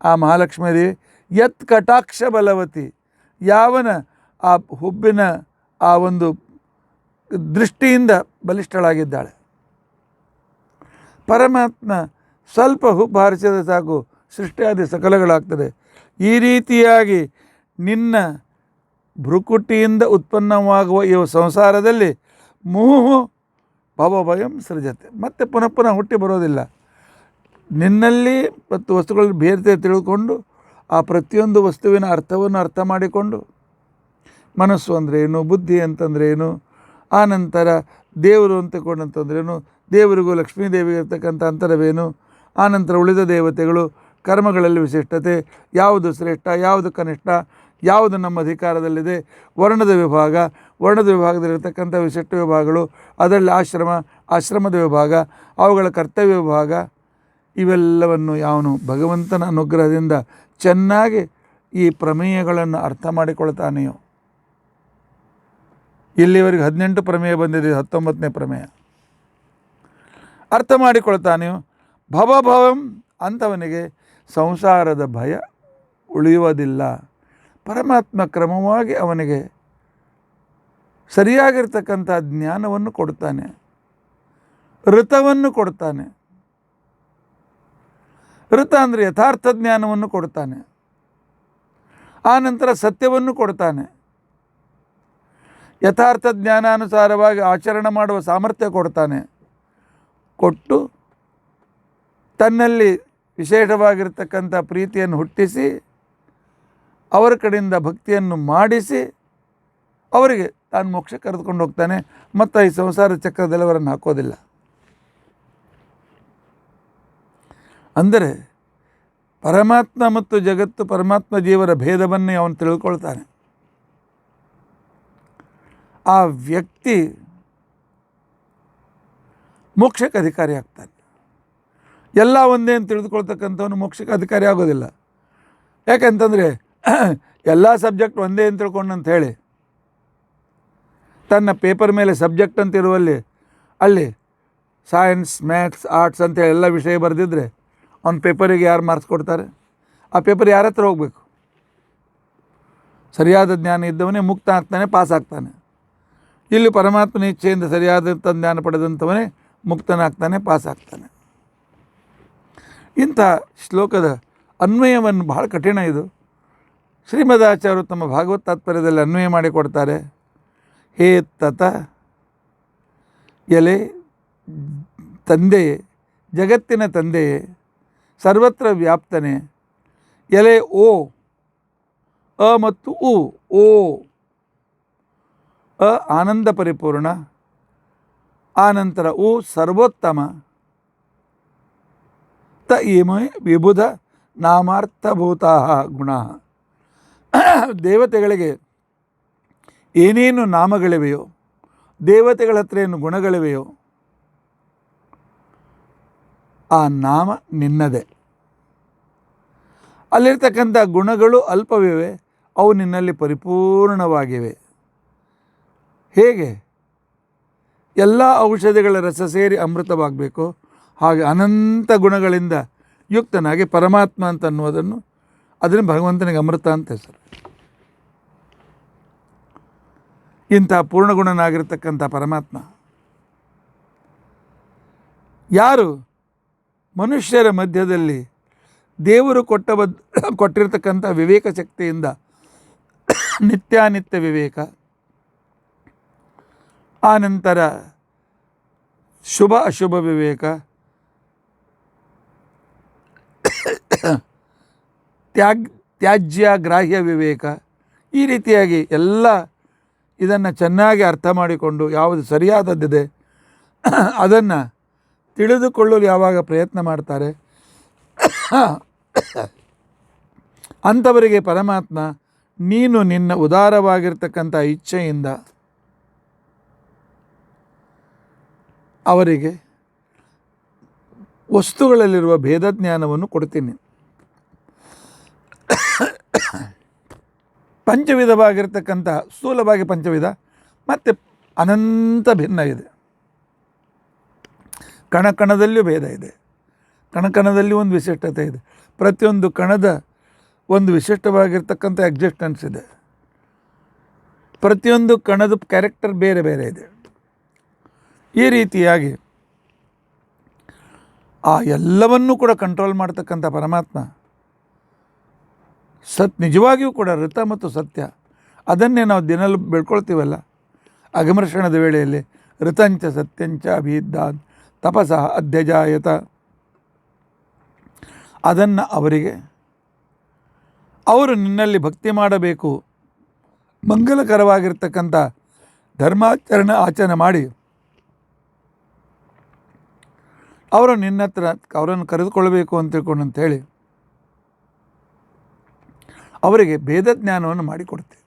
ಆ ಮಹಾಲಕ್ಷ್ಮೀ ಯತ್ ಕಟಾಕ್ಷ ಬಲವತಿ, ಯಾವನ ಆ ಹುಬ್ಬಿನ ಆ ಒಂದು ದೃಷ್ಟಿಯಿಂದ ಬಲಿಷ್ಠಳಾಗಿದ್ದಾಳೆ. ಪರಮಾತ್ಮ ಸ್ವಲ್ಪ ಹುಬ್ಬು ಹಾರಿಸಿದ ಸಾಕು ಸೃಷ್ಟಿಯಾದಿ ಸಕಲಗಳಾಗ್ತದೆ. ಈ ರೀತಿಯಾಗಿ ನಿನ್ನ ಭ್ರುಕುಟಿಯಿಂದ ಉತ್ಪನ್ನವಾಗುವ ಈ ಸಂಸಾರದಲ್ಲಿ ಮುಹುಃ ಭವಭಯಂ ಸೃಜತೆ, ಮತ್ತೆ ಪುನಃ ಹುಟ್ಟಿ ಬರೋದಿಲ್ಲ. ನಿನ್ನಲ್ಲಿ ಮತ್ತು ವಸ್ತುಗಳಲ್ಲಿ ಬೇರೆ ತಿಳಿದುಕೊಂಡು ಆ ಪ್ರತಿಯೊಂದು ವಸ್ತುವಿನ ಅರ್ಥವನ್ನು ಅರ್ಥ ಮಾಡಿಕೊಂಡು ಮನಸ್ಸು ಅಂದರೆ ಏನು, ಬುದ್ಧಿ ಅಂತಂದರೆ ಏನು, ಆ ನಂತರ ದೇವರು ಅಂತಕೊಂಡಂತಂದ್ರೇನು, ದೇವರಿಗೂ ಲಕ್ಷ್ಮೀದೇವಿಗೆ ಇರ್ತಕ್ಕಂಥ ಅಂತರವೇನು, ಆನಂತರ ಉಳಿದ ದೇವತೆಗಳು, ಕರ್ಮಗಳಲ್ಲಿ ವಿಶಿಷ್ಟತೆ, ಯಾವುದು ಶ್ರೇಷ್ಠ, ಯಾವುದು ಕನಿಷ್ಠ, ಯಾವುದು ನಮ್ಮ ಅಧಿಕಾರದಲ್ಲಿದೆ, ವರ್ಣದ ವಿಭಾಗದಲ್ಲಿರ್ತಕ್ಕಂಥ ವಿಶಿಷ್ಟ ವಿಭಾಗಗಳು, ಅದರಲ್ಲಿ ಆಶ್ರಮದ ವಿಭಾಗ, ಅವುಗಳ ಕರ್ತವ್ಯ ವಿಭಾಗ, ಇವೆಲ್ಲವನ್ನು ಯಾವನು ಭಗವಂತನ ಅನುಗ್ರಹದಿಂದ ಚೆನ್ನಾಗಿ ಈ ಪ್ರಮೇಯಗಳನ್ನು ಅರ್ಥ ಮಾಡಿಕೊಳ್ತಾನೆಯೋ, ಇಲ್ಲಿವರೆಗೆ 18 ಪ್ರಮೇಯ ಬಂದಿದೆ, 19ನೇ ಪ್ರಮೇಯ ಅರ್ಥ ಮಾಡಿಕೊಳ್ತಾನೆಯೋ, ಭವಭವಂ ಅಂಥವನಿಗೆ ಸಂಸಾರದ ಭಯ ಉಳಿಯುವುದಿಲ್ಲ. ಪರಮಾತ್ಮ ಕ್ರಮವಾಗಿ ಅವನಿಗೆ ಸರಿಯಾಗಿರ್ತಕ್ಕಂಥ ಜ್ಞಾನವನ್ನು ಕೊಡ್ತಾನೆ, ಋತವನ್ನು ಕೊಡ್ತಾನೆ. ಋತ ಅಂದರೆ ಯಥಾರ್ಥ ಜ್ಞಾನವನ್ನು ಕೊಡ್ತಾನೆ, ಆ ನಂತರ ಸತ್ಯವನ್ನು ಕೊಡ್ತಾನೆ, ಯಥಾರ್ಥ ಜ್ಞಾನಾನುಸಾರವಾಗಿ ಆಚರಣೆ ಮಾಡುವ ಸಾಮರ್ಥ್ಯ ಕೊಡ್ತಾನೆ. ಕೊಟ್ಟು ತನ್ನಲ್ಲಿ ವಿಶೇಷವಾಗಿರ್ತಕ್ಕಂಥ ಪ್ರೀತಿಯನ್ನು ಹುಟ್ಟಿಸಿ ಅವರ ಕಡೆಯಿಂದ ಭಕ್ತಿಯನ್ನು ಮಾಡಿಸಿ ಅವರಿಗೆ ತಾನು ಮೋಕ್ಷ ಕರೆದುಕೊಂಡು ಹೋಗ್ತಾನೆ. ಮತ್ತು ಈ ಸಂಸಾರ ಚಕ್ರದಲ್ಲಿ ಅವರನ್ನು ಹಾಕೋದಿಲ್ಲ. ಅಂದರೆ ಪರಮಾತ್ಮ ಮತ್ತು ಜಗತ್ತು, ಪರಮಾತ್ಮ ಜೀವರ ಭೇದವನ್ನೇ ಅವನು ತಿಳ್ಕೊಳ್ತಾನೆ. ಆ ವ್ಯಕ್ತಿ ಮೋಕ್ಷಕ್ಕೆ ಅಧಿಕಾರಿ ಆಗ್ತಾನೆ. ಎಲ್ಲ ಒಂದೇ ಅಂತ ತಿಳಿದುಕೊಳ್ತಕ್ಕಂಥವನು ಮೋಕ್ಷಕ್ಕೆ ಅಧಿಕಾರಿ ಆಗೋದಿಲ್ಲ. ಯಾಕೆಂತಂದರೆ ಎಲ್ಲ ಸಬ್ಜೆಕ್ಟ್ ಒಂದೇ ಅಂತ ತಿಳ್ಕೊಂಡಂತ ಹೇಳಿ ತನ್ನ ಪೇಪರ್ ಮೇಲೆ ಸಬ್ಜೆಕ್ಟ್ ಅಂತ ಇರುವಲ್ಲಿ ಅಲ್ಲಿ ಸೈನ್ಸ್, ಮ್ಯಾಥ್ಸ್, ಆರ್ಟ್ಸ್ ಅಂತೇಳಿ ಎಲ್ಲ ವಿಷಯ ಬರೆದಿದ್ರೆ ಅವ್ನ ಪೇಪರಿಗೆ ಯಾರು ಮಾರ್ಕ್ಸ್ ಕೊಡ್ತಾರೆ? ಆ ಪೇಪರ್ ಯಾರ ಹತ್ರ ಹೋಗಬೇಕು? ಸರಿಯಾದ ಜ್ಞಾನ ಇದ್ದವನೇ ಮುಕ್ತ ಆಗ್ತಾನೆ, ಪಾಸ್ ಆಗ್ತಾನೆ. ಇಲ್ಲಿ ಪರಮಾತ್ಮನ ಇಚ್ಛೆಯಿಂದ ಸರಿಯಾದಂಥ ಜ್ಞಾನ ಪಡೆದಂಥವನೇ ಮುಕ್ತನಾಗ್ತಾನೆ, ಪಾಸ್ ಆಗ್ತಾನೆ. ಇಂಥ ಶ್ಲೋಕದ ಅನ್ವಯವನ್ನು ಬಹಳ ಕಠಿಣ. ಇದು ಶ್ರೀಮದಾಚಾರ್ಯರು ತಮ್ಮ ಭಾಗವತ್ ತಾತ್ಪರ್ಯದಲ್ಲಿ ಅನ್ವಯ ಮಾಡಿಕೊಡ್ತಾರೆ. ಹೇ ತತ, ಎಲೆ ತಂದೆಯೇ, ಜಗತ್ತಿನ ತಂದೆಯೇ, ಸರ್ವತ್ರ ವ್ಯಾಪ್ತನೆ, ಎಲೆ ಓ, ಅ ಮತ್ತು ಉ, ಓ ಅ ಆನಂದ ಪರಿಪೂರ್ಣ, ಆನಂತರ ಉ ಸರ್ವೋತ್ತಮ, ತ ಇಮೇ ವಿಬುಧ ನಾಮಾರ್ಥಭೂತಾ ಗುಣ. ದೇವತೆಗಳಿಗೆ ಏನೇನು ನಾಮಗಳಿವೆಯೋ, ದೇವತೆಗಳ ಹತ್ರ ಏನು ಗುಣಗಳಿವೆಯೋ, ಆ ನಾಮ ನಿನ್ನದೇ. ಅಲ್ಲಿರ್ತಕ್ಕಂಥ ಗುಣಗಳು ಅಲ್ಪವಿವೆ, ಅವು ನಿನ್ನಲ್ಲಿ ಪರಿಪೂರ್ಣವಾಗಿವೆ. ಹೇಗೆ ಎಲ್ಲ ಔಷಧಿಗಳ ರಸ ಸೇರಿ ಅಮೃತವಾಗಬೇಕು, ಹಾಗೆ ಅನಂತ ಗುಣಗಳಿಂದ ಯುಕ್ತನಾಗಿ ಪರಮಾತ್ಮ ಅಂತ ಅನ್ನೋದನ್ನು, ಅದನ್ನು ಭಗವಂತನಿಗೆ ಅಮೃತ ಅಂತ ಹೆಸರು. ಇಂಥ ಪೂರ್ಣಗುಣನಾಗಿರ್ತಕ್ಕಂಥ ಪರಮಾತ್ಮ ಯಾರು ಮನುಷ್ಯರ ಮಧ್ಯದಲ್ಲಿ ದೇವರು ಕೊಟ್ಟಿರ್ತಕ್ಕಂಥ ವಿವೇಕ ಶಕ್ತಿಯಿಂದ ನಿತ್ಯಾನಿತ್ಯ ವಿವೇಕ, ಆನಂತರ ಶುಭ ಅಶುಭ ವಿವೇಕ, ತ್ಯಾಜ್ಯ ಗ್ರಾಹ್ಯ ವಿವೇಕ, ಈ ರೀತಿಯಾಗಿ ಎಲ್ಲ ಇದನ್ನು ಚೆನ್ನಾಗಿ ಅರ್ಥ ಮಾಡಿಕೊಂಡು ಯಾವುದು ಸರಿಯಾದದ್ದಿದೆ ಅದನ್ನು ತಿಳಿದುಕೊಳ್ಳಲು ಯಾವಾಗ ಪ್ರಯತ್ನ ಮಾಡ್ತಾರೆ ಅಂಥವರಿಗೆ ಪರಮಾತ್ಮ ನೀನು ನಿನ್ನ ಉದಾರವಾಗಿರ್ತಕ್ಕಂಥ ಇಚ್ಛೆಯಿಂದ ಅವರಿಗೆ ವಸ್ತುಗಳಲ್ಲಿರುವ ಭೇದಜ್ಞಾನವನ್ನು ಕೊಡ್ತೀನಿ. ಪಂಚವಿಧವಾಗಿರ್ತಕ್ಕಂಥ ಸ್ಥೂಲವಾಗಿ ಪಂಚವಿಧ ಮತ್ತು ಅನಂತ ಭಿನ್ನ ಇದೆ. ಕಣಕಣದಲ್ಲಿಯೂ ಭೇದ ಇದೆ, ಕಣಕಣದಲ್ಲಿ ಒಂದು ವಿಶಿಷ್ಟತೆ ಇದೆ. ಪ್ರತಿಯೊಂದು ಕಣದ ಒಂದು ವಿಶಿಷ್ಟವಾಗಿರ್ತಕ್ಕಂಥ ಎಕ್ಸಿಸ್ಟೆನ್ಸ್ ಇದೆ. ಪ್ರತಿಯೊಂದು ಕಣದ ಕ್ಯಾರೆಕ್ಟರ್ ಬೇರೆ ಬೇರೆ ಇದೆ. ಈ ರೀತಿಯಾಗಿ ಆ ಎಲ್ಲವನ್ನೂ ಕೂಡ ಕಂಟ್ರೋಲ್ ಮಾಡ್ತಕ್ಕಂಥ ಪರಮಾತ್ಮ ನಿಜವಾಗಿಯೂ ಕೂಡ ಋತ ಮತ್ತು ಸತ್ಯ, ಅದನ್ನೇ ನಾವು ದಿನಲ್ಲೂ ಬೆಳ್ಕೊಳ್ತೀವಲ್ಲ ಅಗಮರ್ಷಣದ ವೇಳೆಯಲ್ಲಿ. ಋತಂಚ ಸತ್ಯಂಚ ಅಭಿದ್ದಾನ್ ತಪಸಃ ಅಧ್ಯಜಾಯತ. ಅದನ್ನು ಅವರಿಗೆ ಅವರು ನಿನ್ನಲ್ಲಿ ಭಕ್ತಿ ಮಾಡಬೇಕು, ಮಂಗಲಕರವಾಗಿರ್ತಕ್ಕಂಥ ಆಚರಣೆ ಮಾಡಿ ಅವರು ನಿನ್ನ ಹತ್ರ ಅವರನ್ನು ಕರೆದುಕೊಳ್ಬೇಕು ಅಂತ ತಿಳ್ಕೊಂಡು ಅಂತೇಳಿ ಅವರಿಗೆ ಭೇದ ಜ್ಞಾನವನ್ನು ಮಾಡಿಕೊಡ್ತೇವೆ.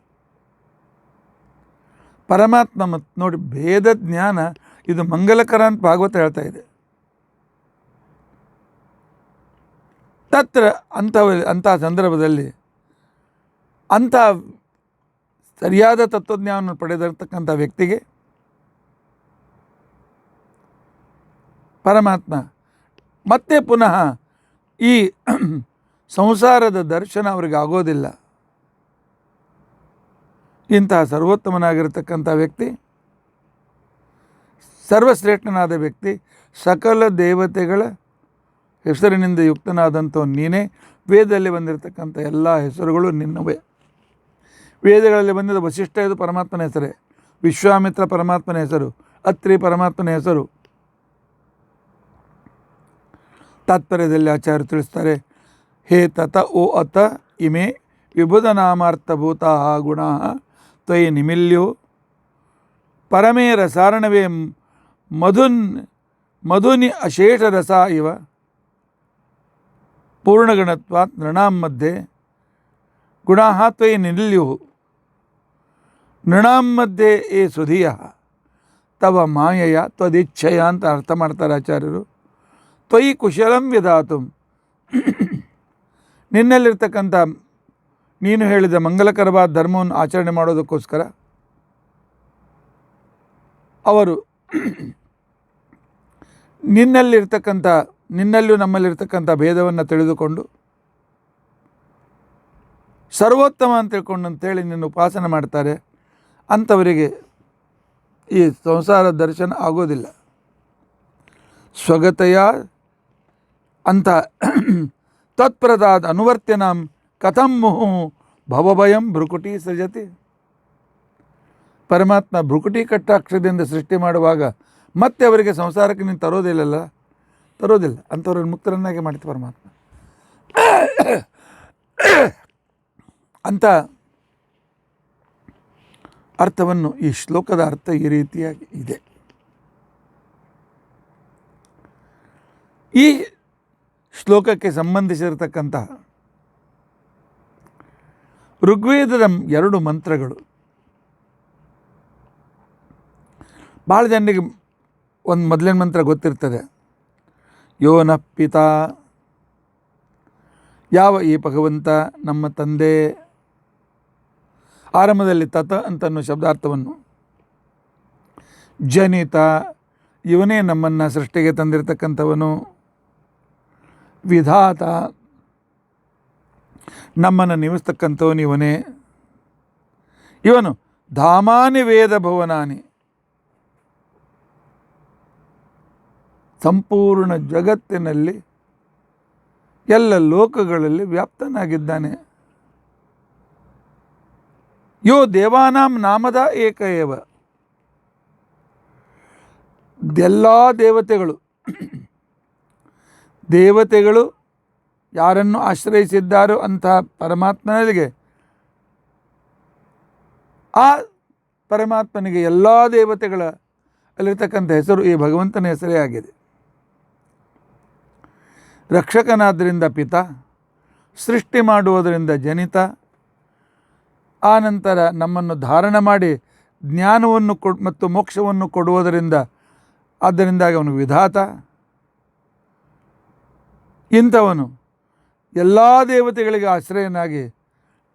ಪರಮಾತ್ಮ ಮತ್ತು ನೋಡಿ, ಭೇದ ಜ್ಞಾನ ಇದು ಮಂಗಲಕರ ಅಂತ ಭಾಗವತ ಹೇಳ್ತಾ ಇದೆ. ತತ್ರ ಅಂಥ ಸಂದರ್ಭದಲ್ಲಿ ಅಂಥ ಸರಿಯಾದ ತತ್ವಜ್ಞಾನವನ್ನು ಪಡೆದಿರ್ತಕ್ಕಂಥ ವ್ಯಕ್ತಿಗೆ ಪರಮಾತ್ಮ ಮತ್ತೆ ಪುನಃ ಈ ಸಂಸಾರದ ದರ್ಶನ ಅವರಿಗೆ ಆಗೋದಿಲ್ಲ. ಇಂತಹ ಸರ್ವೋತ್ತಮನಾಗಿರ್ತಕ್ಕಂಥ ವ್ಯಕ್ತಿ, ಸರ್ವಶ್ರೇಷ್ಠನಾದ ವ್ಯಕ್ತಿ, ಸಕಲ ದೇವತೆಗಳ ಹೆಸರಿನಿಂದ ಯುಕ್ತನಾದಂಥ ನೀನೇ. ವೇದದಲ್ಲಿ ಬಂದಿರತಕ್ಕಂಥ ಎಲ್ಲ ಹೆಸರುಗಳು ನಿನ್ನವೇ. ವೇದಗಳಲ್ಲಿ ಬಂದಿದ್ದ ವಸಿಷ್ಠ ಇದು ಪರಮಾತ್ಮನ ಹೆಸರೇ, ವಿಶ್ವಾಮಿತ್ರ ಪರಮಾತ್ಮನ ಹೆಸರು, ಅತ್ರಿ ಪರಮಾತ್ಮನ ಹೆಸರು. ತಾತ್ಪರ್ಯದಲ್ಲಿ ಆಚಾರ್ಯರು ತಿಳಿಸ್ತಾರೆ, ಹೇ ತತ ಓ ಅತ ಇಮೆ ವಿಬುಧನಾಮಾರ್ಥಭೂತಾ ಗುಣ ತ್ವಯಿ ನಿಮಿಲ್ಯೋ ಪರಮೇ ರಸಾರಣವೇ ಮಧುನಿ ಅಶೇಷ ರಸ ಇವ ಪೂರ್ಣಗಣತ್ವಾತ್ ನೃಣಾಂ ಮಧ್ಯೆ ಗುಣಾಃ ತ್ವಯಿ ನಿಲ್ಯು ನೃಣಾಂ ಮಧ್ಯೆ ಏ ಸುಧಿಯ ತವ ಮಾಯೆಯ ತ್ವದಿಚ್ಛಯ ಅಂತ ಅರ್ಥ ಮಾಡ್ತಾರೆ ಆಚಾರ್ಯರು. ತ್ವಯಿ ಕುಶಲಂ ವಿಧಾತು, ನಿನ್ನಲ್ಲಿರ್ತಕ್ಕಂಥ ನೀನು ಹೇಳಿದ ಮಂಗಲಕರವಾದ ಧರ್ಮವನ್ನು ಆಚರಣೆ ಮಾಡೋದಕ್ಕೋಸ್ಕರ ಅವರು ನಿನ್ನಲ್ಲೂ ನಮ್ಮಲ್ಲಿರ್ತಕ್ಕಂಥ ಭೇದವನ್ನು ತಿಳಿದುಕೊಂಡು ಸರ್ವೋತ್ತಮ ಅಂತ ತಿಳ್ಕೊಂಡು ಅಂತೇಳಿ ನಿನ್ನ ಉಪಾಸನೆ ಮಾಡ್ತಾರೆ. ಅಂಥವರಿಗೆ ಈ ಸಂಸಾರ ದರ್ಶನ ಆಗೋದಿಲ್ಲ. ಸ್ವಗತೆಯ ಅಂತ ತತ್ಪ್ರದಾದ ಅನುವರ್ತ್ಯನಾಂ ಕಥಂ ಮುಹು ಭವಭಯಂ ಭ್ರುಕುಟಿ ಸೃಜತಿ. ಪರಮಾತ್ಮ ಭ್ರುಕುಟಿ ಕಟ್ಟಾಕ್ಷರದಿಂದ ಸೃಷ್ಟಿ ಮಾಡುವಾಗ ಮತ್ತೆ ಅವರಿಗೆ ಸಂಸಾರಕ್ಕೆ ನೀನು ತರೋದಿಲ್ಲ. ಅಂಥವ್ರನ್ನು ಮುಕ್ತರನ್ನಾಗಿ ಮಾಡ್ತೀವಿ ಪರಮಾತ್ಮ. ಅಂಥ ಅರ್ಥವನ್ನು ಈ ಶ್ಲೋಕದ ಅರ್ಥ ಈ ರೀತಿಯಾಗಿ ಇದೆ. ಈ ಶ್ಲೋಕಕ್ಕೆ ಸಂಬಂಧಿಸಿರತಕ್ಕಂತಹ ಋಗ್ವೇದದ 2 ಮಂತ್ರಗಳು ಭಾಳ ಜನರಿಗೆ ಒಂದು ಮೊದಲನೇ ಮಂತ್ರ ಗೊತ್ತಿರ್ತದೆ, ಯೋ ನಃ ಪಿತಾ, ಯಾವ ಈ ಭಗವಂತ ನಮ್ಮ ತಂದೆ. ಆರಂಭದಲ್ಲಿ ತತ ಅಂತನ್ನೋ ಶಬ್ದಾರ್ಥವನ್ನು, ಜನಿತ ಇವನೇ ನಮ್ಮನ್ನು ಸೃಷ್ಟಿಗೆ ತಂದಿರತಕ್ಕಂಥವನು, ವಿಧಾತ ನಮ್ಮನ್ನು ನಿಲ್ಲಿಸ್ತಕ್ಕಂಥವನು ಇವನೇ, ಇವನು ಧಾಮಾನಿ ವೇದ ಭುವನಾನಿ, ಸಂಪೂರ್ಣ ಜಗತ್ತಿನಲ್ಲಿ ಎಲ್ಲ ಲೋಕಗಳಲ್ಲಿ ವ್ಯಾಪ್ತನಾಗಿದ್ದಾನೆ. ಯೋ ದೇವಾನಾಂ ನಾಮದ ಏಕ ಏವ, ಎಲ್ಲ ದೇವತೆಗಳು ಯಾರನ್ನು ಆಶ್ರಯಿಸಿದ್ದಾರೋ ಅಂತಹ ಪರಮಾತ್ಮನಿಗೆ, ಆ ಪರಮಾತ್ಮನಿಗೆ ಎಲ್ಲ ದೇವತೆಗಳ ಅಲ್ಲಿರ್ತಕ್ಕಂಥ ಹೆಸರು ಈ ಭಗವಂತನ ಹೆಸರೇ ಆಗಿದೆ. ರಕ್ಷಕನಾದ್ದರಿಂದ ಪಿತ, ಸೃಷ್ಟಿ ಮಾಡುವುದರಿಂದ ಜನಿತ, ಆನಂತರ ನಮ್ಮನ್ನು ಧಾರಣ ಮಾಡಿ ಜ್ಞಾನವನ್ನು ಮತ್ತು ಮೋಕ್ಷವನ್ನು ಕೊಡುವುದರಿಂದ ಆದ್ದರಿಂದಾಗಿ ಅವನು ವಿಧಾತ. ಇಂಥವನು ಎಲ್ಲ ದೇವತೆಗಳಿಗೆ ಆಶ್ರಯನಾಗಿ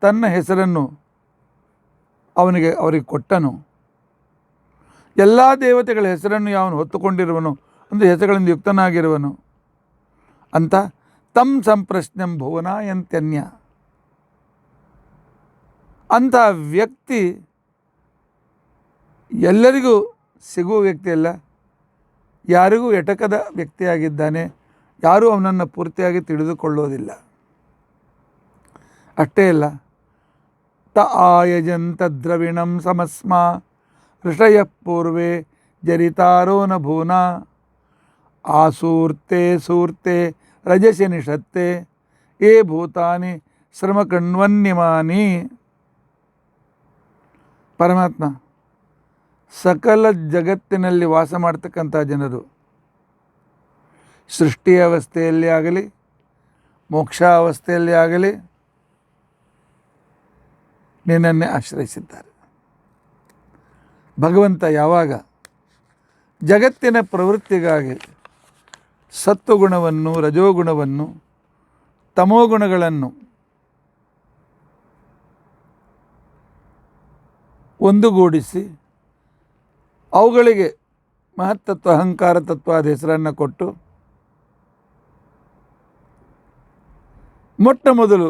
ತನ್ನ ಹೆಸರನ್ನು ಅವರಿಗೆ ಕೊಟ್ಟನು. ಎಲ್ಲ ದೇವತೆಗಳ ಹೆಸರನ್ನು ಯಾವನು ಹೊತ್ತುಕೊಂಡಿರುವನು ಅಂದರೆ ಹೆಸರುಗಳಿಂದ ಯುಕ್ತನಾಗಿರುವನು ಅಂತ ತಂ ಸಂಪ್ರಶ್ನಂ ಭುವನಾಯಂತ್ಯನ್ಯ. ಅಂಥ ವ್ಯಕ್ತಿ ಎಲ್ಲರಿಗೂ ಸಿಗುವ ವ್ಯಕ್ತಿ ಅಲ್ಲ, ಯಾರಿಗೂ ಎಟಕದ ವ್ಯಕ್ತಿಯಾಗಿದ್ದಾನೆ. ಯಾರೂ ಅವನನ್ನು ಪೂರ್ತಿಯಾಗಿ ತಿಳಿದುಕೊಳ್ಳೋದಿಲ್ಲ. ಅಷ್ಟೇ ಅಲ್ಲ, ತ ಆಯಜಂತ ದ್ರವಿಣಂ ಸಮಸ್ಮಾ ಋಷಯ ಪೂರ್ವೆ ಜರಿತಾರೋ ನ ಭೂನಾ ಆಸೂರ್ತೆ ರಜಸಿ ನಿಷತ್ತೆ ಏ ಭೂತಾನಿ ಶ್ರಮಕಣ್ವನ್ಯಮಾನಿ. ಪರಮಾತ್ಮ ಸಕಲ ಜಗತ್ತಿನಲ್ಲಿ ವಾಸ ಮಾಡ್ತಕ್ಕಂಥ ಜನರು ಸೃಷ್ಟಿಯ ಅವಸ್ಥೆಯಲ್ಲಿ ಆಗಲಿ ಮೋಕ್ಷ ಅವಸ್ಥೆಯಲ್ಲಿ ಆಗಲಿ ನಿನ್ನನ್ನೇ ಆಶ್ರಯಿಸಿದ್ದಾರೆ. ಭಗವಂತ ಯಾವಾಗ ಜಗತ್ತಿನ ಪ್ರವೃತ್ತಿಗಾಗಿ ಸತ್ವಗುಣವನ್ನು ರಜೋಗುಣವನ್ನು ತಮೋಗುಣಗಳನ್ನು ಒಂದುಗೂಡಿಸಿ ಅವುಗಳಿಗೆ ಮಹತ್ತತ್ವ ಅಹಂಕಾರ ತತ್ವಾದ ಹೆಸರನ್ನು ಕೊಟ್ಟು ಮೊಟ್ಟ ಮೊದಲು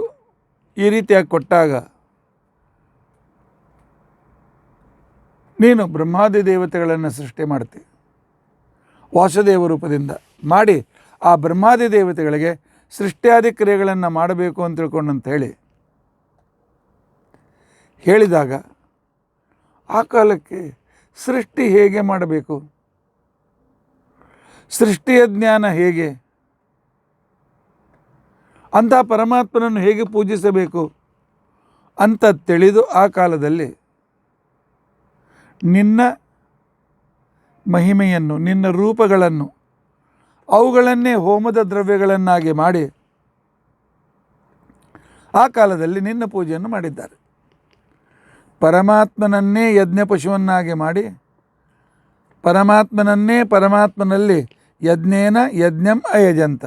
ಈ ರೀತಿಯಾಗಿ ಕೊಟ್ಟಾಗ ನೀನು ಬ್ರಹ್ಮಾದಿ ದೇವತೆಗಳನ್ನು ಸೃಷ್ಟಿ ಮಾಡ್ತಿ. ವಾಸುದೇವ ರೂಪದಿಂದ ಮಾಡಿ ಆ ಬ್ರಹ್ಮಾದಿ ದೇವತೆಗಳಿಗೆ ಸೃಷ್ಟಿಯಾದಿ ಕ್ರಿಯೆಗಳನ್ನು ಮಾಡಬೇಕು ಅಂತ ತಿಳ್ಕೊಂಡಂತ ಹೇಳಿದಾಗ ಆ ಕಾಲಕ್ಕೆ ಸೃಷ್ಟಿ ಹೇಗೆ ಮಾಡಬೇಕು, ಸೃಷ್ಟಿಯ ಜ್ಞಾನ ಹೇಗೆ, ಅಂಥ ಪರಮಾತ್ಮನನ್ನು ಹೇಗೆ ಪೂಜಿಸಬೇಕು ಅಂತ ತಿಳಿದು ಆ ಕಾಲದಲ್ಲಿ ನಿನ್ನ ಮಹಿಮೆಯನ್ನು ನಿನ್ನ ರೂಪಗಳನ್ನು ಅವುಗಳನ್ನೇ ಹೋಮದ ದ್ರವ್ಯಗಳನ್ನಾಗಿ ಮಾಡಿ ಆ ಕಾಲದಲ್ಲಿ ನಿನ್ನ ಪೂಜೆಯನ್ನು ಮಾಡಿದ್ದಾರೆ. ಪರಮಾತ್ಮನನ್ನೇ ಯಜ್ಞ ಪಶುವನ್ನಾಗಿ ಮಾಡಿ ಪರಮಾತ್ಮನಲ್ಲಿ ಯಜ್ಞೇನ ಯಜ್ಞಂ ಅಯಜಂತ.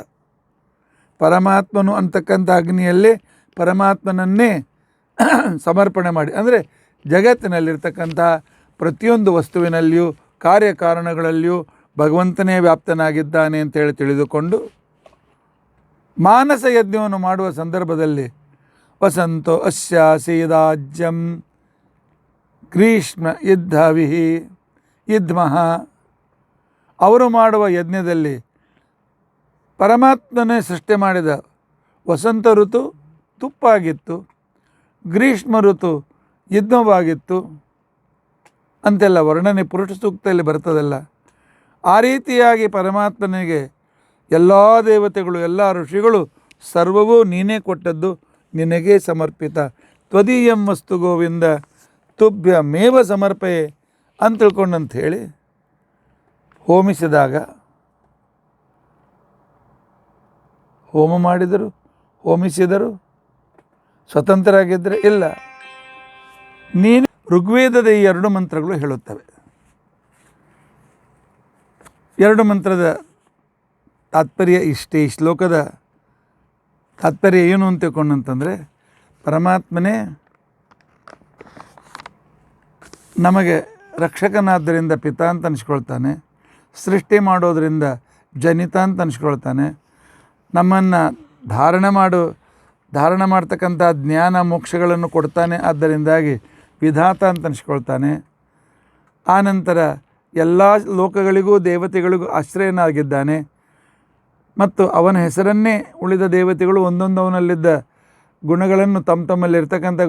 ಪರಮಾತ್ಮನು ಅಂತಕ್ಕಂಥ ಅಗ್ನಿಯಲ್ಲಿ ಪರಮಾತ್ಮನನ್ನೇ ಸಮರ್ಪಣೆ ಮಾಡಿ, ಅಂದರೆ ಜಗತ್ತಿನಲ್ಲಿರ್ತಕ್ಕಂಥ ಪ್ರತಿಯೊಂದು ವಸ್ತುವಿನಲ್ಲಿಯೂ ಕಾರ್ಯಕಾರಣಗಳಲ್ಲಿಯೂ ಭಗವಂತನೇ ವ್ಯಾಪ್ತನಾಗಿದ್ದಾನೆ ಅಂತೇಳಿ ತಿಳಿದುಕೊಂಡು ಮಾನಸ ಯಜ್ಞವನ್ನು ಮಾಡುವ ಸಂದರ್ಭದಲ್ಲಿ ವಸಂತೋ ಅಸ್ಯಾಸೀದಾಜ್ಯಂ ಗ್ರೀಷ್ಮ ಯುದ್ಧವಿಹಿ ಯುದ್ಮಃ. ಅವರು ಮಾಡುವ ಯಜ್ಞದಲ್ಲಿ ಪರಮಾತ್ಮನೇ ಸೃಷ್ಟಿ ಮಾಡಿದ ವಸಂತ ಋತು ತುಪ್ಪಾಗಿತ್ತು, ಗ್ರೀಷ್ಮ ಋತು ಯುದ್ಧವಾಗಿತ್ತು ಅಂತೆಲ್ಲ ವರ್ಣನೆ ಪುರುಷ ಸೂಕ್ತದಲ್ಲಿ ಬರ್ತದಲ್ಲ. ಆ ರೀತಿಯಾಗಿ ಪರಮಾತ್ಮನಿಗೆ ಎಲ್ಲ ದೇವತೆಗಳು ಎಲ್ಲ ಋಷಿಗಳು ಸರ್ವವೂ ನೀನೇ ಕೊಟ್ಟದ್ದು, ನಿನಗೇ ಸಮರ್ಪಿತ. ತ್ವದೀಯಂ ವಸ್ತು ಗೋವಿಂದ ತುಭ್ಯ ಮೇವ ಸಮರ್ಪಯೆ ಅಂತ ತಿಳ್ಕೊಂಡಂತ ಹೇಳಿ ಹೋಮಿಸಿದಾಗ ಹೋಮ ಮಾಡಿದರು, ಹೋಮಿಸಿದರು, ಸ್ವತಂತ್ರರಾಗಿದ್ದರೆ ಇಲ್ಲ. ನೀನು ಋಗ್ವೇದದ ಈ 2 ಮಂತ್ರಗಳು ಹೇಳುತ್ತವೆ. 2 ಮಂತ್ರದ ತಾತ್ಪರ್ಯ ಇಷ್ಟೇ. ಈ ಶ್ಲೋಕದ ತಾತ್ಪರ್ಯ ಏನು ಅಂತ ತಿಳ್ಕೊಂಡಂತಂದರೆ, ಪರಮಾತ್ಮನೇ ನಮಗೆ ರಕ್ಷಕನಾದ್ದರಿಂದ ಪಿತ ಅಂತ ಅನಿಸ್ಕೊಳ್ತಾನೆ, ಸೃಷ್ಟಿ ಮಾಡೋದರಿಂದ ಜನಿತ ಅಂತ ಅನಿಸ್ಕೊಳ್ತಾನೆ, ನಮ್ಮನ್ನು ಧಾರಣ ಮಾಡ್ತಕ್ಕಂಥ ಜ್ಞಾನ ಮೋಕ್ಷಗಳನ್ನು ಕೊಡ್ತಾನೆ, ಆದ್ದರಿಂದಾಗಿ ವಿಧಾತ ಅಂತ ಅನಿಸ್ಕೊಳ್ತಾನೆ. ಆನಂತರ ಎಲ್ಲ ಲೋಕಗಳಿಗೂ ದೇವತೆಗಳಿಗೂ ಆಶ್ರಯನಾಗಿದ್ದಾನೆ ಮತ್ತು ಅವನ ಹೆಸರನ್ನೇ ಉಳಿದ ದೇವತೆಗಳು ಒಂದೊಂದು ಅವನಲ್ಲಿದ್ದ ಗುಣಗಳನ್ನು ತಮ್ಮಲ್ಲಿರ್ತಕ್ಕಂಥ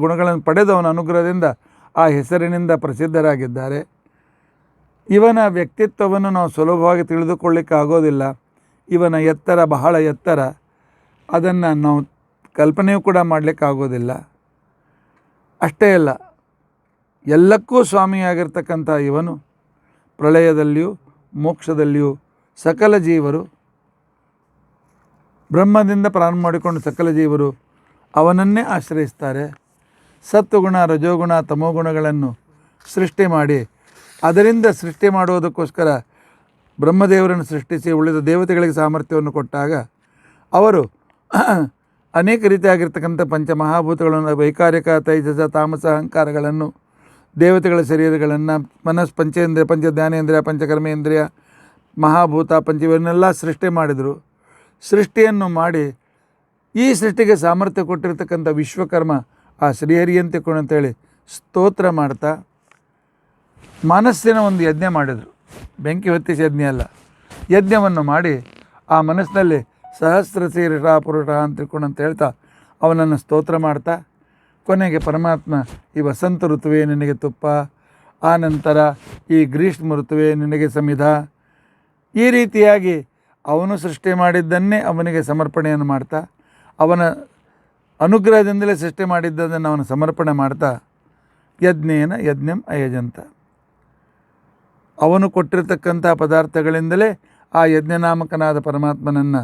ಗುಣಗಳನ್ನು ಪಡೆದು ಅವನ ಅನುಗ್ರಹದಿಂದ ಆ ಹೆಸರಿನಿಂದ ಪ್ರಸಿದ್ಧರಾಗಿದ್ದಾರೆ. ಇವನ ವ್ಯಕ್ತಿತ್ವವನ್ನು ನಾವು ಸುಲಭವಾಗಿ ತಿಳಿದುಕೊಳ್ಳಿಕ್ಕೆ ಆಗೋದಿಲ್ಲ. ಇವನ ಎತ್ತರ ಬಹಳ ಎತ್ತರ, ಅದನ್ನು ನಾವು ಕಲ್ಪನೆಯೂ ಕೂಡ ಮಾಡಲಿಕ್ಕಾಗೋದಿಲ್ಲ. ಅಷ್ಟೇ ಅಲ್ಲ, ಎಲ್ಲಕ್ಕೂ ಸ್ವಾಮಿಯಾಗಿರ್ತಕ್ಕಂಥ ಇವನು ಪ್ರಳಯದಲ್ಲಿಯೂ ಮೋಕ್ಷದಲ್ಲಿಯೂ ಸಕಲ ಜೀವರು ಬ್ರಹ್ಮದಿಂದ ಪ್ರಾರಂಭ ಮಾಡಿಕೊಂಡು ಸಕಲ ಜೀವರು ಅವನನ್ನೇ ಆಶ್ರಯಿಸ್ತಾರೆ. ಸತ್ವಗುಣ ರಜೋಗುಣ ತಮೋಗುಣಗಳನ್ನು ಸೃಷ್ಟಿ ಮಾಡಿ ಅದರಿಂದ ಸೃಷ್ಟಿ ಮಾಡುವುದಕ್ಕೋಸ್ಕರ ಬ್ರಹ್ಮದೇವರನ್ನು ಸೃಷ್ಟಿಸಿ ಉಳಿದ ದೇವತೆಗಳಿಗೆ ಸಾಮರ್ಥ್ಯವನ್ನು ಕೊಟ್ಟಾಗ ಅವರು ಅನೇಕ ರೀತಿಯಾಗಿರ್ತಕ್ಕಂಥ ಪಂಚಮಹಾಭೂತಗಳನ್ನು ವೈಕಾರಿಕ ತೈಜಸ ತಾಮಸ ಅಹಂಕಾರಗಳನ್ನು ದೇವತೆಗಳ ಶರೀರಗಳನ್ನು ಪಂಚೇಂದ್ರಿಯ ಪಂಚ ಜ್ಞಾನೇಂದ್ರಿಯ ಪಂಚಕರ್ಮೇಂದ್ರಿಯ ಮಹಾಭೂತ ಇವನ್ನೆಲ್ಲ ಸೃಷ್ಟಿ ಮಾಡಿದರು. ಸೃಷ್ಟಿಯನ್ನು ಮಾಡಿ ಈ ಸೃಷ್ಟಿಗೆ ಸಾಮರ್ಥ್ಯ ಕೊಟ್ಟಿರ್ತಕ್ಕಂಥ ವಿಶ್ವಕರ್ಮ ಆ ಶ್ರೀಹರಿಯಂತೆ ಅಂತೇಳಿ ಸ್ತೋತ್ರ ಮಾಡ್ತಾ ಮನಸ್ಸಿನ ಒಂದು ಯಜ್ಞ ಮಾಡಿದರು. ಬೆಂಕಿ ಹೊತ್ತಿಸಿ ಯಜ್ಞ ಅಲ್ಲ, ಯಜ್ಞವನ್ನು ಮಾಡಿ ಆ ಮನಸ್ಸಿನಲ್ಲಿ ಸಹಸ್ರ ಶೀರ್ಷ ಪುರುಷ ಅಂತ ತಿಳ್ಕೊಂಡಂತ ಹೇಳ್ತಾ ಅವನನ್ನು ಸ್ತೋತ್ರ ಮಾಡ್ತಾ ಕೊನೆಗೆ ಪರಮಾತ್ಮ ಈ ವಸಂತ ಋತುವೇ ನಿನಗೆ ತುಪ್ಪ, ಆ ನಂತರ ಈ ಗ್ರೀಷ್ಮ ಋತುವೇ ನಿನಗೆ ಸಮಿಧ, ಈ ರೀತಿಯಾಗಿ ಅವನು ಸೃಷ್ಟಿ ಮಾಡಿದ್ದನ್ನೇ ಅವನಿಗೆ ಸಮರ್ಪಣೆಯನ್ನು ಮಾಡ್ತಾ, ಅವನ ಅನುಗ್ರಹದಿಂದಲೇ ಸೃಷ್ಟಿ ಮಾಡಿದ್ದನ್ನು ಅವನು ಸಮರ್ಪಣೆ ಮಾಡ್ತಾ, ಯಜ್ಞೇನ ಯಜ್ಞಂ ಅಯಜಂತ, ಅವನು ಕೊಟ್ಟಿರತಕ್ಕಂಥ ಪದಾರ್ಥಗಳಿಂದಲೇ ಆ ಯಜ್ಞನಾಮಕನಾದ ಪರಮಾತ್ಮನನ್ನು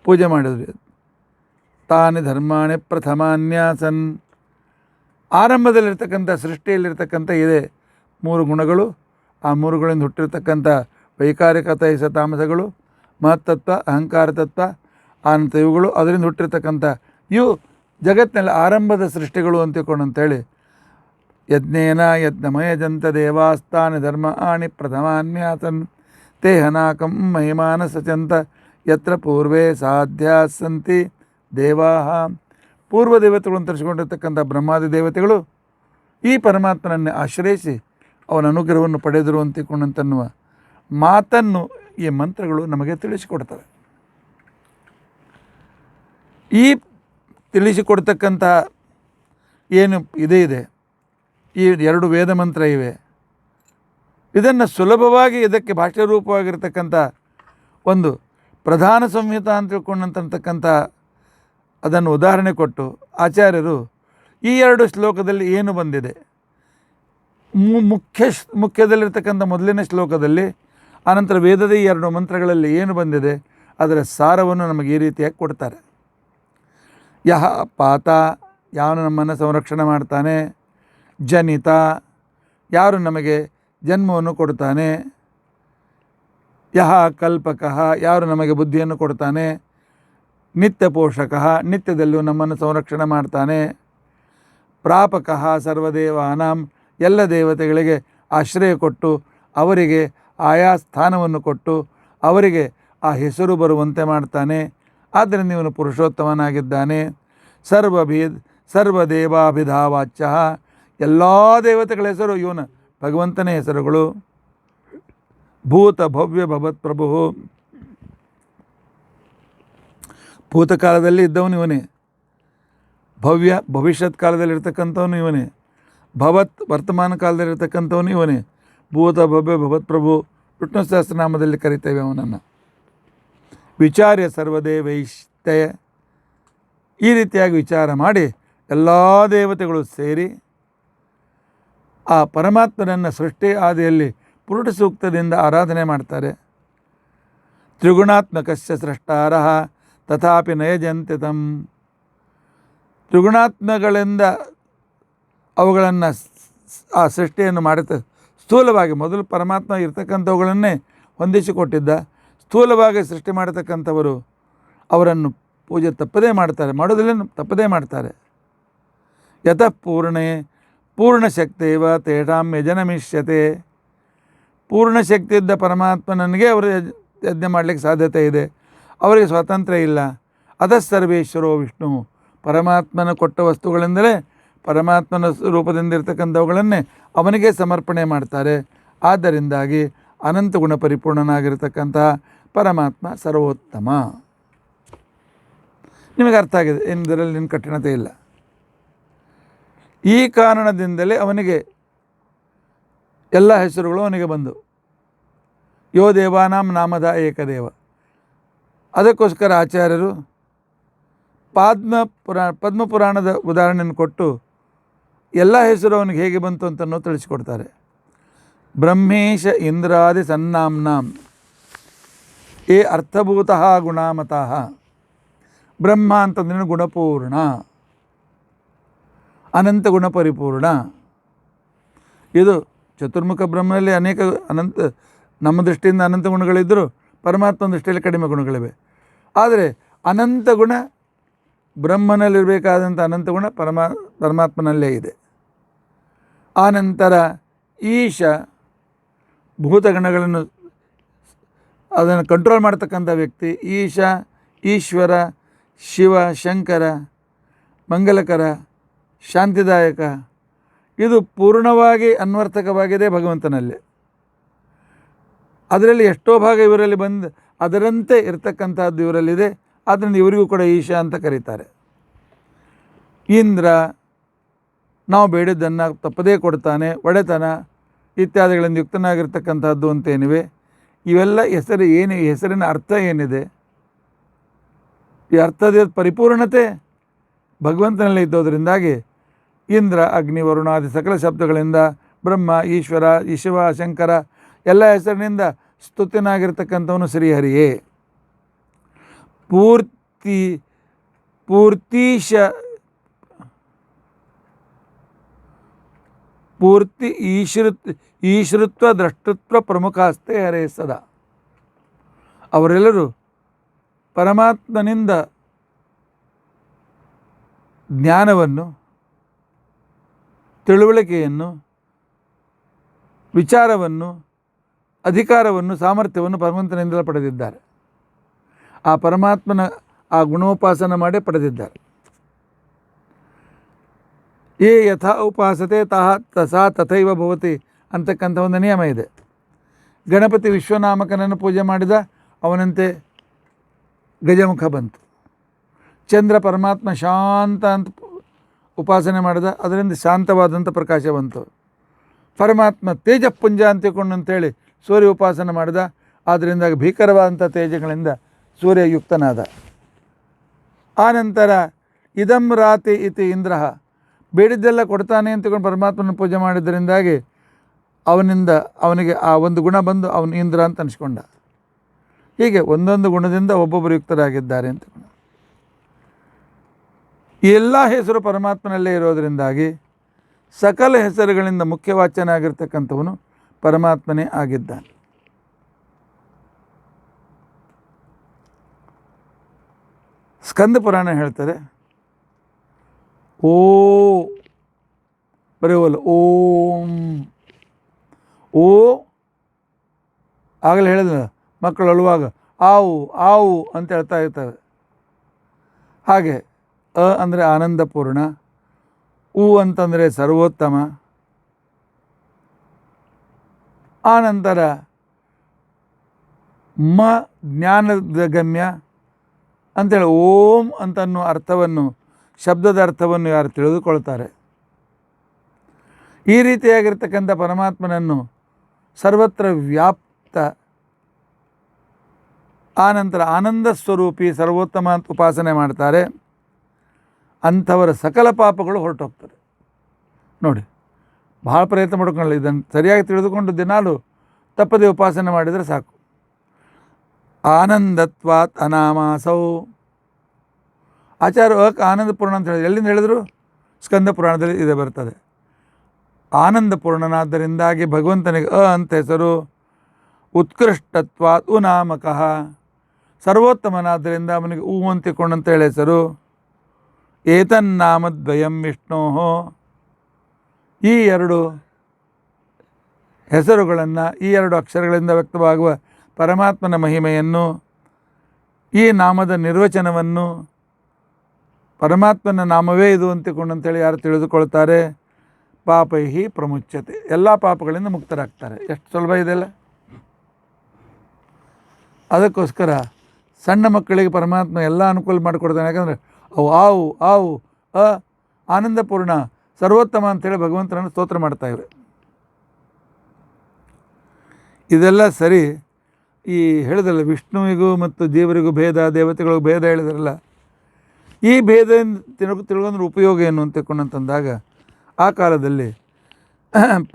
ಪೂಜೆ ಮಾಡಿದ್ರು. ತಾನಿ ಧರ್ಮಾಣಿ ಪ್ರಥಮಾನ್ಯಾಸನ್, ಆರಂಭದಲ್ಲಿರ್ತಕ್ಕಂಥ ಸೃಷ್ಟಿಯಲ್ಲಿರ್ತಕ್ಕಂಥ ಇದೆ 3 ಗುಣಗಳು. ಆ 3 ಗುಣಗಳಿಂದ ಹುಟ್ಟಿರ್ತಕ್ಕಂಥ ವೈಕಾರಿಕ ತೈಸ ತಾಮಸಗಳು, ಮಹತ್ತತ್ವ, ಅಹಂಕಾರ ತತ್ವ, ಅನಂತ ಇವುಗಳು, ಅದರಿಂದ ಹುಟ್ಟಿರ್ತಕ್ಕಂಥ ಇವು ಜಗತ್ತಿನಲ್ಲಿ ಆರಂಭದ ಸೃಷ್ಟಿಗಳು ಅಂತೇಳಿ ಯಜ್ಞೇನ ಯಜ್ಞಮಯಜಂತ ದೇವಾಸ್ತಾನಿ ಧರ್ಮಾಣಿ ಪ್ರಥಮಾನ್ಯಾಸನ್ ತೇ ಹನಾಕಂ ಮಹಿಮಾನ ಸಚಂತ ಯತ್ರ ಪೂರ್ವೇ ಸಾಧ್ಯಾ ಸಂತಿ ದೇವಾ. ಪೂರ್ವ ದೇವತೆಗಳು ಅಂತ ತರಿಸಿಕೊಂಡಿರ್ತಕ್ಕಂಥ ಬ್ರಹ್ಮಾದಿ ದೇವತೆಗಳು ಈ ಪರಮಾತ್ಮನನ್ನೇ ಆಶ್ರಯಿಸಿ ಅವನ ಅನುಗ್ರಹವನ್ನು ಪಡೆದರು ಅಂತಿಕೊಂಡಂತನ್ನುವ ಮಾತನ್ನು ಈ ಮಂತ್ರಗಳು ನಮಗೆ ತಿಳಿಸಿಕೊಡ್ತವೆ. ಈ ತಿಳಿಸಿಕೊಡ್ತಕ್ಕಂಥ ಏನು ಇದೆ, ಈ 2 ವೇದ ಮಂತ್ರ ಇವೆ. ಇದನ್ನು ಸುಲಭವಾಗಿ ಇದಕ್ಕೆ ಭಾಷ್ಯ ರೂಪವಾಗಿರ್ತಕ್ಕಂಥ ಒಂದು ಪ್ರಧಾನ ಸಂಹಿತ ಅಂತ ತಿಳ್ಕೊಂಡಂತಕ್ಕಂಥ ಅದನ್ನು ಉದಾಹರಣೆ ಕೊಟ್ಟು ಆಚಾರ್ಯರು ಈ 2 ಶ್ಲೋಕದಲ್ಲಿ ಏನು ಬಂದಿದೆ, ಮುಖ್ಯದಲ್ಲಿರ್ತಕ್ಕಂಥ ಮೊದಲನೇ ಶ್ಲೋಕದಲ್ಲಿ, ಆನಂತರ ವೇದದ ಈ 2 ಮಂತ್ರಗಳಲ್ಲಿ ಏನು ಬಂದಿದೆ ಅದರ ಸಾರವನ್ನು ನಮಗೆ ಈ ರೀತಿಯಾಗಿ ಕೊಡ್ತಾರೆ. ಯಹ ಪಾತ, ಯಾವನು ನಮ್ಮನ್ನು ಸಂರಕ್ಷಣೆ ಮಾಡ್ತಾನೆ, ಜನಿತ, ಯಾರು ನಮಗೆ ಜನ್ಮವನ್ನು ಕೊಡ್ತಾನೆ, ಯಹ ಕಲ್ಪಕಃ, ಯಾರು ನಮಗೆ ಬುದ್ಧಿಯನ್ನು ಕೊಡ್ತಾನೆ, ನಿತ್ಯ ಪೋಷಕಃ, ನಿತ್ಯದಲ್ಲೂ ನಮ್ಮನ್ನು ಸಂರಕ್ಷಣೆ ಮಾಡ್ತಾನೆ, ಪ್ರಾಪಕಃ ಸರ್ವದೇವಾನಾಂ, ಎಲ್ಲ ದೇವತೆಗಳಿಗೆ ಆಶ್ರಯ ಕೊಟ್ಟು ಅವರಿಗೆ ಆಯಾ ಸ್ಥಾನವನ್ನು ಕೊಟ್ಟು ಅವರಿಗೆ ಆ ಹೆಸರು ಬರುವಂತೆ ಮಾಡ್ತಾನೆ. ಆದ್ದರಿಂದ ಇವನು ಪುರುಷೋತ್ತಮನಾಗಿದ್ದಾನೆ. ಸರ್ವದೇವಾಭಿಧಾವಾಚ್ಯ, ಎಲ್ಲ ದೇವತೆಗಳ ಹೆಸರು ಇವನ ಭಗವಂತನೇ ಹೆಸರುಗಳು. ಭೂತ ಭವ್ಯ ಭವತ್ ಪ್ರಭು, ಭೂತಕಾಲದಲ್ಲಿ ಇದ್ದವನು ಇವನೇ, ಭವ್ಯ ಭವಿಷ್ಯತ್ ಕಾಲದಲ್ಲಿರ್ತಕ್ಕಂಥವನು ಇವನೇ, ಭವತ್ ವರ್ತಮಾನ ಕಾಲದಲ್ಲಿರ್ತಕ್ಕಂಥವನು ಇವನೇ. ಭೂತ ಭವ್ಯ ಭವತ್ ಪ್ರಭು ವಿಷ್ಣು ಸಹಸ್ರನಾಮದಲ್ಲಿ ಕರಿತೇವೆ ಅವನನ್ನು. ವಿಚಾರ್ಯ ಸರ್ವದೇವೈಷ್ಟಯ, ಈ ರೀತಿಯಾಗಿ ವಿಚಾರ ಮಾಡಿ ಎಲ್ಲ ದೇವತೆಗಳು ಸೇರಿ ಆ ಪರಮಾತ್ಮನನ್ನು ಸೃಷ್ಟಿ ಆದಿಯಲ್ಲಿ ಪುರುಷ ಸೂಕ್ತದಿಂದ ಆರಾಧನೆ ಮಾಡ್ತಾರೆ. ತ್ರಿಗುಣಾತ್ಮಕಸ್ಯ ಸೃಷ್ಟಾರಃ ತಥಾಪಿ ನಯಜಂತೆ ತಂ, ತ್ರಿಗುಣಾತ್ಮಗಳಿಂದ ಅವುಗಳನ್ನು ಆ ಸೃಷ್ಟಿಯನ್ನು ಮಾಡುತ್ತೆ. ಸ್ಥೂಲವಾಗಿ ಮೊದಲು ಪರಮಾತ್ಮ ಇರ್ತಕ್ಕಂಥವುಗಳನ್ನೇ ಹೊಂದಿಸಿಕೊಟ್ಟಿದ್ದ. ಸ್ಥೂಲವಾಗಿ ಸೃಷ್ಟಿ ಮಾಡತಕ್ಕಂಥವರು ಅವರನ್ನು ಪೂಜೆ ತಪ್ಪದೇ ಮಾಡ್ತಾರೆ, ಮಾಡೋದಿಲ್ಲ ತಪ್ಪದೇ ಮಾಡ್ತಾರೆ. ಯತಃ ಪೂರ್ಣೇ ಪೂರ್ಣಶಕ್ತೇವ ತೇಷಾಂ ಯಜನಮಿಷ್ಯತೆ, ಪೂರ್ಣಶಕ್ತಿಯಿದ್ದ ಪರಮಾತ್ಮನಿಗೆ ಅವರು ಯಜ್ಞ ಮಾಡಲಿಕ್ಕೆ ಸಾಧ್ಯತೆ ಇದೆ, ಅವರಿಗೆ ಸ್ವಾತಂತ್ರ್ಯ ಇಲ್ಲ. ಅತಃ ಸರ್ವೇಶ್ವರೋ ವಿಷ್ಣು, ಪರಮಾತ್ಮನ ಕೊಟ್ಟ ವಸ್ತುಗಳಿಂದಲೇ ಪರಮಾತ್ಮನ ರೂಪದಿಂದ ಇರ್ತಕ್ಕಂಥವುಗಳನ್ನೇ ಅವನಿಗೆ ಸಮರ್ಪಣೆ ಮಾಡ್ತಾರೆ. ಆದ್ದರಿಂದಾಗಿ ಅನಂತ ಗುಣ ಪರಿಪೂರ್ಣನಾಗಿರ್ತಕ್ಕಂತಹ ಪರಮಾತ್ಮ ಸರ್ವೋತ್ತಮ. ನಿಮಗೆ ಅರ್ಥ ಆಗಿದೆ, ಇದರಲ್ಲಿ ನಿನ್ನ ಕಠಿಣತೆ ಇಲ್ಲ. ಈ ಕಾರಣದಿಂದಲೇ ಅವನಿಗೆ ಎಲ್ಲ ಹೆಸರುಗಳು ಅವನಿಗೆ ಬಂದು, ಯೋ ದೇವಾನಾಂ ನಾಮದ ಏಕದೇವ. ಅದಕ್ಕೋಸ್ಕರ ಆಚಾರ್ಯರು ಪದ್ಮಪುರಾಣದ ಉದಾಹರಣೆಯನ್ನು ಕೊಟ್ಟು ಎಲ್ಲ ಹೆಸರು ಅವನಿಗೆ ಹೇಗೆ ಬಂತು ಅಂತನೂ ತಿಳಿಸಿಕೊಡ್ತಾರೆ. ಬ್ರಹ್ಮೇಶ ಇಂದ್ರಾದಿ ಸನ್ನಾಂನಾಂ ಏ ಅರ್ಥಭೂತಃ ಗುಣಾಮತಃ. ಬ್ರಹ್ಮ ಅಂತಂದ್ರೆ ಗುಣಪೂರ್ಣ, ಅನಂತ ಗುಣ ಪರಿಪೂರ್ಣ. ಇದು ಚತುರ್ಮುಖ ಬ್ರಹ್ಮನಲ್ಲಿ ಅನೇಕ ಅನಂತ, ನಮ್ಮ ದೃಷ್ಟಿಯಿಂದ ಅನಂತ ಗುಣಗಳಿದ್ದರೂ ಪರಮಾತ್ಮನ ದೃಷ್ಟಿಯಲ್ಲಿ ಕಡಿಮೆ ಗುಣಗಳಿವೆ. ಆದರೆ ಅನಂತ ಗುಣ ಬ್ರಹ್ಮನಲ್ಲಿರಬೇಕಾದಂಥ ಅನಂತ ಗುಣ ಪರಮಾತ್ಮನಲ್ಲೇ ಇದೆ. ಆನಂತರ ಈಶ ಭೂತಗಣಗಳನ್ನು ಅದನ್ನು ಕಂಟ್ರೋಲ್ ಮಾಡ್ತಕ್ಕಂಥ ವ್ಯಕ್ತಿ ಈಶ, ಈಶ್ವರ, ಶಿವ, ಶಂಕರ, ಮಂಗಲಕರ, ಶಾಂತಿದಾಯಕ. ಇದು ಪೂರ್ಣವಾಗಿ ಅನ್ವರ್ಥಕವಾಗಿದೆ ಭಗವಂತನಲ್ಲಿ. ಅದರಲ್ಲಿ ಎಷ್ಟೋ ಭಾಗ ಇವರಲ್ಲಿ ಬಂದು ಅದರಂತೆ ಇರತಕ್ಕಂಥದ್ದು ಇವರಲ್ಲಿದೆ. ಆದ್ದರಿಂದ ಇವರಿಗೂ ಕೂಡ ಈಶ ಅಂತ ಕರೀತಾರೆ. ಇಂದ್ರ ನಾವು ಬೇಡಿದ್ದನ್ನು ತಪ್ಪದೇ ಕೊಡ್ತಾನೆ, ಒಡೆತನ ಇತ್ಯಾದಿಗಳಿಂದ ಯುಕ್ತನಾಗಿರ್ತಕ್ಕಂಥದ್ದು ಅಂತೇನಿವೆ. ಇವೆಲ್ಲ ಹೆಸರು ಏನು, ಈ ಹೆಸರಿನ ಅರ್ಥ ಏನಿದೆ, ಈ ಅರ್ಥದ ಪರಿಪೂರ್ಣತೆ ಭಗವಂತನಲ್ಲಿ ಇದ್ದೋದ್ರಿಂದಾಗಿ ಇಂದ್ರ, ಅಗ್ನಿ, ವರುಣಾದಿ ಸಕಲ ಶಬ್ದಗಳಿಂದ ಬ್ರಹ್ಮ, ಈಶ್ವರ, ಶಿವ, ಶಂಕರ ಎಲ್ಲ ಹೆಸರಿನಿಂದ ಸ್ತುತ್ಯನಾಗಿರ್ತಕ್ಕಂಥವನು ಶ್ರೀಹರಿಯೇ. ಪೂರ್ತಿ ಈಶ್ವರತ್ವ ದ್ರಷ್ಟೃತ್ವ ಪ್ರಮುಖಾಸ್ತೆ ಹರೇ ಸದಾ. ಅವರೆಲ್ಲರೂ ಪರಮಾತ್ಮನಿಂದ ಜ್ಞಾನವನ್ನು, ತಿಳುವಳಿಕೆಯನ್ನು, ವಿಚಾರವನ್ನು, ಅಧಿಕಾರವನ್ನು, ಸಾಮರ್ಥ್ಯವನ್ನು ಭಗವಂತನಿಂದ ಪಡೆದಿದ್ದಾರೆ. ಆ ಪರಮಾತ್ಮನ ಆ ಗುಣೋಪಾಸನ ಮಾಡೇ ಪಡೆದಿದ್ದಾರೆ. ಯೇ ಯಥಾ ಉಪಾಸತೆ ಸಾ ತಥೈವ ಭವತಿ ಅಂತಕ್ಕಂಥ ಒಂದು ನಿಯಮ ಇದೆ. ಗಣಪತಿ ವಿಶ್ವನಾಮಕನನ್ನು ಪೂಜೆ ಮಾಡಿದ, ಅವನಂತೆ ಗಜಮುಖ ಬಂತು. ಚಂದ್ರ ಪರಮಾತ್ಮ ಶಾಂತ ಅಂತ ಉಪಾಸನೆ ಮಾಡಿದ, ಅದರಿಂದ ಶಾಂತವಾದಂಥ ಪ್ರಕಾಶ ಬಂತು. ಪರಮಾತ್ಮ ತೇಜಪುಂಜ ಅಂತೇಳಿ ಸೂರ್ಯ ಉಪಾಸನೆ ಮಾಡಿದ, ಆದ್ದರಿಂದ ಭೀಕರವಾದಂಥ ತೇಜಗಳಿಂದ ಸೂರ್ಯ ಯುಕ್ತನಾದ. ಆನಂತರ ಇದಂ ರಾತಿ ಇತಿ ಇಂದ್ರ, ಬೇಡಿದ್ದೆಲ್ಲ ಕೊಡ್ತಾನೆ ಅಂತಕೊಂಡು ಪರಮಾತ್ಮನ ಪೂಜೆ ಮಾಡಿದ್ದರಿಂದಾಗಿ ಅವನಿಗೆ ಆ ಒಂದು ಗುಣ ಬಂದು ಅವನು ಇಂದ್ರ ಅಂತ ಅನಿಸ್ಕೊಂಡ. ಹೀಗೆ ಒಂದೊಂದು ಗುಣದಿಂದ ಒಬ್ಬೊಬ್ಬರು ಯುಕ್ತರಾಗಿದ್ದಾರೆ ಅಂತ. ಈ ಎಲ್ಲ ಹೆಸರು ಪರಮಾತ್ಮನಲ್ಲೇ ಇರೋದರಿಂದಾಗಿ ಸಕಲ ಹೆಸರುಗಳಿಂದ ಮುಖ್ಯವಾಚ್ಯನಾಗಿರ್ತಕ್ಕಂಥವನು ಪರಮಾತ್ಮನೇ ಆಗಿದ್ದಾನೆ. ಸ್ಕಂದ ಪುರಾಣ ಹೇಳ್ತಾರೆ, ಓ ಬರೆಯೋಲ್ಲ, ಓಂ ಓ ಆಗಲೇ ಹೇಳಿದ ಮಕ್ಕಳು ಅಳುವಾಗ ಆವು ಆವು ಅಂತ ಹೇಳ್ತಾ ಇರ್ತವೆ. ಹಾಗೆ ಅ ಅಂದರೆ ಆನಂದಪೂರ್ಣ, ಉ ಅಂತಂದರೆ ಸರ್ವೋತ್ತಮ, ಆನಂತರ ಮ ಜ್ಞಾನದ ಗಮ್ಯ ಅಂತೇಳಿ ಓಂ ಅಂತನ್ನೋ ಅರ್ಥವನ್ನು, ಶಬ್ದದ ಅರ್ಥವನ್ನು ಯಾರು ತಿಳಿದುಕೊಳ್ತಾರೆ, ಈ ರೀತಿಯಾಗಿರ್ತಕ್ಕಂಥ ಪರಮಾತ್ಮನನ್ನು ಸರ್ವತ್ರ ವ್ಯಾಪ್ತ, ಆನಂತರ ಆನಂದ ಸ್ವರೂಪಿ ಸರ್ವೋತ್ತಮ ಅಂತ ಉಪಾಸನೆ ಮಾಡ್ತಾರೆ, ಅಂಥವರ ಸಕಲ ಪಾಪಗಳು ಹೊರಟೋಗ್ತಾರೆ. ನೋಡಿ, ಭಾಳ ಪ್ರಯತ್ನ ಮಾಡ್ಕೊಳ್ಳಿ, ಇದನ್ನು ಸರಿಯಾಗಿ ತಿಳಿದುಕೊಂಡು ದಿನಾಲು ತಪ್ಪದೆ ಉಪಾಸನೆ ಮಾಡಿದರೆ ಸಾಕು. ಆನಂದತ್ವಾತ್ ಅನಾಮಾಸೌ, ಆಚಾರ್ಯ ಆನಂದಪೂರ್ಣ ಅಂತ ಹೇಳಿದ್ರು. ಎಲ್ಲಿಂದ ಹೇಳಿದ್ರು? ಸ್ಕಂದ ಪುರಾಣದಲ್ಲಿ ಇದೆ ಬರ್ತದೆ. ಆನಂದಪೂರ್ಣನಾದ್ದರಿಂದಾಗಿ ಭಗವಂತನಿಗೆ ಅಂತ ಹೆಸರು. ಉತ್ಕೃಷ್ಟತ್ವಾತ್ ಉನಾಮಕಃ, ಸರ್ವೋತ್ತಮನಾದ್ದರಿಂದ ಅವನಿಗೆ ಅಂತಿಕೊಂಡಂತ ಹೇಳಿ ಹೆಸರು. ಏತನ್ನಾಮದ್ವಯಂ ವಿಷ್ಣೋ, ಈ ಎರಡು ಹೆಸರುಗಳನ್ನು, ಈ ಎರಡು ಅಕ್ಷರಗಳಿಂದ ವ್ಯಕ್ತವಾಗುವ ಪರಮಾತ್ಮನ ಮಹಿಮೆಯನ್ನು, ಈ ನಾಮದ ನಿರ್ವಚನವನ್ನು, ಪರಮಾತ್ಮನ ನಾಮವೇ ಇದು ಅಂತಿಕೊಂಡಂತೇಳಿ ಯಾರು ತಿಳಿದುಕೊಳ್ತಾರೆ, ಪಾಪೈಹಿ ಪ್ರಮುಚ್ಯತೆ, ಎಲ್ಲ ಪಾಪಗಳಿಂದ ಮುಕ್ತರಾಗ್ತಾರೆ. ಎಷ್ಟು ಸುಲಭ ಇದೆಲ್ಲ. ಅದಕ್ಕೋಸ್ಕರ ಸಣ್ಣ ಮಕ್ಕಳಿಗೆ ಪರಮಾತ್ಮ ಎಲ್ಲ ಅನುಕೂಲ ಮಾಡಿಕೊಡ್ತಾನೆ. ಯಾಕಂದರೆ ಅವು ಆವು ಆನಂದಪೂರ್ಣ ಸರ್ವೋತ್ತಮ ಅಂಥೇಳಿ ಭಗವಂತನನ್ನು ಸ್ತೋತ್ರ ಮಾಡ್ತಾ ಇವೆ. ಇದೆಲ್ಲ ಸರಿ. ಈ ಹೇಳಿದ್ರಲ್ಲ, ವಿಷ್ಣುವಿಗೂ ಮತ್ತು ದೇವರಿಗೂ ಭೇದ, ದೇವತೆಗಳಿಗೂ ಭೇದ ಹೇಳಿದ್ರಲ್ಲ, ಈ ಭೇದದಿಂದ ತಿಳ್ಕೊಂಡ್ರೆ ಉಪಯೋಗ ಏನು ಅಂತಕೊಂಡಂತಂದಾಗ, ಆ ಕಾಲದಲ್ಲಿ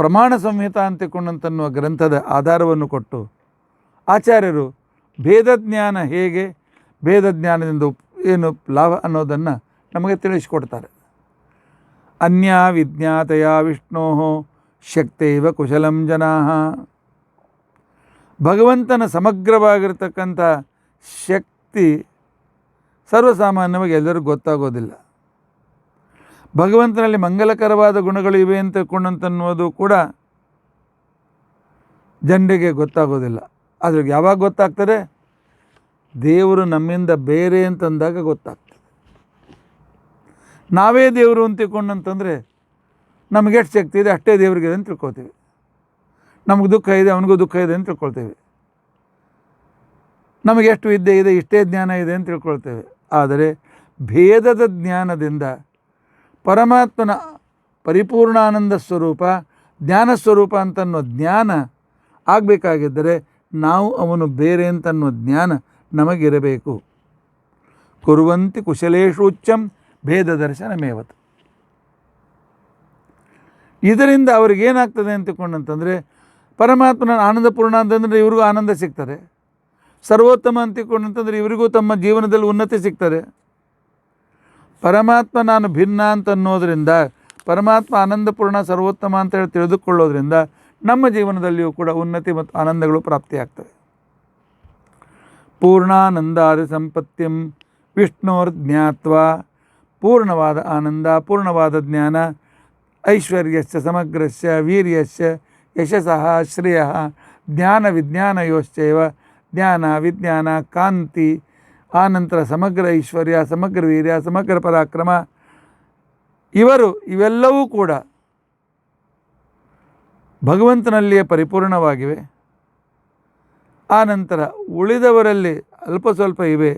ಪ್ರಮಾಣ ಸಂಹಿತ ಅಂತಕೊಂಡಂತನ್ನುವ ಗ್ರಂಥದ ಆಧಾರವನ್ನು ಕೊಟ್ಟು ಆಚಾರ್ಯರು ಭೇದಜ್ಞಾನ ಹೇಗೆ, ಭೇದಜ್ಞಾನದಿಂದ ಏನು ಲಾಭ ಅನ್ನೋದನ್ನು ನಮಗೆ ತಿಳಿಸಿಕೊಡ್ತಾರೆ. ಅನ್ಯ ವಿಜ್ಞಾತೆಯ ವಿಷ್ಣೋ ಶಕ್ತೈವ ಕುಶಲಂ ಜನಾಃ, ಭಗವಂತನ ಸಮಗ್ರವಾಗಿರ್ತಕ್ಕಂಥ ಶಕ್ತಿ ಸರ್ವಸಾಮಾನ್ಯವಾಗಿ ಎಲ್ಲರಿಗೂ ಗೊತ್ತಾಗೋದಿಲ್ಲ. ಭಗವಂತನಲ್ಲಿ ಮಂಗಲಕರವಾದ ಗುಣಗಳು ಇವೆ ಅಂತಕೊಂಡಂತನ್ನುವುದು ಕೂಡ ಜನರಿಗೆ ಗೊತ್ತಾಗೋದಿಲ್ಲ. ಆದರೆ ಯಾವಾಗ ಗೊತ್ತಾಗ್ತದೆ? ದೇವರು ನಮ್ಮಿಂದ ಬೇರೆ ಅಂತಂದಾಗ ಗೊತ್ತಾಗ್ತದೆ. ನಾವೇ ದೇವರು ಅಂತಿಕೊಂಡಂತಂದರೆ ನಮಗೆಷ್ಟು ಶಕ್ತಿ ಇದೆ ಅಷ್ಟೇ ದೇವರಿಗಿದೆ ಅಂತ ತಿಳ್ಕೊಳ್ತೀವಿ. ನಮಗೆ ದುಃಖ ಇದೆ, ಅವನಿಗೂ ದುಃಖ ಇದೆ ಅಂತ ತಿಳ್ಕೊಳ್ತೇವೆ. ನಮಗೆ ಎಷ್ಟು ವಿದ್ಯೆ ಇದೆ, ಇಷ್ಟೇ ಜ್ಞಾನ ಇದೆ ಅಂತ ತಿಳ್ಕೊಳ್ತೇವೆ. ಆದರೆ ಭೇದದ ಜ್ಞಾನದಿಂದ ಪರಮಾತ್ಮನ ಪರಿಪೂರ್ಣಾನಂದ ಸ್ವರೂಪ, ಜ್ಞಾನ ಸ್ವರೂಪ ಅಂತನ್ನೋ ಜ್ಞಾನ ಆಗಬೇಕಾಗಿದ್ದರೆ ನಾವು ಅವನು ಬೇರೆ ಅಂತನ್ನುವ ಜ್ಞಾನ ನಮಗಿರಬೇಕು. ಕುರುವಂತಿ ಕುಶಲೇಶೂಚ್ಚಂ ಭೇದ ದರ್ಶನಮೇವತ್. ಇದರಿಂದ ಅವ್ರಿಗೇನಾಗ್ತದೆ ಅಂತಕೊಂಡಂತಂದರೆ, ಪರಮಾತ್ಮನ ಆನಂದಪೂರ್ಣ ಅಂತಂದರೆ ಇವ್ರಿಗೂ ಆನಂದ ಸಿಗ್ತದೆ, ಸರ್ವೋತ್ತಮ ಅಂತಿಕೊಂಡಂತಂದರೆ ಇವರಿಗೂ ತಮ್ಮ ಜೀವನದಲ್ಲಿ ಉನ್ನತಿ ಸಿಗ್ತದೆ. ಪರಮಾತ್ಮ ನಾನು ಭಿನ್ನ ಅಂತ ಅನ್ನೋದರಿಂದ, ಪರಮಾತ್ಮ ಆನಂದಪೂರ್ಣ ಸರ್ವೋತ್ತಮ ಅಂತೇಳಿ ತಿಳಿದುಕೊಳ್ಳೋದ್ರಿಂದ ನಮ್ಮ ಜೀವನದಲ್ಲಿಯೂ ಕೂಡ ಉನ್ನತಿ ಮತ್ತು ಆನಂದಗಳು ಪ್ರಾಪ್ತಿಯಾಗ್ತವೆ. ಪೂರ್ಣಾನಂದಾದಿ ಸಂಪತ್ತಿಂ ವಿಷ್ಣೋರ್ಜ್ಞಾತ್ವಾ. ಪೂರ್ಣವಾದ ಆನಂದ, ಪೂರ್ಣವಾದ ಜ್ಞಾನ, ಐಶ್ವರ್ಯಸ್ಯ ಸಮಗ್ರಸ್ಯ ವೀರ್ಯಸ್ಯ ಯಶಸಃ ಶ್ರೇಯಃ ಜ್ಞಾನ ವಿಜ್ಞಾನಯೋಶ್ಚೈವ. ಜ್ಞಾನ ವಿಜ್ಞಾನ ಕಾಂತಿ, ಆನಂತರ ಸಮಗ್ರ ಐಶ್ವರ್ಯ, ಸಮಗ್ರ ವೀರ್ಯ, ಸಮಗ್ರ ಪರಾಕ್ರಮ, ಇವೆಲ್ಲವೂ ಕೂಡ ಭಗವಂತನಲ್ಲಿಯೇ ಪರಿಪೂರ್ಣವಾಗಿವೆ. ಆನಂತರ ಉಳಿದವರಲ್ಲಿ ಅಲ್ಪ ಸ್ವಲ್ಪ ಇವೆ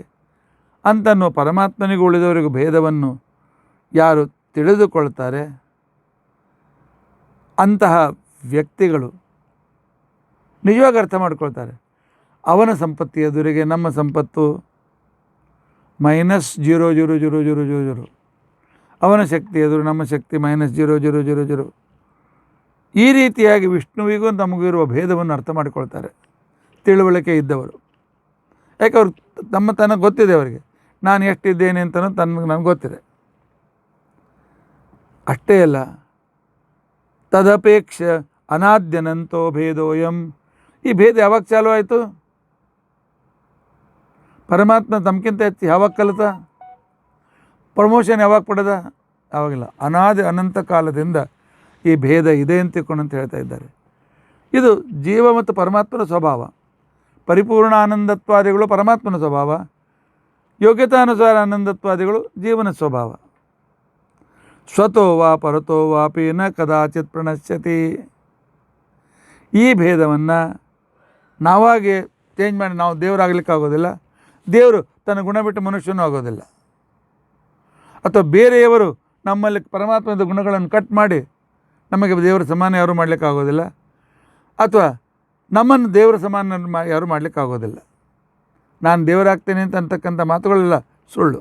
ಅಂತನ್ನೋ ಪರಮಾತ್ಮನಿಗೂ ಉಳಿದವರಿಗೂ ಭೇದವನ್ನು ಯಾರು ತಿಳಿದುಕೊಳ್ತಾರೆ, ಅಂತಹ ವ್ಯಕ್ತಿಗಳು ನಿಜವಾಗಿ ಅರ್ಥ ಮಾಡ್ಕೊಳ್ತಾರೆ. ಅವನ ಸಂಪತ್ತಿ ಎದುರಿಗೆ ನಮ್ಮ ಸಂಪತ್ತು -0.000000. ಅವನ ಶಕ್ತಿ ಎದುರು ನಮ್ಮ ಶಕ್ತಿ -0.0000. ಈ ರೀತಿಯಾಗಿ ವಿಷ್ಣುವಿಗೂ ನಮಗೂ ಇರುವ ಭೇದವನ್ನು ಅರ್ಥ ಮಾಡಿಕೊಳ್ತಾರೆ ತಿಳುವಳಿಕೆ ಇದ್ದವರು. ಯಾಕೆ ಅವ್ರು ತನಗೆ ಗೊತ್ತಿದೆ, ಅವರಿಗೆ ನಾನು ಎಷ್ಟಿದ್ದೇನೆ ಅಂತಲೂ ನನಗೆ ಗೊತ್ತಿದೆ. ಅಷ್ಟೇ ಅಲ್ಲ, ತದಪೇಕ್ಷ ಅನಾದ್ಯನಂತೋ ಭೇದೋಯಂ. ಈ ಭೇದ ಯಾವಾಗ ಚಾಲು ಆಯಿತು? ಪರಮಾತ್ಮ ತಮಗಿಂತ ಹೆಚ್ಚು ಯಾವಾಗ ಕಲಿತ? ಪ್ರಮೋಷನ್ ಯಾವಾಗ ಪಡೆದ? ಯಾವಾಗಿಲ್ಲ. ಅನಾದಿ ಅನಂತ ಕಾಲದಿಂದ ಈ ಭೇದ ಇದೆ ಅಂತ ಹೇಳ್ತಾ ಇದ್ದಾರೆ. ಇದು ಜೀವ ಮತ್ತು ಪರಮಾತ್ಮನ ಸ್ವಭಾವ. ಪರಿಪೂರ್ಣ ಆನಂದತ್ವಾದಿಗಳು ಪರಮಾತ್ಮನ ಸ್ವಭಾವ, ಯೋಗ್ಯತಾನುಸಾರ ಆನಂದತ್ವಾದಿಗಳು ಜೀವನ ಸ್ವಭಾವ. ಸ್ವತೋ ವಾ ಪರತೋ ವಾಪಿ ನ ಕದಾಚಿತ್ ಪ್ರಣಶ್ಯತಿ. ಈ ಭೇದವನ್ನು ನಾವಾಗೆ ಚೇಂಜ್ ಮಾಡಿ ನಾವು ದೇವರಾಗಲಿಕ್ಕಾಗೋದಿಲ್ಲ, ದೇವರು ತನ್ನ ಗುಣ ಬಿಟ್ಟು ಮನುಷ್ಯನೂ ಆಗೋದಿಲ್ಲ. ಅಥವಾ ಬೇರೆಯವರು ನಮ್ಮಲ್ಲಿ ಪರಮಾತ್ಮದ ಗುಣಗಳನ್ನು ಕಟ್ ಮಾಡಿ ನಮಗೆ ದೇವರ ಸಮಾನ ಯಾರೂ ಮಾಡಲಿಕ್ಕಾಗೋದಿಲ್ಲ, ಅಥವಾ ನಮ್ಮನ್ನು ದೇವರ ಸಮಾನ ಯಾರೂ ಮಾಡಲಿಕ್ಕಾಗೋದಿಲ್ಲ. ನಾನು ದೇವರಾಗ್ತೇನೆ ಅಂತಕ್ಕಂಥ ಮಾತುಗಳೆಲ್ಲ ಸುಳ್ಳು.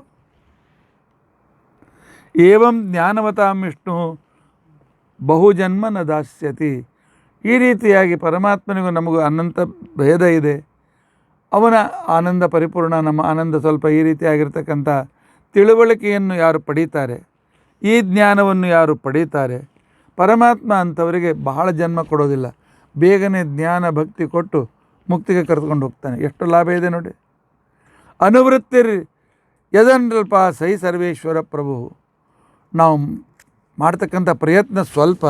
ಏವಂ ಜ್ಞಾನವತಾಂ ವಿಷ್ಣು ಬಹುಜನ್ಮ ನ ದಾಸ್ಯತಿ. ಈ ರೀತಿಯಾಗಿ ಪರಮಾತ್ಮನಿಗೂ ನಮಗೂ ಅನಂತ ಭೇದ ಇದೆ. ಅವನ ಆನಂದ ಪರಿಪೂರ್ಣ, ನಮ್ಮ ಆನಂದ ಸ್ವಲ್ಪ. ಈ ರೀತಿಯಾಗಿರ್ತಕ್ಕಂಥ ತಿಳುವಳಿಕೆಯನ್ನು ಯಾರು ಪಡೀತಾರೆ, ಈ ಜ್ಞಾನವನ್ನು ಯಾರು ಪಡೀತಾರೆ, ಪರಮಾತ್ಮ ಅಂಥವರಿಗೆ ಬಹಳ ಜನ್ಮ ಕೊಡೋದಿಲ್ಲ, ಬೇಗನೆ ಜ್ಞಾನ ಭಕ್ತಿ ಕೊಟ್ಟು ಮುಕ್ತಿಗೆ ಕರೆದುಕೊಂಡು ಹೋಗ್ತಾನೆ. ಎಷ್ಟು ಲಾಭ ಇದೆ ನೋಡಿ. ಅನುವೃತ್ತಿರ್ ಯದನ್ಲ್ಪ ಸೈ ಸರ್ವೇಶ್ವರ ಪ್ರಭು. ನಾವು ಮಾಡ್ತಕ್ಕಂಥ ಪ್ರಯತ್ನ ಸ್ವಲ್ಪ,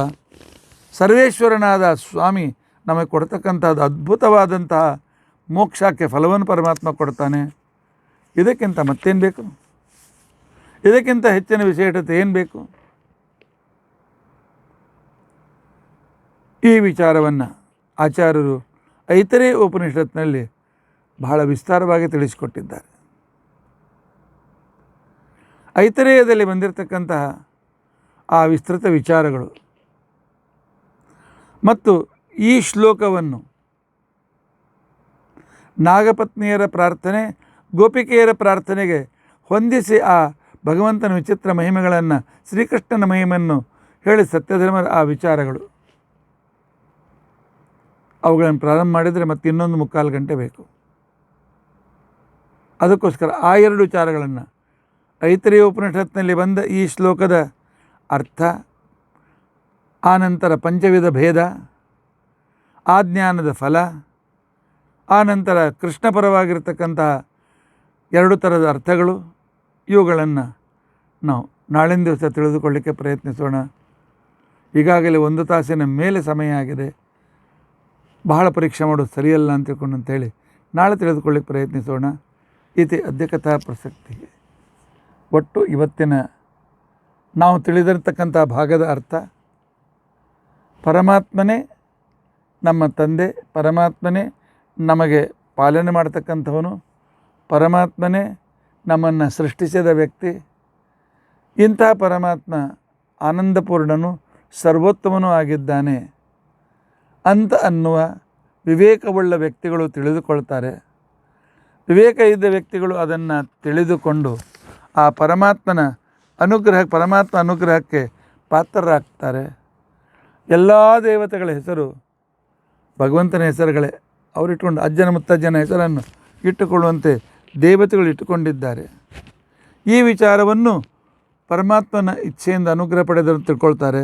ಸರ್ವೇಶ್ವರನಾದ ಸ್ವಾಮಿ ನಮಗೆ ಕೊಡ್ತಕ್ಕಂಥದ್ದು ಅದ್ಭುತವಾದಂತಹ ಮೋಕ್ಷಕ್ಕೆ ಫಲವನ್ನು ಪರಮಾತ್ಮ ಕೊಡ್ತಾನೆ. ಇದಕ್ಕಿಂತ ಮತ್ತೇನು ಬೇಕು? ಇದಕ್ಕಿಂತ ಹೆಚ್ಚಿನ ವಿಶೇಷತೆ ಏನು ಬೇಕು? ಈ ವಿಚಾರವನ್ನು ಆಚಾರ್ಯರು ಐತರೇಯ ಉಪನಿಷತ್ನಲ್ಲಿ ಬಹಳ ವಿಸ್ತಾರವಾಗಿ ತಿಳಿಸಿಕೊಟ್ಟಿದ್ದಾರೆ. ಐತರೇಯದಲ್ಲಿ ಬಂದಿರತಕ್ಕಂತಹ ಆ ವಿಸ್ತೃತ ವಿಚಾರಗಳು ಮತ್ತು ಈ ಶ್ಲೋಕವನ್ನು ನಾಗಪತ್ನಿಯರ ಪ್ರಾರ್ಥನೆ, ಗೋಪಿಕೆಯರ ಪ್ರಾರ್ಥನೆಗೆ ಹೊಂದಿಸಿ ಆ ಭಗವಂತನ ವಿಚಿತ್ರ ಮಹಿಮೆಗಳನ್ನು, ಶ್ರೀಕೃಷ್ಣನ ಮಹಿಮೆಯನ್ನು ಹೇಳಿ ಸತ್ಯಧರ್ಮರ ಆ ವಿಚಾರಗಳು, ಅವುಗಳನ್ನು ಪ್ರಾರಂಭ ಮಾಡಿದರೆ ಮತ್ತೆ ಇನ್ನೊಂದು 3/4 ಗಂಟೆ ಬೇಕು. ಅದಕ್ಕೋಸ್ಕರ ಆ 2 ವಿಚಾರಗಳನ್ನು, ಐತರೇಯ ಉಪನಿಷತ್ನಲ್ಲಿ ಬಂದ ಈ ಶ್ಲೋಕದ ಅರ್ಥ, ಆನಂತರ ಪಂಚವಿಧ ಭೇದ, ಆ ಜ್ಞಾನದ ಫಲ, ಆನಂತರ ಕೃಷ್ಣ ಪರವಾಗಿರ್ತಕ್ಕಂತಹ 2 ಥರದ ಅರ್ಥಗಳು, ಇವುಗಳನ್ನು ನಾವು ನಾಳಿನ ದಿವಸ ತಿಳಿದುಕೊಳ್ಳಿಕ್ಕೆ ಪ್ರಯತ್ನಿಸೋಣ. ಈಗಾಗಲೇ 1 ತಾಸಿನ ಮೇಲೆ ಸಮಯ ಆಗಿದೆ. ಬಹಳ ಪರೀಕ್ಷೆ ಮಾಡೋದು ಸರಿಯಲ್ಲ ಅಂತ ತಿಳ್ಕೊಂಡಂತೇಳಿ ನಾಳೆ ತಿಳಿದುಕೊಳ್ಳಿಕ್ಕೆ ಪ್ರಯತ್ನಿಸೋಣ. ಇತಿ ಅದ್ಯ ಕಥಾ ಪ್ರಸಕ್ತಿಗೆ. ಒಟ್ಟು ಇವತ್ತಿನ ನಾವು ತಿಳಿದಿರತಕ್ಕಂಥ ಭಾಗದ ಅರ್ಥ, ಪರಮಾತ್ಮನೇ ನಮ್ಮ ತಂದೆ, ಪರಮಾತ್ಮನೇ ನಮಗೆ ಪಾಲನೆ ಮಾಡ್ತಕ್ಕಂಥವನು, ಪರಮಾತ್ಮನೇ ನಮ್ಮನ್ನು ಸೃಷ್ಟಿಸಿದ ವ್ಯಕ್ತಿ. ಇಂಥ ಪರಮಾತ್ಮ ಆನಂದಪೂರ್ಣನು, ಸರ್ವೋತ್ತಮನೂ ಆಗಿದ್ದಾನೆ ಅಂತ ಅನ್ನುವ ವಿವೇಕವುಳ್ಳ ವ್ಯಕ್ತಿಗಳು ತಿಳಿದುಕೊಳ್ತಾರೆ. ವಿವೇಕ ಇದ್ದ ವ್ಯಕ್ತಿಗಳು ಅದನ್ನು ತಿಳಿದುಕೊಂಡು ಆ ಪರಮಾತ್ಮ ಅನುಗ್ರಹಕ್ಕೆ ಪಾತ್ರರಾಗ್ತಾರೆ. ಎಲ್ಲ ದೇವತೆಗಳ ಹೆಸರು ಭಗವಂತನ ಹೆಸರುಗಳೇ. ಅವರಿಟ್ಕೊಂಡು ಅಜ್ಜನ ಮುತ್ತಜ್ಜನ ಹೆಸರನ್ನು ಇಟ್ಟುಕೊಳ್ಳುವಂತೆ ದೇವತೆಗಳು ಇಟ್ಟುಕೊಂಡಿದ್ದಾರೆ. ಈ ವಿಚಾರವನ್ನು ಪರಮಾತ್ಮನ ಇಚ್ಛೆಯಿಂದ ಅನುಗ್ರಹ ಪಡೆದರು ತಿಳ್ಕೊಳ್ತಾರೆ.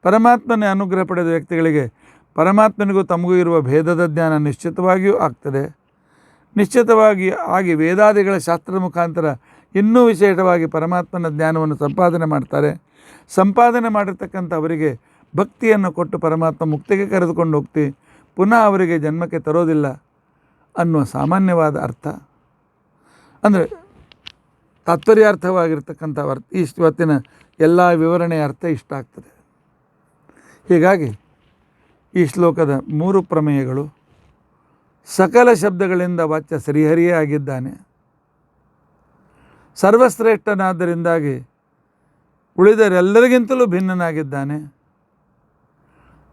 ಪರಮಾತ್ಮನ ಅನುಗ್ರಹ ಪಡೆದ ವ್ಯಕ್ತಿಗಳಿಗೆ ಪರಮಾತ್ಮನಿಗೂ ತಮಗೂ ಇರುವ ಭೇದದ ಜ್ಞಾನ ನಿಶ್ಚಿತವಾಗಿಯೂ ಆಗ್ತದೆ. ನಿಶ್ಚಿತವಾಗಿ ಆಗಿ ವೇದಾದಿಗಳ ಶಾಸ್ತ್ರದ ಮುಖಾಂತರ ಇನ್ನೂ ವಿಶೇಷವಾಗಿ ಪರಮಾತ್ಮನ ಜ್ಞಾನವನ್ನು ಸಂಪಾದನೆ ಮಾಡ್ತಾರೆ. ಸಂಪಾದನೆ ಮಾಡಿರ್ತಕ್ಕಂಥ ಅವರಿಗೆ ಭಕ್ತಿಯನ್ನು ಕೊಟ್ಟು ಪರಮಾತ್ಮ ಮುಕ್ತಿಗೆ ಕರೆದುಕೊಂಡು ಹೋಗ್ತಿ ಪುನಃ ಅವರಿಗೆ ಜನ್ಮಕ್ಕೆ ತರೋದಿಲ್ಲ ಅನ್ನುವ ಸಾಮಾನ್ಯವಾದ ಅರ್ಥ, ಅಂದರೆ ತಾತ್ಪರ್ಯಾರ್ಥವಾಗಿರ್ತಕ್ಕಂಥ ಇವತ್ತಿನ ಎಲ್ಲ ವಿವರಣೆಯ ಅರ್ಥ ಇಷ್ಟ ಆಗ್ತದೆ. ಹೀಗಾಗಿ ಈ ಶ್ಲೋಕದ 3 ಪ್ರಮೇಯಗಳು: ಸಕಲ ಶಬ್ದಗಳಿಂದ ವಾಚ್ಯ ಶ್ರೀಹರಿಯೇ ಆಗಿದ್ದಾನೆ, ಸರ್ವಶ್ರೇಷ್ಠನಾದ್ದರಿಂದಾಗಿ ಉಳಿದರೆಲ್ಲರಿಗಿಂತಲೂ ಭಿನ್ನನಾಗಿದ್ದಾನೆ.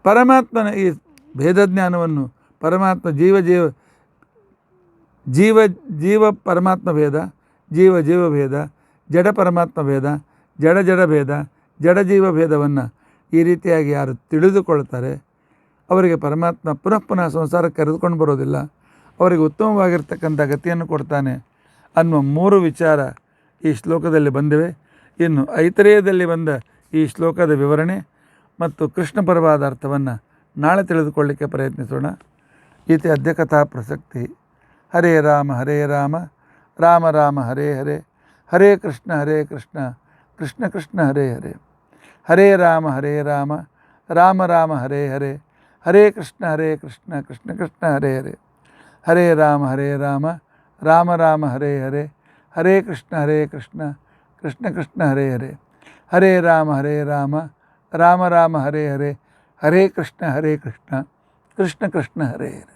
ಪರಮಾತ್ಮನ ಈ ಭೇದಜ್ಞಾನವನ್ನು ಪರಮಾತ್ಮ ಜೀವ ಪರಮಾತ್ಮ ಭೇದ, ಜೀವ ಭೇದ, ಜಡ ಪರಮಾತ್ಮ ಭೇದ, ಜಡ ಭೇದ, ಜಡ ಜೀವ ಭೇದವನ್ನು ಈ ರೀತಿಯಾಗಿ ಯಾರು ತಿಳಿದುಕೊಳ್ತಾರೆ ಅವರಿಗೆ ಪರಮಾತ್ಮ ಪುನಃ ಸಂಸಾರಕ್ಕೆ ಕರೆದುಕೊಂಡು ಬರೋದಿಲ್ಲ, ಅವರಿಗೆ ಉತ್ತಮವಾಗಿರ್ತಕ್ಕಂಥ ಗತಿಯನ್ನು ಕೊಡ್ತಾನೆ ಅನ್ನುವ 3 ವಿಚಾರ ಈ ಶ್ಲೋಕದಲ್ಲಿ ಬಂದಿವೆ. ಇನ್ನು ಐತರೇಯದಲ್ಲಿ ಬಂದ ಈ ಶ್ಲೋಕದ ವಿವರಣೆ ಮತ್ತು ಕೃಷ್ಣ ಪರವಾದ ಅರ್ಥವನ್ನು ನಾಳೆ ತಿಳಿದುಕೊಳ್ಳಿಕ್ಕೆ ಪ್ರಯತ್ನಿಸೋಣ. ಇತಿ ಅದ್ಯ ಕಥಾ ಪ್ರಸಕ್ತಿ. ಹರೇ ರಾಮ ರಾಮ ರಾಮ ಹರೇ ಹರೇ, ಹರೇ ಕೃಷ್ಣ ಕೃಷ್ಣ ಕೃಷ್ಣ ಹರೇ ಹರೇ. ಹರೇ ರಾಮ ರಾಮ ರಾಮ ಹರೇ ಹರೇ, ಹರೇ ಕೃಷ್ಣ ಕೃಷ್ಣ ಕೃಷ್ಣ ಹರೇ ಹರೇ. ಹರೇ ರಾಮ ರಾಮ ರಾಮ ಹರೇ ಹರೇ, ಹರೇ ಕೃಷ್ಣ ಕೃಷ್ಣ ಕೃಷ್ಣ ಹರೇ ಹರೇ. ಹರೇ ರಾಮ ರಾಮ ರಾಮ ಹರೇ ಹರೇ, ಹರೇ ಕೃಷ್ಣ ಕೃಷ್ಣ ಕೃಷ್ಣ ಹರೇ ಹರೇ.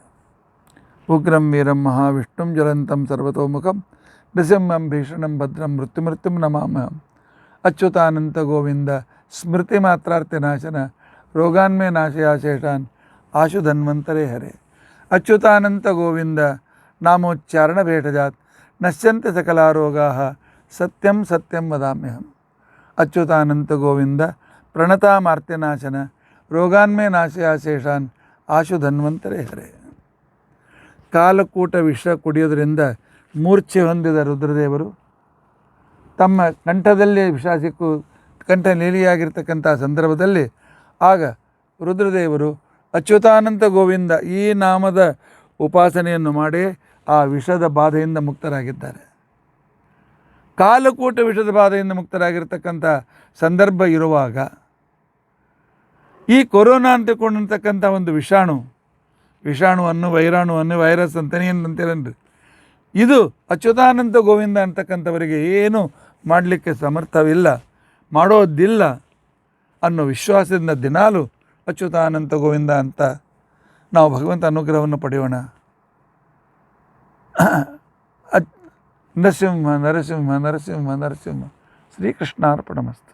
ಉಗ್ರಂ ವೀರಂ ಮಹಾವಿಷ್ಣುಂ ಜ್ವಲಂತಂ ಸರ್ವತೋಮುಖಂ ನೃಸಿಂಹಂ ಭೀಷಣಂ ಭದ್ರಂ ಮೃತ್ಯುಮೃತ್ಯುಂ ನಮಾಮ್ಯಹಂ. ಅಚ್ಯುತಾನಂತ ಗೋವಿಂದ ಸ್ಮೃತಿ ಮಾತ್ರಾರ್ತಿನಾಶನ ರೋಗಾನ್ಮೇ ನಾಶಯಾಶೇಷಾನ್ ಆಶು ಧನ್ವಂತರೇ ಹರೇ. ಅಚ್ಯುತಾನಂತ ಗೋವಿಂದ ನಾಮೋಚ್ಚಾರಣ ಭೇಟಜಾತ್ ನಶ್ಯಂತೆ ಸಕಲಾರೋಗಾಃ ಸತ್ಯಂ ಸತ್ಯಂ ವದಾಮ್ಯಹಂ. ಅಚ್ಯುತಾನಂತ ಗೋವಿಂದ ಪ್ರಣತಾಮಾರ್ತ್ಯನಾಶನ ರೋಗಾನ್ಮೇ ನಾಶಯಾಶೇಷಾನ್ ಆಶು ಧನ್ವಂತರೇ ಹರೇ. ಕಾಲಕೂಟ ವಿಷ ಕುಡಿಯೋದರಿಂದ ಮೂರ್ಛೆ ಹೊಂದಿದ ರುದ್ರದೇವರು ತಮ್ಮ ಕಂಠದಲ್ಲಿ ವಿಷ ಸಿಕ್ಕು ಕಂಠ ನೀಲಿಯಾಗಿರ್ತಕ್ಕಂಥ ಸಂದರ್ಭದಲ್ಲಿ ಆಗ ರುದ್ರದೇವರು ಅಚ್ಯುತಾನಂತ ಗೋವಿಂದ ಈ ನಾಮದ ಉಪಾಸನೆಯನ್ನು ಮಾಡಿ ಆ ವಿಷದ ಬಾಧೆಯಿಂದ ಮುಕ್ತರಾಗಿದ್ದಾರೆ. ಕಾಲಕೂಟ ವಿಷದ ಬಾಧೆಯಿಂದ ಮುಕ್ತರಾಗಿರ್ತಕ್ಕಂಥ ಸಂದರ್ಭ ಇರುವಾಗ ಈ ಕೊರೋನಾ ಅಂತಕೊಂಡಿರ್ತಕ್ಕಂಥ ಒಂದು ವಿಷಾಣುವನ್ನು ವೈರಸ್ ಅಂತಾನೆ ಏನಂತೀರನ್ರಿ, ಇದು ಅಚ್ಯುತಾನಂತ ಗೋವಿಂದ ಅಂತಕ್ಕಂಥವರಿಗೆ ಏನು ಮಾಡಲಿಕ್ಕೆ ಸಮರ್ಥವಿಲ್ಲ, ಮಾಡೋದಿಲ್ಲ ಅನ್ನೋ ವಿಶ್ವಾಸದಿಂದ ದಿನಾಲು ಅಚ್ಯುತಾನಂತ ಗೋವಿಂದ ಅಂತ ನಾವು ಭಗವಂತ ಅನುಗ್ರಹವನ್ನು ಪಡೆಯೋಣ. ನರಸಿಂಹ ನರಸಿಂಹ ನರಸಿಂಹ ನರಸಿಂಹ. ಶ್ರೀಕೃಷ್ಣಾರ್ಪಣಮಸ್ತು.